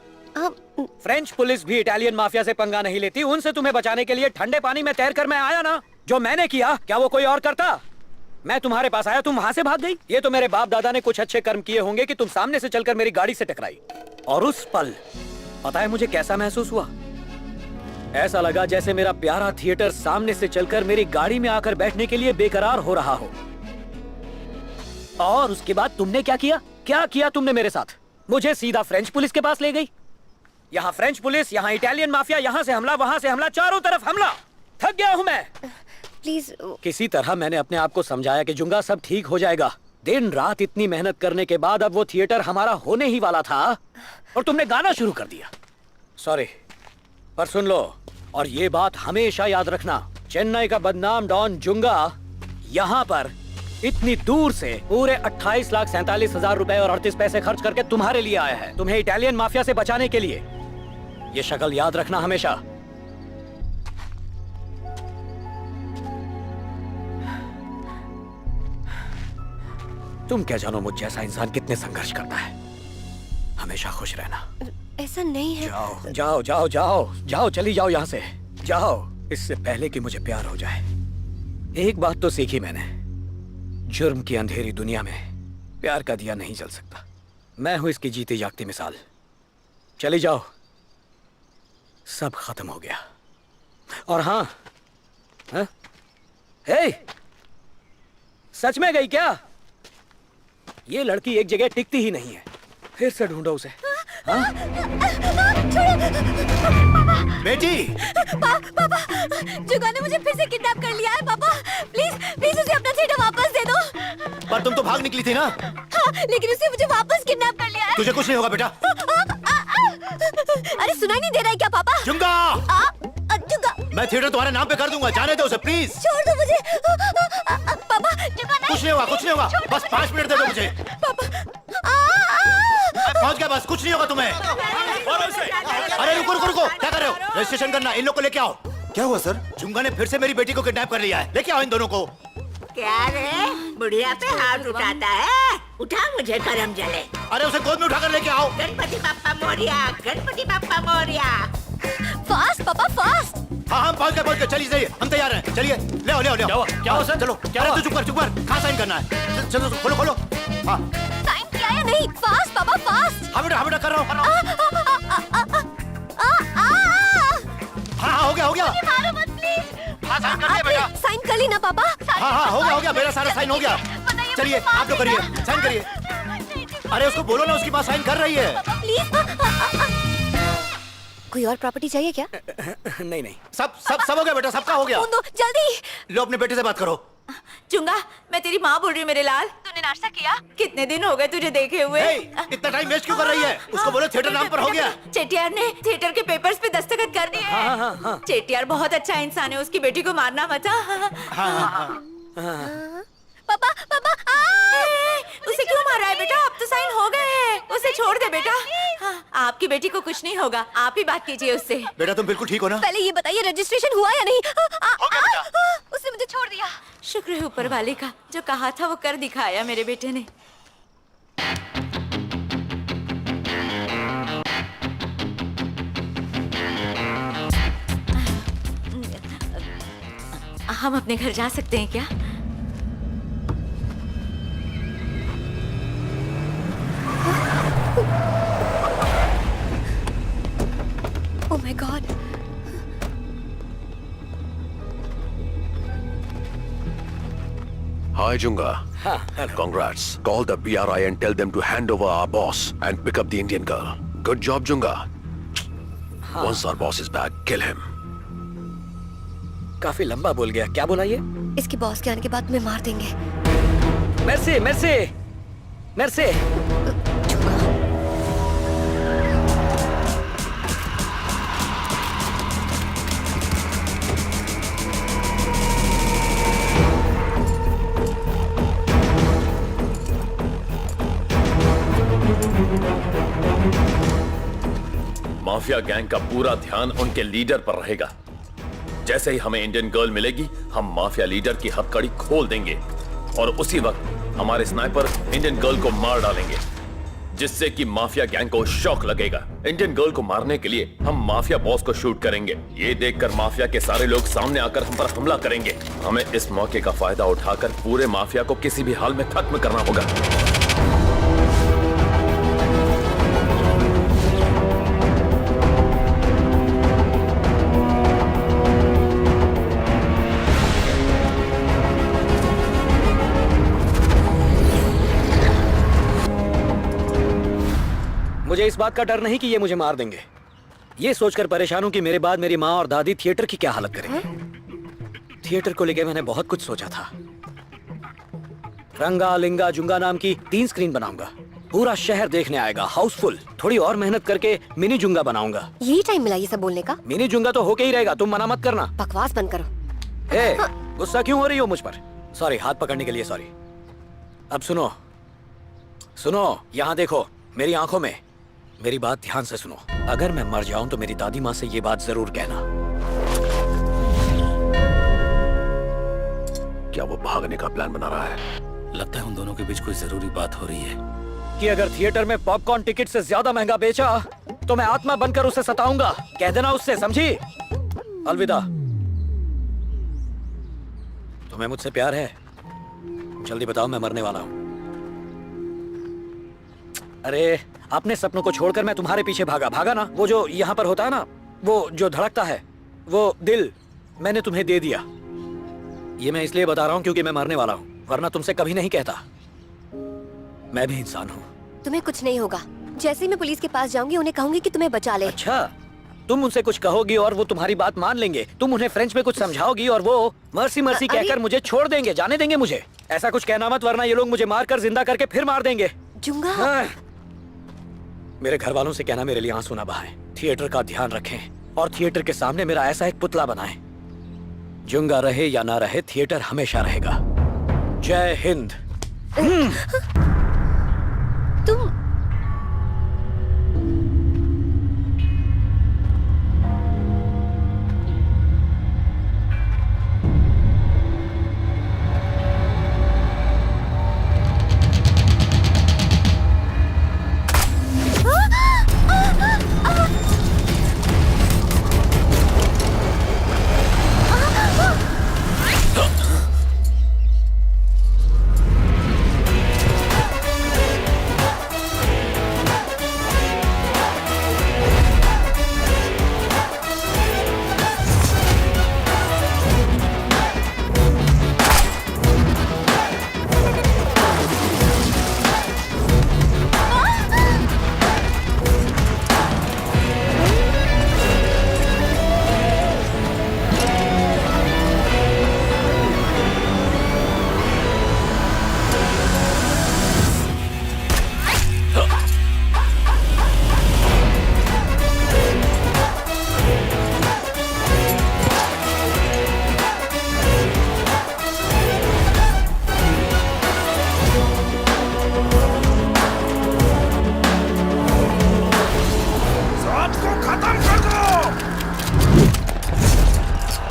फ्रेंच पुलिस भी इटालियन माफिया से पंगा नहीं लेती। उनसे तुम्हें बचाने के लिए ठंडे पानी में तैरकर मैं आया ना। जो मैंने किया क्या वो कोई और करता? मैं तुम्हारे पास आया, तुम वहां से भाग गई। ये तो मेरे बाप दादा ने कुछ अच्छे कर्म किए होंगे कि तुम सामने से चलकर मेरी गाड़ी से टकराई। और उस पल पता है मुझे कैसा महसूस हुआ? ऐसा लगा जैसे मेरा प्यारा थिएटर सामने से चलकर मेरी गाड़ी में आकर बैठने के लिए बेकरार हो रहा हो। और उसके बाद तुमने क्या किया? क्या किया तुमने मेरे साथ? मुझे सीधा फ्रेंच पुलिस के पास ले गई। यहाँ फ्रेंच पुलिस, यहाँ इटालियन माफिया, यहाँ से हमला, वहां से हमला, चारों तरफ हमला। थक गया हूँ मैं। प्लीज। किसी तरह मैंने अपने आप को समझाया कि जुंगा सब ठीक हो जाएगा। दिन रात इतनी मेहनत करने के बाद अब वो थिएटर हमारा होने ही वाला था और तुमने गाना शुरू कर दिया। सॉरी, पर सुन लो, और ये बात हमेशा याद रखना, चेन्नई का बदनाम डॉन जुंगा यहाँ पर इतनी दूर से पूरे 28,47,000 रुपए और 38 पैसे खर्च करके तुम्हारे लिए आया है, तुम्हें इटालियन माफिया से बचाने के लिए। ये शक्ल याद रखना हमेशा। तुम क्या जानो मुझ जैसा इंसान कितने संघर्ष करता है। हमेशा खुश रहना। ऐसा नहीं है। जाओ जाओ जाओ जाओ जाओ, चली जाओ यहाँ से, जाओ, इससे पहले कि मुझे प्यार हो जाए। एक बात तो सीखी मैंने, जुर्म की अंधेरी दुनिया में प्यार का दिया नहीं जल सकता। मैं हूं इसकी जीती जागती मिसाल। चली जाओ, सब खत्म हो गया। और हाँ, हे, सच में गई क्या? ये लड़की एक जगह टिकती ही नहीं है, फिर से ढूंढो उसे। बेटी! पापा, जुगा ने मुझे फिर से किडनैप कर लिया है। पापा, प्लीज उसे अपना थिएटर वापस दे दो। पर तुम तो भाग निकली थी ना? हाँ, लेकिन उसने मुझे वापस किडनैप कर लिया है। तुझे कुछ नहीं होगा बेटा। अरे सुनाई नहीं दे रहा है क्या पापा? जुंगा! जुंगा! मैं थिएटर तुम्हारे नाम पे कर दूंगा, जाने दो उसे प्लीज। छोड़ दो मुझे। कुछ नहीं होगा, कुछ नहीं होगा, बस 5 मिनट दे दो मुझे। पहुंच गया, बस कुछ नहीं होगा तुम्हें। अरे रुको रुको रुको, क्या कर रहे हो? रजिस्ट्रेशन करना, इन लोग को लेके आओ। क्या हुआ सर? जुंगा ने फिर से मेरी बेटी को किडनैप कर लिया है, लेके आओ इन दोनों को। क्या रे, बुढ़िया पे हाथ उठाता है? उठा मुझे करम जले। अरे उसे गोद में उठाकर लेके आओ। गणपति बाप्पा मोरिया, गणपति बाप्पा मोरिया। फास्ट पापा फास्ट। हाँ हम पहुंच गए, चलिए चलिए, हम तैयार हैं, चलिए ले आओ ले आओ ले आओ। क्या हुआ सर? चलो, क्या अरे हुआ? तू चुप कर, कहाँ साइन करना है? चलो खोलो खोलो। हाँ साइन किया या नहीं? फास्ट पापा फास्ट। हाँ बेटा कर रहा हूँ। हाँ हो गया। मारो मत प्लीज। हाँ साइन कर दिया बेटा। साइन कर ली ना पापा? हाँ हो गया, मेरा सारा साइन हो गया। चलिए आप लोग करिए, साइन करिए। अरे उसको बोलो ना, उसकी बात साइन कर रही है। प्लीज। कोई और प्रॉपर्टी चाहिए क्या? नहीं। सब हो गया बेटा, सबका हो गया। दो जल्दी। लो अपने बेटे से बात करो। चुंगा, मैं तेरी माँ बोल रही हूँ मेरे लाल। तूने नाश्ता किया? कितने दिन हो गए तुझे देखे हुए? इतना टाइम वेस्ट क्यों कर रही है? उसको बोलो थिएटर नाम पर हो गया। चेटियार ने थिएटर के पेपर्स पे दस्तखत कर दिए हैं। हाँ। चेटियार बहुत अच्छा इंसान है, उसकी बेटी को मारना मत। पापा उसे क्यों मार रहा है बेटा? अब तो साइन हो गए हैं, उसे छोड़ दे बेटा। हाँ, आपकी बेटी को कुछ नहीं होगा, आप ही बात कीजिए उससे। बेटा तुम बिल्कुल ठीक हो ना? पहले ये बताइए रजिस्ट्रेशन हुआ या नहीं? उसने मुझे छोड़ दिया। शुक्र है ऊपर वाले का, जो कहा था वो कर दिखाया मेरे बेटे ने। हम अपने घर जा सकते हैं क्या? Oh my God. Hi, Junga. Hello. Congrats. Call the BRI and tell them to hand over our boss and pick up the Indian girl. Good job, Junga. Once our boss is back, kill him. काफी लंबा बोल गया, क्या बोला ये? इसके boss के आने के बाद में मार देंगे। मेरे माफिया गैंग का पूरा ध्यान उनके लीडर पर रहेगा। जैसे ही हमें इंडियन गर्ल मिलेगी, हम माफिया लीडर की हथकड़ी खोल देंगे और उसी वक्त हमारे स्नाइपर इंडियन गर्ल को मार डालेंगे, जिससे कि माफिया गैंग को शॉक लगेगा। इंडियन गर्ल को मारने के लिए हम माफिया बॉस को शूट करेंगे। ये देखकर माफिया के सारे लोग सामने आकर हम पर हमला करेंगे। हमें इस मौके का फायदा उठाकर पूरे माफिया को किसी भी हाल में खत्म करना होगा। मुझे इस बात का डर नहीं कि ये मुझे मार देंगे। ये सोचकर परेशान हूं कि मेरे बाद मेरी माँ और दादी थिएटर की क्या हालत करेंगे। थिएटर को लेकर मैंने बहुत कुछ सोचा था। रंगा लिंगा जुंगा नाम की 3 स्क्रीन बनाऊंगा। पूरा शहर देखने आएगा, हाउसफुल। थोड़ी और मेहनत करके मिनी जुंगा बनाऊंगा। यही टाइम मिला ये सब बोलने का? मिनी जुंगा तो होके ही रहेगा, तुम मना मत करना। बकवास बंद करो। ए, गुस्सा क्यों हो रही हो मुझ पर? सॉरी, हाथ पकड़ने के लिए सॉरी। अब सुनो, यहाँ देखो मेरी आंखों में। मेरी बात ध्यान से सुनो। अगर मैं मर जाऊं तो मेरी दादी माँ से ये बात जरूर कहना। क्या वो भागने का प्लान बना रहा है? लगता है उन दोनों के बीच कोई जरूरी बात हो रही है कि अगर थिएटर में पॉपकॉर्न टिकट से ज्यादा महंगा बेचा तो मैं आत्मा बनकर उसे सताऊंगा। कह देना उससे, समझी? अलविदा। तुम्हें मुझसे प्यार है? जल्दी बताओ, मैं मरने वाला हूं। अरे अपने सपनों को छोड़कर मैं तुम्हारे पीछे भागा ना। वो जो यहाँ पर होता है ना, वो जो धड़कता है, वो दिल मैंने तुम्हें दे दिया। ये मैं इसलिए बता रहा हूँ क्योंकि मैं मरने वाला हूँ, वरना तुमसे कभी नहीं कहता। मैं भी इंसान हूँ। तुम्हें कुछ नहीं होगा। जैसे ही मैं पुलिस के पास जाऊंगी उन्हें कहूंगी कि तुम्हें बचा ले। अच्छा, तुम उनसे कुछ कहोगी और वो तुम्हारी बात मान लेंगे। तुम उन्हें फ्रेंच में कुछ समझाओगी और वो मर्सी मर्सी कहकर मुझे छोड़ देंगे, जाने देंगे मुझे। ऐसा कुछ कहना मत, वरना ये लोग मुझे मारकर जिंदा करके फिर मार देंगे। जुंगा, मेरे घर वालों से कहना मेरे लिए आंसू ना बहाएं। थिएटर का ध्यान रखें और थिएटर के सामने मेरा ऐसा एक पुतला बनाएं। जुंगा रहे या ना रहे, थिएटर हमेशा रहेगा। जय हिंद। तुम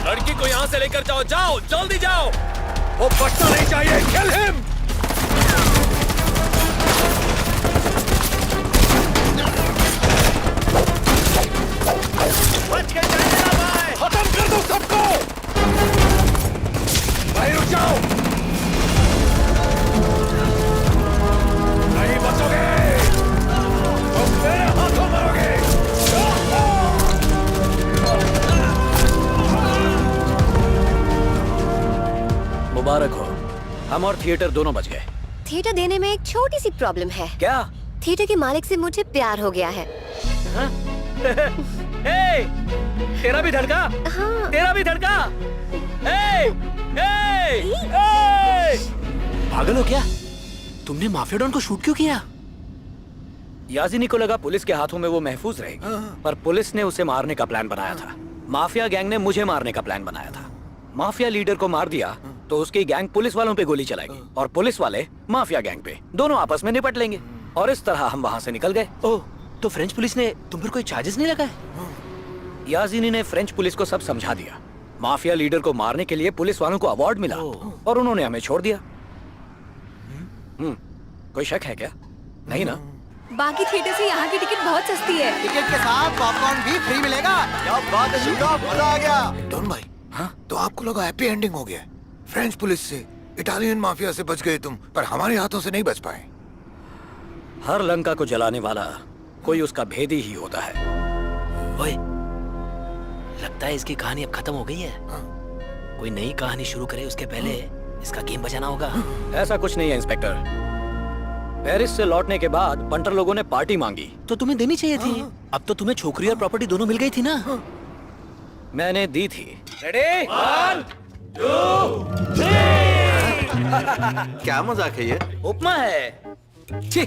लड़की को यहाँ से लेकर जाओ, जाओ जल्दी जाओ। वो बचना नहीं चाहिए। Kill him. बच के जाने ना भाई। खत्म कर दो सबको। भाई रुक जाओ। नहीं बचोगे, तुम मेरे हाथों मरोगे। मुबारक हो, हम और थिएटर दोनों बच गए। थिएटर देने में एक छोटी सी प्रॉब्लम है। क्या? थिएटर के मालिक से मुझे प्यार हो गया है। ए, तेरा भी धड़का? हाँ। तेरा भी धड़का? ए, ए, ए! पागल हो क्या? तुमने माफिया डॉन को शूट क्यों किया? याजिनी को लगा पुलिस के हाथों में वो महफूज रहेगी, पर पुलिस ने उसे मारने का प्लान बनाया था। माफिया गैंग ने मुझे मारने का प्लान बनाया था। माफिया लीडर को मार दिया तो उसकी गैंग पुलिस वालों पे गोली चलाएगी और पुलिस वाले माफिया गैंग पे, दोनों आपस में निपट लेंगे और इस तरह हम वहां से निकल गए। ओह, तो फ्रेंच पुलिस ने तुम पर कोई चार्जेस नहीं लगाए? याजिनी ने फ्रेंच पुलिस को सब समझा दिया। माफिया लीडर को मारने के लिए पुलिस वालों को अवार्ड मिला और उन्होंने हमें छोड़ दिया। कोई शक है क्या? नहीं ना? बाकी थिएटर से यहाँ की टिकट बहुत सस्ती है। टिकट के साथ पॉपकॉर्न भी फ्री मिलेगा। क्या बात है शिवराम, मजा आ गया। डॉन भाई, हाँ? तो आपको लगा हैप्पी एंडिंग हो गया। फ्रेंच पुलिस से, इटालियन माफिया से बच गए तुम, पर हमारे हाथों से नहीं बच पाए। हर लंका को जलाने वाला कोई उसका भेदी ही होता है। ओए, लगता है इसकी कहानी अब खत्म हो गई है। कोई नई कहानी शुरू करे उसके पहले इसका गेम बजाना होगा। ऐसा कुछ नहीं है इंस्पेक्टर। पेरिस से लौटने के बाद बंटर लोगों ने पार्टी मांगी तो तुम्हें देनी चाहिए थी। अब तो तुम्हें छोकरी और प्रॉपर्टी दोनों मिल गई थी ना। मैंने दी थी। रेडी? 1, 2, 3। क्या मजाक है ये? उपमा है। छी,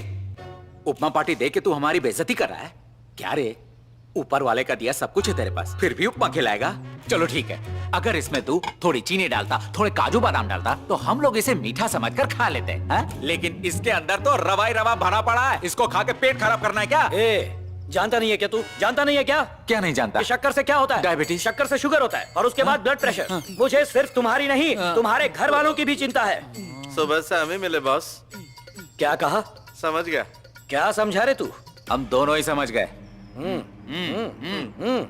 उपमा पार्टी दे के तू हमारी बेइज्जती कर रहा है क्या रे? ऊपर वाले का दिया सब कुछ है तेरे पास, फिर भी उपमा खिलाएगा? चलो ठीक है, अगर इसमें तू थोड़ी चीनी डालता, थोड़े काजू बादाम डालता, तो हम लोग इसे मीठा समझकर खा लेते हैं। लेकिन इसके अंदर तो रवा ही रवा भरा पड़ा है। इसको खा के पेट खराब करना है क्या? जानता नहीं है क्या तू? जानता नहीं है क्या? क्या नहीं जानता? शक्कर से क्या होता है? डायबिटीज। शक्कर से शुगर होता है और उसके बाद ब्लड प्रेशर। मुझे सिर्फ तुम्हारी नहीं, तुम्हारे घर वालों की भी चिंता है। सुबह से हमें मिले बॉस। क्या कहा? समझ गया। क्या समझा रहे तू? हम दोनों ही समझ गए।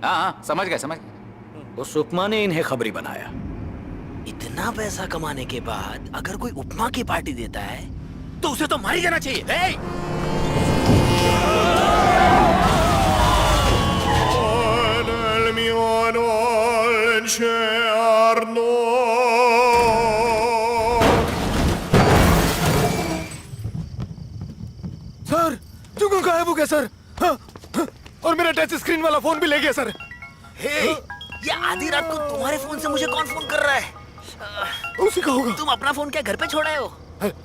हाँ, समझ गए, समझ गए। उस उपमा ने इन्हें खबरी बनाया। इतना पैसा कमाने के बाद अगर कोई उपमा की पार्टी देता है तो उसे तो मार ही जाना चाहिए। सर, जुगनू गायब हो गया सर। हाँ, हाँ, और मेरा टच स्क्रीन वाला फोन भी ले गया सर। ये आधी रात को तुम्हारे फोन से मुझे कौन फोन कर रहा है? उसी का होगा। तुम अपना फोन क्या घर पे छोड़ा हो?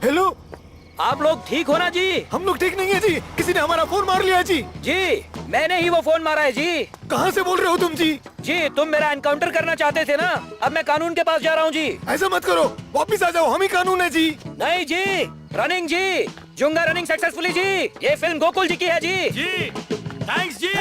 हेलो, आप लोग ठीक हो ना जी? हम लोग ठीक नहीं है जी, किसी ने हमारा फोन मार लिया है जी। जी मैंने ही वो फोन मारा है जी। कहाँ से बोल रहे हो तुम जी? जी तुम मेरा एनकाउंटर करना चाहते थे ना, अब मैं कानून के पास जा रहा हूँ जी। ऐसा मत करो, वापिस आ जाओ, हम ही कानून है जी। नहीं जी, रनिंग जी, जुंगा रनिंग सक्सेसफुली जी। ये फिल्म गोकुल जी की है जी। जी थैंक्स जी।